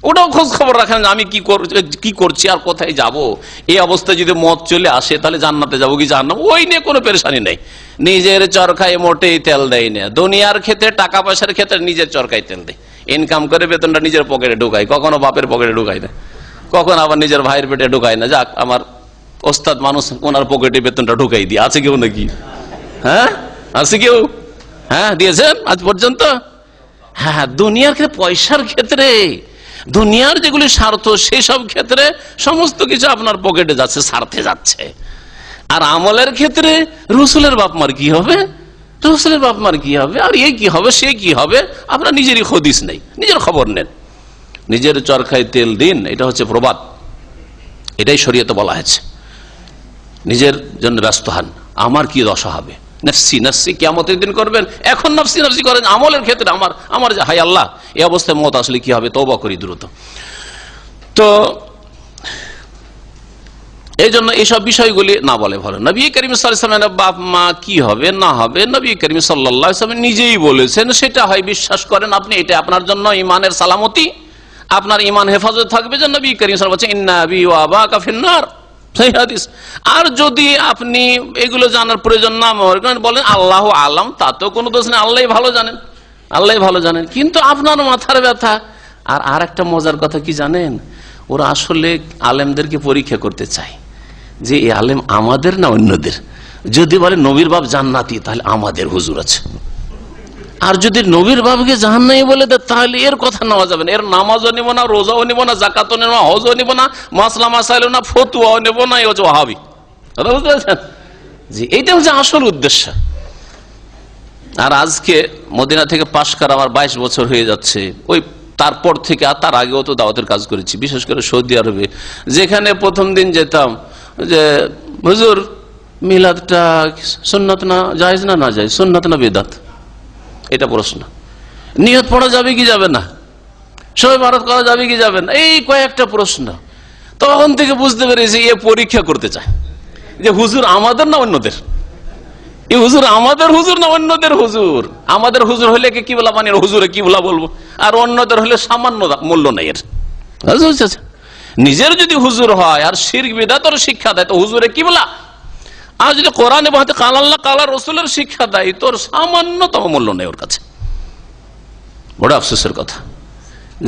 ওটাও খোঁজ খবর রাখেন যে আমি কি করছি আর কোথায় যাব। এই অবস্থায় যদি মত চলে আসে তাহলে জান্নাতে যাবো কি জাহান্নামে, ওই নিয়ে কোনো পেরেশানি নেই। নিজের চরকায় মোটেই তেল দেয় না, দুনিয়ার ক্ষেত্রে টাকা পয়সার ক্ষেত্রে নিজের চরকায় তেল দেয়, ইনকাম করে বেতনটা নিজের পকেটে ঢুকায়, কখনো বাপের পকেটে ঢুকায় না, কখন আবার নিজের ভাইয়ের পেটে ঢুকায় না। যাক আমার ওস্তাদ মানুষ, ওনার পকেটে বেতনটা ঢুকাই দিয়ে, আছে কেউ নাকি? হ্যাঁ আছে কেউ? হ্যাঁ দিয়েছেন আজ পর্যন্ত? হ্যাঁ দুনিয়ার ক্ষেত্রে, পয়সার ক্ষেত্রে, দুনিয়ার যেগুলি স্বার্থ সেই সব ক্ষেত্রে সমস্ত কিছু আপনার পকেটে যাচ্ছে, স্বার্থে যাচ্ছে। আর আমলের ক্ষেত্রে রসুলের বাপ মার কি হবে? রসুলের বাপ মার কি হবে, আর এ কি হবে, সে কি হবে, আপনার নিজেরই হদিস নেই, নিজের খবর নেন, নিজের চরখায় তেল দিন, এটা হচ্ছে প্রবাদ, এটাই শরীয়তে বলা হয়েছে। নিজের জন্য ব্যস্ত হন, আমার কি দশা হবে, নফসি নফসি কিয়ামতের দিন করবেন, এখন নফসি নফসি করেন আমলের ক্ষেত্রে, আমার হায় আল্লাহ এই অবস্থায় মত আসলে কি হবে, তওবা করি দ্রুত। তো এই জন্য এইসব বিষয়গুলি না বলে ভালো। নবী করিম সাল্লাল্লাহু আলাইহি ওয়াসাল্লামের বাপ মা কি হবে না হবে নবী করিম সাল্লাল্লাহু আলাইহি ওয়াসাল্লাম নিজেই বলেছেন, সেটা হয় বিশ্বাস করেন আপনি, এটা আপনার জন্য ইমানের সালামতি, আপনার ইমান হেফাজত থাকবে যে নবী করিম সাল্লাল্লাহু আলাইহি ওয়াসাল্লাম বলেছেন ইন্না আবি ওয়া আবাকা ফিন্নার, সেই হাদিস। আর যদি আপনি এগুলো জানার প্রয়োজন না মনে করেন, বলেন আল্লাহ আলাম, তাতেও কোনো দোষ নেই, আল্লাহই ভালো জানেন, আল্লাহই ভালো জানেন। কিন্তু আপনার মাথার ব্যথা। আর একটা মজার কথা কি জানেন, ওরা আসলে আলেমদেরকে পরীক্ষা করতে চায় যে এই আলেম আমাদের না অন্যদের। যদি বলে নবীর বাপ জান্নাতি, তাহলে আমাদের হুজুর আছে, আর যদি নবীর বাপকে জাহান্নামী বলে দেয়, তাহলে এর কথা নেওয়া যাবে না, এর নামাজও নিব না, রোজাও নিব না, জাকাতও নিব না, হজও নিব না, মাসলা মাসাইলও না, ফতুয়াও নেব না, এই হচ্ছে ওয়াহাবি। কথা বুঝতে পারছেন? জি, এইটা হচ্ছে আসল উদ্দেশ্য। আর আজকে মদিনা থেকে পাশ করা আমার 22 বছর হয়ে যাচ্ছে। ওই তারপর থেকে, আর তার আগেও তো দাওয়াতের কাজ করেছি, বিশেষ করে সৌদি আরবে, যেখানে প্রথম দিন যেতাম যে হুজুর মিলাদটা সুন্নাত না জায়েজ না না জায়েজ, সুন্নাত না বিদআত, এটা প্রশ্ন। নিয়ত পড়া যাবে কি যাবে না, শবে বরাত করা যাবে কি যাবে না, এই কয়েকটা প্রশ্ন। তখন থেকে বুঝতে পেরেছি এ পরীক্ষা করতে চায় যে হুজুর আমাদের না অন্যদের, এই হুজুর আমাদের হুজুর না অন্যদের হুজুর। আমাদের হুজুর হলে কি বলা, মানে হুজুরে কি বলা বলবো, আর অন্যদের হলে সামান্য মূল্য নেই এর। নিজের যদি হুজুর হয় আর শিরক বিদআতের শিক্ষা দেয়, তো হুজুরে কি বলা। আর যদি কোরআনে বলতে কাল আল্লাহ কাল রসুলের শিক্ষা দেয়, তোর সামান্যতম মূল্য নেই ওর কাছে। বড় আফসোসের কথা।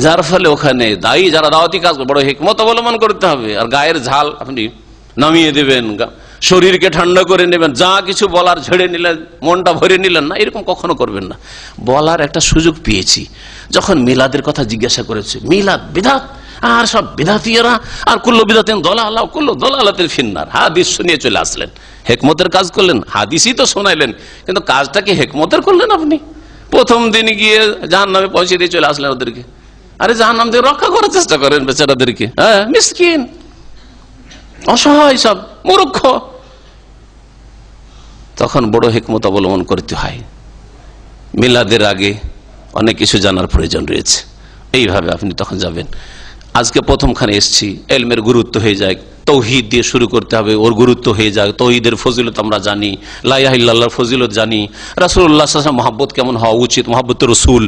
যার ফলে ওখানে দায়ী যারা দাওয়াতি কাজ, বড় হিকমত অবলম্বন করতে হবে। আর গায়ের ঝাল আপনি নামিয়ে দেবেন, শরীরকে ঠান্ডা করে নেবেন, যা কিছু বলার ঝেড়ে নিলেন, মনটা ভরে নিলেন না, এরকম কখনো করবেন না। বলার একটা সুযোগ পেয়েছি, যখন মিলাদের কথা জিজ্ঞাসা করেছে, মিলাদ বিদআত, আর সব বিদআতীরা, আর কুল্লু বিদআতিন দালালা কুল্লু দালালাতিন ফিন্নার, হাদিস শুনিয়ে চলে আসলেন, হেকমতের কাজ করলেন, হাদিসই তো শোনাইলেন, কিন্তু কাজটা কি হেকমতের করলেন আপনি? প্রথম দিন গিয়ে জাহান্নামে পৌঁছে দিয়ে চলে আসলেন ওদেরকে। আরে জাহান্নাম থেকে রক্ষা করার চেষ্টা করেন বেচারাদেরকে, হ্যাঁ, মিসকিন, অসহায়, সব মূর্খ। তখন বড় হিকমত অবলম্বন করতে হয়। মিলাদের আগে অনেক কিছু জানার প্রয়োজন রয়েছে, এইভাবে আপনি তখন যাবেন। আজকে প্রথমখানে এসছি, ইলমের গুরুত্ব হয়ে যায়, তৌহিদ দিয়ে শুরু করতে হবে, ওর গুরুত্ব হয়ে যায়। তৌহিদের ফজিলত আমরা জানি, লা ইলাহা ইল্লাল্লাহর ফজিলত জানি, রাসূলুল্লাহ সাল্লাল্লাহু আলাইহি ওয়াসাল্লাম মহব্বত কেমন হওয়া উচিত, মহব্বত রসুল,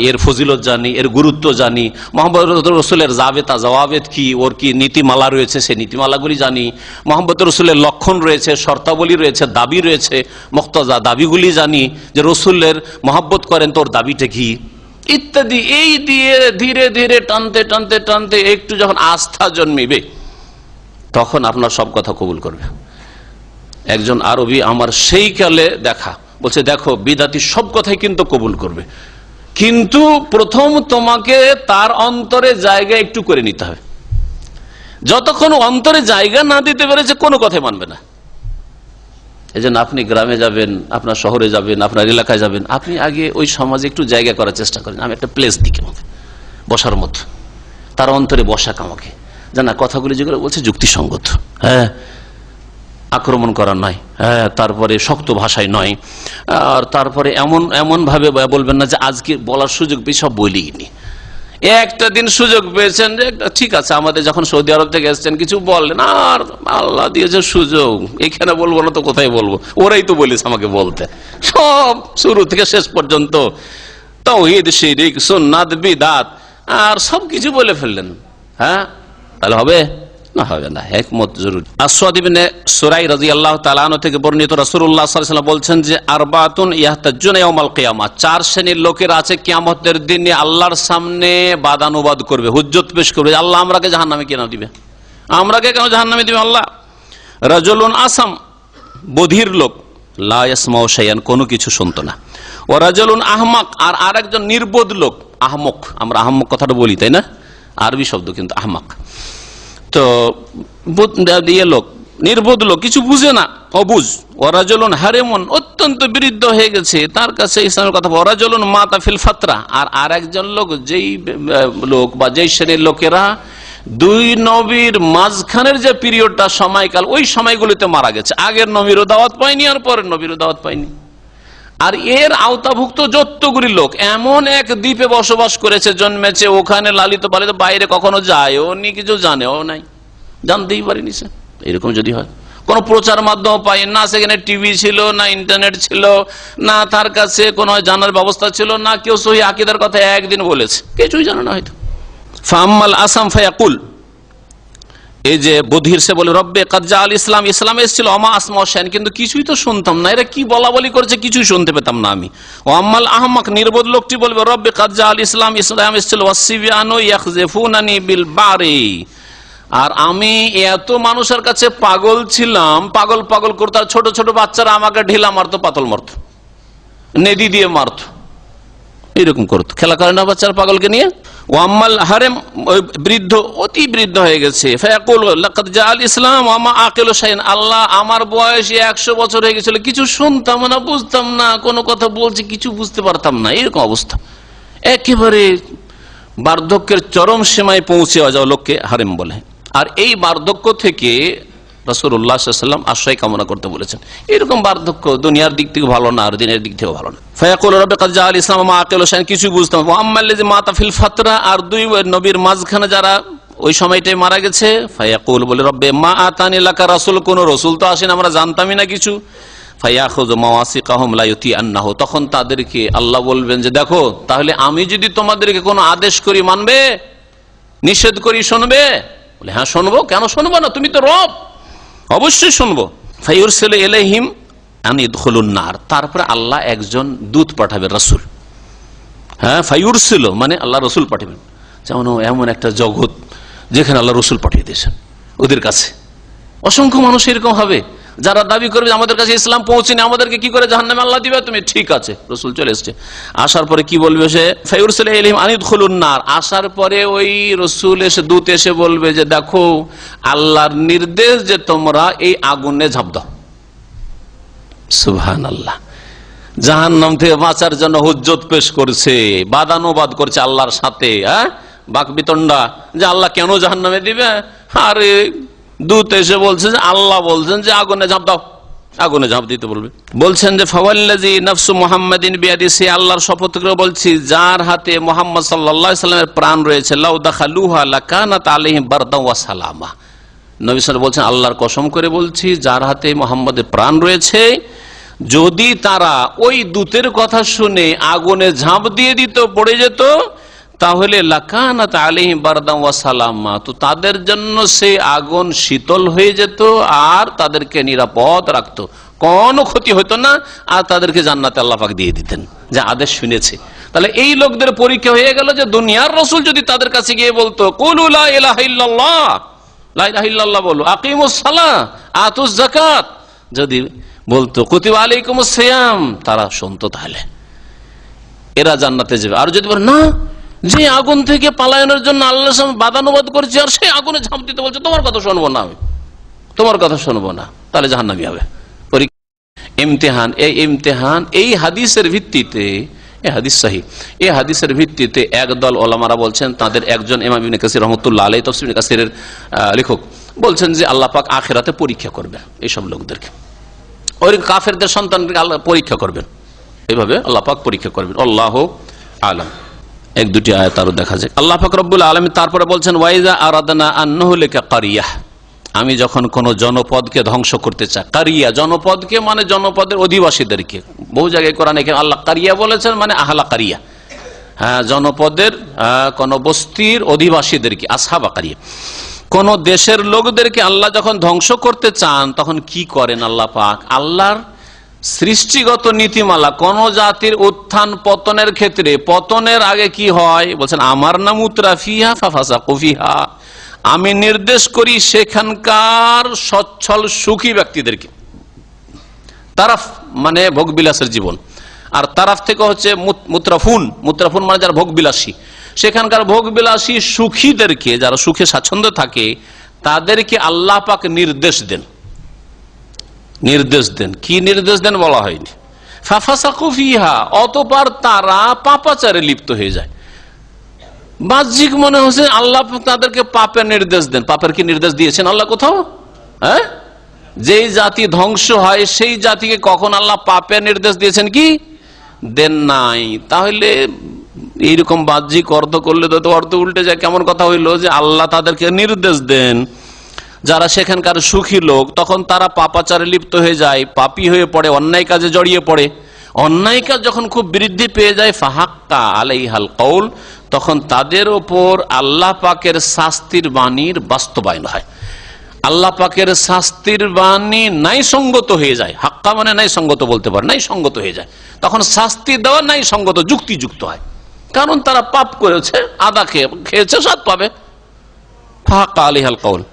এর ফজিলত জানি, এর গুরুত্ব জানি, মহব্বত রসুলের জাবেতা জওয়াবেত কি, ওর কি নীতিমালা রয়েছে, সেই নীতিমালাগুলি জানি, মহব্বত রসুলের লক্ষণ রয়েছে, শর্তাবলী রয়েছে, দাবি রয়েছে, মুক্তাজা দাবিগুলি জানি, যে রসুলের মহব্বত করেন তোর দাবিটা কি, ইত্যাদি। এই দিয়ে ধীরে ধীরে টানতে টানতে টানতে একটু যখন আস্থা জন্মিবে, তখন আপনার সব কথা কবুল করবে। একজন আরবি আমার সেই কালে দেখা, বলছে দেখো বিদাতি সব কথাই কিন্তু কবুল করবে, কিন্তু প্রথম তোমাকে তার অন্তরে জায়গা একটু করে নিতে হবে। যতক্ষণ অন্তরে জায়গা না দিতে পেরেছে কোনো কথাই মানবে না। এই জন্য আপনি গ্রামে যাবেন, আপনার শহরে যাবেন, আপনার এলাকায় যাবেন, আপনি আগে ওই সমাজে একটু জায়গা করার চেষ্টা করেন। আমি একটা প্লেস দিকে আমাকে বসার মতো, তার অন্তরে বসাক আমাকে, জানা কথাগুলি যেগুলো বলছে যুক্তিসঙ্গত, হ্যাঁ, আক্রমণ করা নয়, হ্যাঁ, তারপরে শক্ত ভাষায় নয়, আর তারপরে এমন ভাবে বলবেন না যে আজকে বলার সুযোগ পেয়ে সব বলিনি। একটা দিন সুযোগ পেয়েছেন যে ঠিক আছে, আমাদের যখন সৌদি আরব থেকে এসছেন কিছু বললেন, আর আল্লাহ দিয়েছে সুযোগ, এখানে বলবো না তো কোথায় বলবো, ওরাই তো বলিস আমাকে বলতে, সব শুরু থেকে শেষ পর্যন্ত তাওহীদ, শিরক, সুন্নাত, বিদআত আর সবকিছু বলে ফেললেন। হ্যাঁ, তাহলে হবে না? হবে না, হিকমত জরুরি। আসওয়াদ ইবনে সুরাই রাদিয়াল্লাহু তাআলা আনহু থেকে বর্ণিত, রাসূলুল্লাহ সাল্লাল্লাহু আলাইহি ওয়াসাল্লাম বলছেন যে আরবাতুন ইয়াহতাজুনা ইয়াউমাল কিয়ামা, 4 শ্রেণীর লোকের আছে কিয়ামতের দিনে আল্লাহর সামনে বাদানুবাদ করবে, হুজ্জত পেশ করবে, আল্লাহ আমরাকে জাহান্নামে কেন দিবে, আমরাকে কেন জাহান্নামে দিবে আল্লাহ। রাজুলুন আসাম, বধির লোক, লা ইয়াসমাউ শাইআন, কোনো কিছু শুনতো না। ওয়া রাজুলুন আহমাক, আর আরেকজন নির্বোধ লোক, আহমক, আমরা আহমক কথাটা বলি তাই না, আরবি শব্দ কিন্তু আহমাক। তো লোক নির্বোধ লোক, কিছু বুঝে না, অবুঝ। ওয়ারাজুলুন হারেমন, অত্যন্ত বৃদ্ধ হয়ে গেছে, তার কাছে ইসলামের কথা। ওয়ারাজুলুন মাতা ফিল ফাতরা, আর আরেকজন লোক, যেই লোক বা যেই শ্রেণীর লোকেরা দুই নবীর মাঝখানের যে পিরিয়ডটা, সময়কাল, ওই সময়গুলিতে মারা গেছে। আগের নবীরও দাওয়াত পায়নি আর পরের নবীরও দাওয়াত পায়নি। আর এর আওতাভুক্ত যতগুলি লোক এমন এক দ্বীপে বসবাস করেছে, জন্মেছে ওখানে, লালিত পালিত, বাইরে কখনো যায়ও নি, কিছু জানেও নাই, জানতেই পারিনি সে। এরকম যদি হয়, কোন প্রচার মাধ্যম পাই না, সেখানে টিভি ছিল না, ইন্টারনেট ছিল না, তার কাছে কোনো জানার ব্যবস্থা ছিল না, কেউ সহি আকীদার কথা একদিন বলেছে, কিছুই জানে না হয়তো। ফাম্মাল আসাম ফায়াকুল, এই যে বধির, সে বলে রব্বে কাদ জাআল ইসলাম, ইসলাম এসেছিল, অমা আসমা শাইন, কিন্তু কিছুই তো শুনতাম না, এরা কি বলা বলি করেছে কিছুই শুনতে পেতাম না আমি। ওয়াম্মাল আহমাক, নির্বোধ লোকটি বলবে রব্বে কাদ জাআল ইসলাম, ইসলাম এসেছিল, ওয়াসসিবিয়ানু ইয়াখযিফুনানি বিল বারি, আর আমি এত মানুষের কাছে পাগল ছিলাম, পাগল পাগল করতে, ছোট ছোট বাচ্চারা আমাকে ঢিলা মারতো, পাতল মারতো, নেদি দিয়ে মারতো, এরকম করতো, খেলা করে না বাচ্চারা পাগলকে নিয়ে। ওয়াম্মাল হারেম, বৃদ্ধ, অতি বৃদ্ধ হয়ে গেছে, ফায়াকুল লাকাদ জাআল ইসলাম ওয়া আকিলু শাইন, আল্লাহ আমার বয়স 100 বছর হয়ে গেছিল, কিছু শুনতাম না, বুঝতাম না, কোন কথা বলছি কিছু বুঝতে পারতাম না, এরকম অবস্থা। একেবারে বার্ধক্যের চরম সীমায় পৌঁছে যাওয়া লোককে হারেম বলে। আর এই বার্ধক্য থেকে রাসূলুল্লাহ সাল্লাল্লাহু আলাইহি ওয়াসাল্লাম আশ্রয় কামনা করতে বলেছেন। এরকম বার্ধক্য দুনিয়ার দিক থেকে ভালো না, আর দিনের দিক থেকেও ভালো না। ফায়াকুল রাব্বি কাদ জাআল ইসলাম ওয়া আকিলু শাইন, কিছু বুঝতাম। ওয়া আম্মাল্লাযী মাতা ফিল ফাতরা, আর দুই নবীর মাঝখানে যারা ওই সময়টাই মারা গেছে, ফায়াকুল বলে রব্বে মা আতানি লাকা রাসূল, কোন রাসূল তো আসেন, আমরা জানতামই না কিছু। ফায়াখুযু মাওয়াসিকাহুম লা ইউতিআন্নাহু, তখন তাদেরকে আল্লাহ বলবেন যে দেখো, তাহলে আমি যদি তোমাদেরকে কোনো আদেশ করি মানবে, নিষেধ করি শুনবে? বলে হ্যাঁ শুনবো, কেন শুনবো না, তুমি তো রব, অবশ্যই শুনবো। ফায়ুরসিলু ইলাইহিম আন ইদখুলুন নার, তারপরে আল্লাহ একজন দূত পাঠাবে, রাসূল। হ্যাঁ, ফায়ুরসিলু মানে আল্লাহ রাসূল পাঠাবেন। যেমন এমন একটা জগৎ যেখানে আল্লাহ রাসূল পাঠিয়ে দিয়েছেন, ওদের কাছে অসংখ্য মানুষ এরকম হবে যারা দাবি করবে আমাদের কাছে ইসলাম পৌঁছেনি, আমাদেরকে কি করে জাহান্নামে আল্লাহ দিবে? তুমি ঠিক আছে, রাসূল চলে এসেছে। আসার পরে কি বলবে সে? ফায়ুরসিলু ইলাইহিম আন ইদখুলুন নার, আসার পরে ওই রাসূল এসে, দূত এসে বলবে যে দেখো, আল্লাহর নির্দেশ যে তোমরা এই আগুনে ঝাঁপ দাও। সুবহানাল্লাহ। জাহান্নাম থেকে বাঁচার জন্য হুজ্জত পেশ করছে, বাদানুবাদ করছে আল্লাহর সাথে, হ্যাঁ, বাকবিতণ্ডা, যে আল্লাহ কেন জাহান্নামে দিবে? আরে দূত এসে বলছে যে আল্লাহ বলছেন যে আগুনে ঝাঁপ দাও, আগুনে ঝাঁপ দিতে বলবে। বলছেন যে ফাওয়াল্লাযী নাফসু মুহাম্মাদিন বিয়াদিহি, আল্লাহর শপথ করে বলছি যার হাতে মুহাম্মদ সাল্লাল্লাহু আলাইহি সাল্লামের প্রাণ রয়েছে, লাউ দাখালুহা লাকানাত আলাইহিম বারদাও ওয়া সালামা। নবী সাল্লাল্লাহু আলাইহি ওয়াসাল্লাম বলছেন আল্লাহর কসম করে বলছি, যার হাতে মুহাম্মদের প্রাণ রয়েছে, যদি তারা ওই দূতের কথা শুনে আগুনে ঝাঁপ দিয়ে দিত, পড়ে যেত, তাহলে লাকানাত আলাইহিম বারদাও ওয়া সালামা, তো তাদের জন্য সেই আগুন শীতল হয়ে যেত আর তাদেরকে নিরাপদ রাখতো, কোনো ক্ষতি হতো না, আর তাদেরকে জান্নাতে আল্লাহ পাক দিয়ে দিতেন, যা আদেশ শুনেছে। তাহলে এই লোকদের পরীক্ষা হয়ে গেল যে দুনিয়ার রাসূল যদি তাদের কাছে গিয়ে বলতো কুলু লা ইলাহা ইল্লাল্লাহ, লা ইলাহা ইল্লাল্লাহ বলো, আকিমুস সালাহ আতুজ যাকাত, যদি বলতো কুতিবা আলাইকুমুস সিয়াম, তারা শুনতো, তাহলে এরা জান্নাতে যাবে। আর যদি বলে না, যে আগুন থেকে পালায়নের জন্য আল্লাহর সামনে বাদানুবাদ করছে আর সেই আগুনে ঝাঁপ দিতে বলছে, তোমার কথা শুনবো না, আমি তোমার কথা শুনবো না, তাহলে জাহান্নামী হবে। ইমতিহান, এই ইমতিহান এই হাদিসের ভিত্তিতে, এই হাদিস সহিহ, এই হাদিসের ভিত্তিতে একদল ওলামারা বলছেন, তাদের একজন ইমাম ইবনে কাসির রাহমাতুল্লাহ আলাইহি, তাফসীর ইবনে কাসিরের লেখক, বলছেন যে আল্লাহ পাক আখিরাতে পরীক্ষা করবেন এইসব লোকদেরকে, ওই কাফেরদের সন্তানকে আল্লাহ পরীক্ষা করবেন, এইভাবে আল্লাহ পাক পরীক্ষা করবেন। আল্লাহু আলাম। এক দুটি আয়াত আরো দেখা যায়। আল্লাহ পাক রব্বুল আলামিন তারপরে বলছেন ওয়াইজা আরাদনা আন নুহলিকা কারিয়াহ, আমি যখন কোন জনপদকে ধ্বংস করতে চাই, কারিয়া জনপদকে মানে জনপদের অধিবাসীদেরকে, বহু জায়গায় কোরআনে আল্লাহ কারিয়া বলেছেন, মানে আহলা কারিয়া, হ্যাঁ, জনপদের কোন বস্তির অধিবাসীদেরকে, আসহাবা কারিয়া। কোন দেশের লোকদেরকে আল্লাহ যখন ধ্বংস করতে চান, তখন কি করেন আল্লাহ পাক? আল্লাহর সৃষ্টিগত নীতিমালা, কোন জাতির উত্থান পতনের ক্ষেত্রে, পতনের আগে কি হয় বলছেন, আমার নাম উতরাফিহা ফাফাসাকু ফিহা, আমি নির্দেশ করি সেখানকার সচ্ছল সুখী ব্যক্তিদেরকে, তারাফ মানে ভোগবিলাসের জীবন, আর তারাফ থেকে হচ্ছে মুত্রাফুন, মুত্রাফুন মানে যারা ভোগবিলাসী, সেখানকার ভোগবিলাসী সুখীদেরকে, যারা সুখে স্বাচ্ছন্দ্য থাকে, তাদেরকে আল্লাহ পাক নির্দেশ দেন নির্দেশ দেন। কি নির্দেশ দেন বলা হয়নি। ফাফাসাকু ফিহা, অতঃপর তারা পাপাচারে লিপ্ত হয়ে যায়। বাহ্যিক মনে হচ্ছে আল্লাহ তাদেরকে পাপের নির্দেশ দেন। পাপের কি নির্দেশ দিয়েছেন আল্লাহ কোথাও? হ্যাঁ, যেই জাতি ধ্বংস হয় সেই জাতিকে কখন আল্লাহ পাপের নির্দেশ দিয়েছেন? কি দেন নাই। তাহলে এইরকম বাহ্যিক অর্থ করলে তো অর্থ উল্টে যায়। কেমন কথা হইলো যে আল্লাহ তাদেরকে নির্দেশ দেন, যারা সেখানকার সুখী লোক তখন তারা পাপাচারে লিপ্ত হয়ে যায়, পাপী হয়ে পড়ে, অন্যায় কাজে জড়িয়ে পড়ে। অন্যায় কাজ যখন খুব বৃদ্ধি পেয়ে যায়, ফাহাক্কা আলাইহাল কওল, তখন তাদের ওপর আল্লাহ পাকের শাস্তির বাণীর বাস্তবায়ন হয়। আল্লাহ পাকের শাস্তির বাণী নাই সঙ্গত হয়ে যায়। হাক্কা মানে নাই সঙ্গত বলতে পারে, নাই সঙ্গত হয়ে যায়। তখন শাস্তি দেওয়া নাই সঙ্গত, যুক্তিযুক্ত হয়। কারণ তারা পাপ করেছে, আদা খেয়েছে, সাত পাবে। ফাহাক্কা আলাইহাল কওল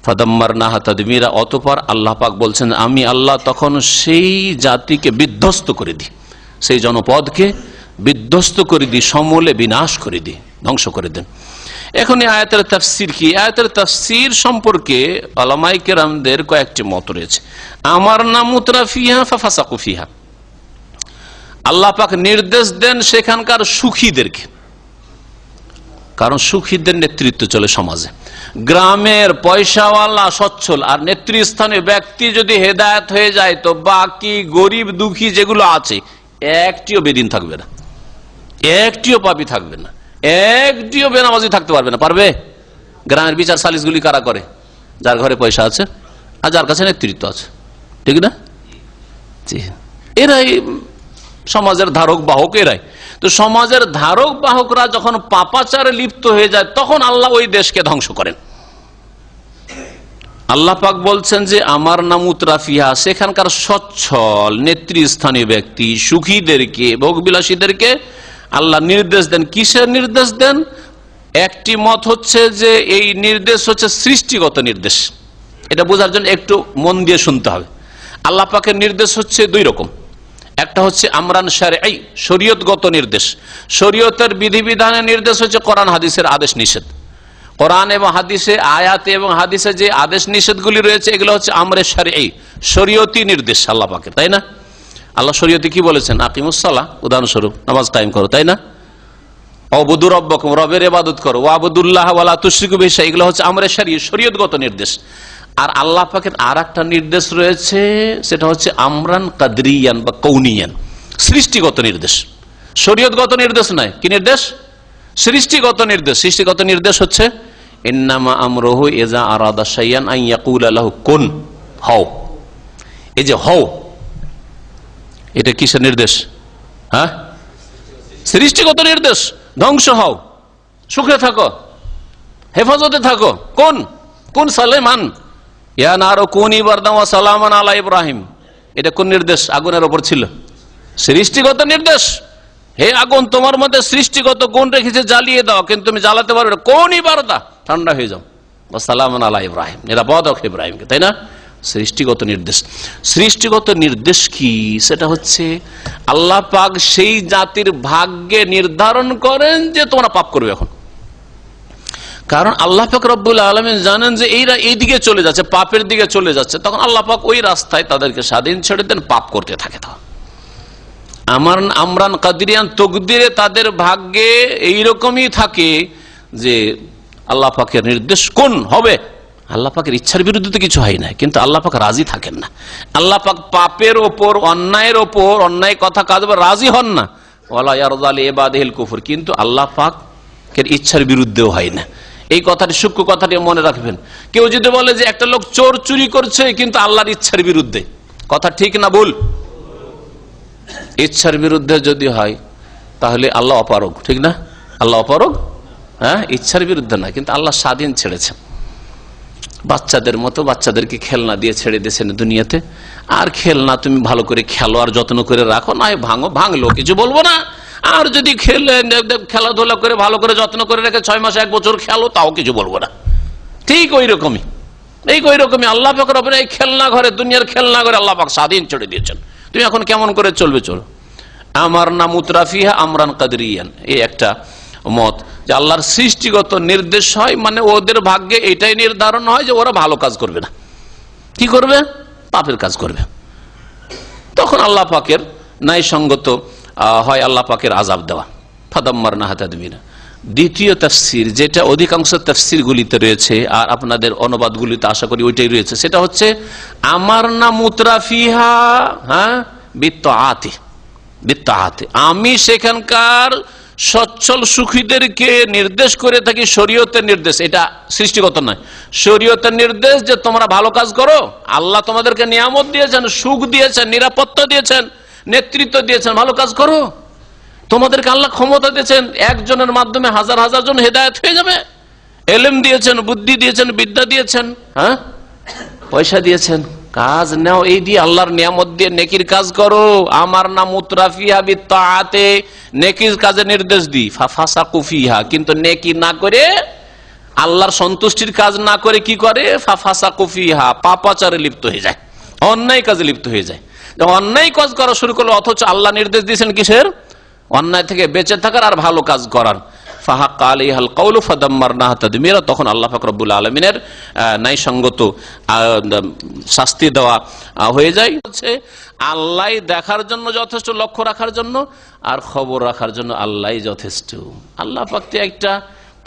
ফাদাম্মারনাহা তাদমীরা, অতঃপর আল্লাহ পাক বলছেন আমি আল্লাহ তখন সেই জাতিকে বিধ্বস্ত করে দিই, সেই জনপদকে বিধ্বস্ত করে দিই, সমূলে বিনাশ করে দিই, ধ্বংস করে দেন। এখন এই আয়াতের তাফসীর কি? আয়াতের তাফসীর সম্পর্কে উলামায়ে কেরামদের কয়েকটি মত রয়েছে। আমারনা মুতরাফিহা ফাফাসাকু ফিহা, আল্লাহ পাক নির্দেশ দেন সেখানকার সুখীদেরকে, কারণ সুখীদের নেতৃত্ব চলে সমাজে। গ্রামের পয়সাওয়ালা সচ্ছল আর নেতৃস্থানীয় ব্যক্তি যদি হেদায়েত হয়ে যায় তো বাকি গরিব দুঃখী যেগুলো আছে একটিও বেদিন থাকবে না, একটিও পাপী থাকবে না, একটিও বেনামাজি থাকতে পারবে না। পারবে? গ্রামের বিচার সালিশগুলি কারা করে? যার ঘরে পয়সা আছে আর যার কাছে নেতৃত্ব আছে, ঠিক না? এরাই সমাজের ধারক বাহক, এরাই তো। সমাজের ধারক বাহকরা যখন পাপাচারে লিপ্ত হয়ে যায় তখন আল্লাহ ওই দেশকে ধ্বংস করেন। আল্লাহ পাক বলছেন যে আমার নাম উতরাফিহা, সেখানকার সচ্ছল নেতৃস্থানীয় ব্যক্তি সুখীদেরকে, ভোগবিলাসীদেরকে আল্লাহ নির্দেশ দেন। কিসের নির্দেশ দেন? একটি মত হচ্ছে যে এই নির্দেশ হচ্ছে সৃষ্টিগত নির্দেশ। এটা বোঝার জন্য একটু মন দিয়ে শুনতে হবে। আল্লাহ পাকের নির্দেশ হচ্ছে দুই রকম। একটা হচ্ছে আমরান শারঈ, শরীয়তগত নির্দেশ। শরীয়তের বিধিবিধানের নির্দেশ হচ্ছে কোরআন হাদিসের আদেশ নিষেধ। কোরআন এবং হাদিসে, আয়াতে এবং হাদিসে যে আদেশ নিষেধগুলি রয়েছে এগুলো হচ্ছে আমরে শারঈ, শরীয়তি নির্দেশ আল্লাহ পাকের, তাই না? আল্লাহ শরীয়তে কি বলেছেন? আকিমুসসালাহ, উদাহরণস্বরূপ নামাজ কায়েম করো, তাই না? ওয়াবুদু রাব্বাকুম, রবের ইবাদত করো, ওয়াবুদুল্লাহ ওয়ালা তুশরিকু বিহি শাইআ, এগুলো হচ্ছে আমরে শারঈ, শরীয়তগত নির্দেশ। আর আল্লাহ পাকের আর একটা নির্দেশ রয়েছে, সেটা হচ্ছে আমরান কাদরিয়ান বা কৌনিয়ান, সৃষ্টিগত নির্দেশ। শরীয়তগত নির্দেশ নয়। কি নির্দেশ? সৃষ্টিগত নির্দেশ। সৃষ্টিগত নির্দেশ হচ্ছে ইন্নামা আমরুহু ইযা আরাদা শাইআন আন ইয়াকুলা লাহু কুন, হও। এই যে হও, এটা কিসের নির্দেশ? হ্যাঁ, সৃষ্টিগত নির্দেশ। ধ্বংস হও, সুখে থাকো, হেফাজতে থাকো। কোন কোন সালেমান ইয়া নারু কুনি বারদাম ওয়া সালামান আলা ইব্রাহিম, এটা কোন নির্দেশ? আগুনের ওপর ছিল, সৃষ্টিগত নির্দেশ। হে আগুন, তোমার মধ্যে সৃষ্টিগত গুণ রেখেছে, জ্বালিয়ে দাও, কিন্তু তুমি জ্বালাতে পারবে না। কোনই বারদা, ঠান্ডা হয়ে যাও। ওয়া সালামান আলা ইব্রাহিম, নিরাপদ হোক ইব্রাহিমকে, তাই না? সৃষ্টিগত নির্দেশ। সৃষ্টিগত নির্দেশ কি? সেটা হচ্ছে আল্লাহ পাক সেই জাতির ভাগ্যে নির্ধারণ করেন যে তোমরা পাপ করবে এখন। কারণ আল্লাহ পাক রব্বুল আলামিন জানেন যে এইরা এই দিকে চলে যাচ্ছে, পাপের দিকে চলে যাচ্ছে, তখন আল্লাহ পাক ওই রাস্তায় তাদেরকে স্বাধীন ছেড়ে দেন, পাপ করতে থাকে। তখন আমরান কাদরিয়ান তকদিরে তাদের ভাগ্যে এইরকমই থাকে যে আল্লাহ পাকের নির্দেশ কোন হবে। আল্লাহ পাকের ইচ্ছার বিরুদ্ধে তো কিছু হয় না, কিন্তু আল্লাহ পাক রাজি থাকেন না। আল্লাহ পাক পাপের ওপর, অন্যায়ের ওপর, অন্যায় কথা কাজ রাজি হন না। ওয়ালা ইয়ারদা লিইবাদিহিল কুফর, কিন্তু আল্লাহ পাকের ইচ্ছার বিরুদ্ধেও হয় না। এই কথাটি, সূক্ষ্ম কথাটি মনে রাখবেন। কেউ যদি বলে যে একটা লোক চোর চুরি করছে কিন্তু আল্লাহর ইচ্ছার বিরুদ্ধে, কথা ঠিক না ভুল? ইচ্ছার বিরুদ্ধে যদি হয় তাহলে আল্লাহ অপারগ, ঠিক না? আল্লাহ অপারগ, হ্যাঁ, ইচ্ছার বিরুদ্ধে না, কিন্তু আল্লাহ স্বাধীন ছেড়েছেন। বাচ্চাদের মতো বাচ্চাদেরকে খেলনা দিয়ে ছেড়ে দিয়েছেন দুনিয়াতে। আর খেলনা তুমি ভালো করে খেলো আর যত্ন করে রাখো, না ভাঙো, ভাঙলো কিছু বলবো না। আর যদি খেলাধুলা করে ভালো করে যত্ন করে রেখে 6 মাস 1 বছর খেলো, তাও কিছু বলবো না। ঠিক ওই রকমই, ওই রকমই আল্লাহ পাক রব্বুল এই খেলনা ঘরে, দুনিয়ার খেলনা ঘরে আল্লাহ পাক স্বাধীন ছেড়ে দিয়েছেন। তুমি এখন কেমন করে চলবে চলো। আমার নাম উতরাফিহা আমরান কাদরিয়ান, এই একটা মত যে আল্লাহর সৃষ্টিগত নির্দেশ হয়, মানে ওদের ভাগ্যে এটাই নির্ধারণ হয় যে ওরা ভালো কাজ করবে না। কি করবে? পাপের কাজ করবে, তখন আল্লাহ পাকের ন্যায়সঙ্গত হয় আল্লাহ পাকের আযাব দেওয়া। ফাদাম্মারনাহা তাদমীরা। দ্বিতীয় তাফসীর, যেটা অধিকাংশ তাফসীরগুলিতে রয়েছে আর আপনাদের অনুবাদগুলিতে আশা করি ওইটাই রয়েছে, সেটা হচ্ছে আমারনা মুতরাফিহা বিত্তাআতি। আমি সেখানকার সচ্ছল সুখীদেরকে নির্দেশ করে থাকি শরীয়তের নির্দেশ, এটা সৃষ্টিগত নয়, শরীয়তের নির্দেশ যে তোমরা ভালো কাজ করো। আল্লাহ তোমাদেরকে নিয়ামত দিয়েছেন, সুখ দিয়েছেন, নিরাপত্তা দিয়েছেন, নেতৃত্ব দিয়েছেন, ভালো কাজ করো। তোমাদেরকে আল্লাহ ক্ষমতা দিয়েছেন, একজনের মাধ্যমে হাজার হাজার জন হেদায়েত হয়ে যাবে। এলেম দিয়েছেন, বুদ্ধি দিয়েছেন, বিদ্যা দিয়েছেন, পয়সা দিয়েছেন, কাজ নাও এই দিয়ে, আল্লাহর নিয়ামত দিয়ে নেকির কাজ করো। আমার নাম মুতরাফিহা বিত্তাআতে, নেকির কাজে নির্দেশ দিই, ফাফাসাকু ফিহা, কিন্তু নেকি না করে, আল্লাহর সন্তুষ্টির কাজ না করে কি করে, ফাফাসাকু ফিহা, পাপাচারে লিপ্ত হয়ে যায়, অন্যায় কাজে লিপ্ত হয়ে যায়। অন্যায় কাজ করা শুরু করলো, অথচ আল্লাহ নির্দেশ দিয়েছেন কিসের, অন্যায় থেকে বেঁচে থাকার আর ভালো কাজ করার। ফাহাক্কা আলাইহাল কাউলু ফাদাম্মারনাহা তাদমীরা, তখন আল্লাহ পাক রব্বুল আলামিনের ন্যায়সঙ্গত শাস্তি দেওয়া হয়ে যায়। হচ্ছে আল্লাহ দেখার জন্য যথেষ্ট, লক্ষ্য রাখার জন্য আর খবর রাখার জন্য আল্লাহ যথেষ্ট। আল্লাহ পাক একটা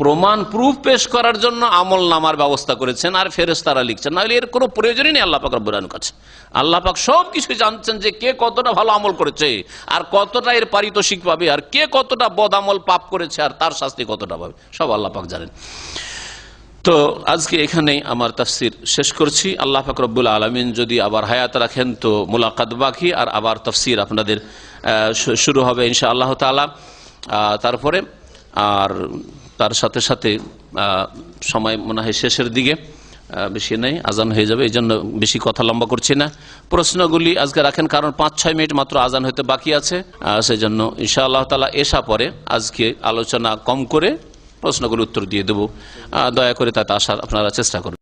প্রমাণ প্রুফ পেশ করার জন্য আমল নামার ব্যবস্থা করেছেন আর ফেরেশতারা লিখছেন, নাহলে এর কোনো প্রয়োজনই নেই আল্লাহ পাক রব্বুল আলামিনের কাছে। আল্লাহ পাক সব কিছু জানছেন যে কে কতটা ভালো আমল করেছে আর কতটা এর পারিতোষিক পাবে, আর কে কতটা বদ আমল পাপ করেছে আর তার শাস্তি কতটা পাবে, সব আল্লাহ পাক জানেন। তো আজকে এখানেই আমার তাফসীর শেষ করছি। আল্লাহ পাক রব্বুল আলামিন যদি আবার হায়াত রাখেন তো মুলাকাত বাকি, আর আবার তাফসীর আপনাদের শুরু হবে ইনশাআল্লাহ তাআলা। তারপরে আর তার সাথে সাথে সময় মনে হয় শেষের দিকে, বেশি নেই, আজান হয়ে যাবে, এই জন্য বেশি কথা লম্বা করছি না। প্রশ্নগুলি আজকে রাখেন, কারণ 5-6 মিনিট মাত্র আজান হতে বাকি আছে, সেই জন্য ইনশাআল্লাহ তাআলা এশা পরে আজকে আলোচনা কম করে প্রশ্নগুলো উত্তর দিয়ে দেবো। দয়া করে তাতে আসার আপনারা চেষ্টা করবেন।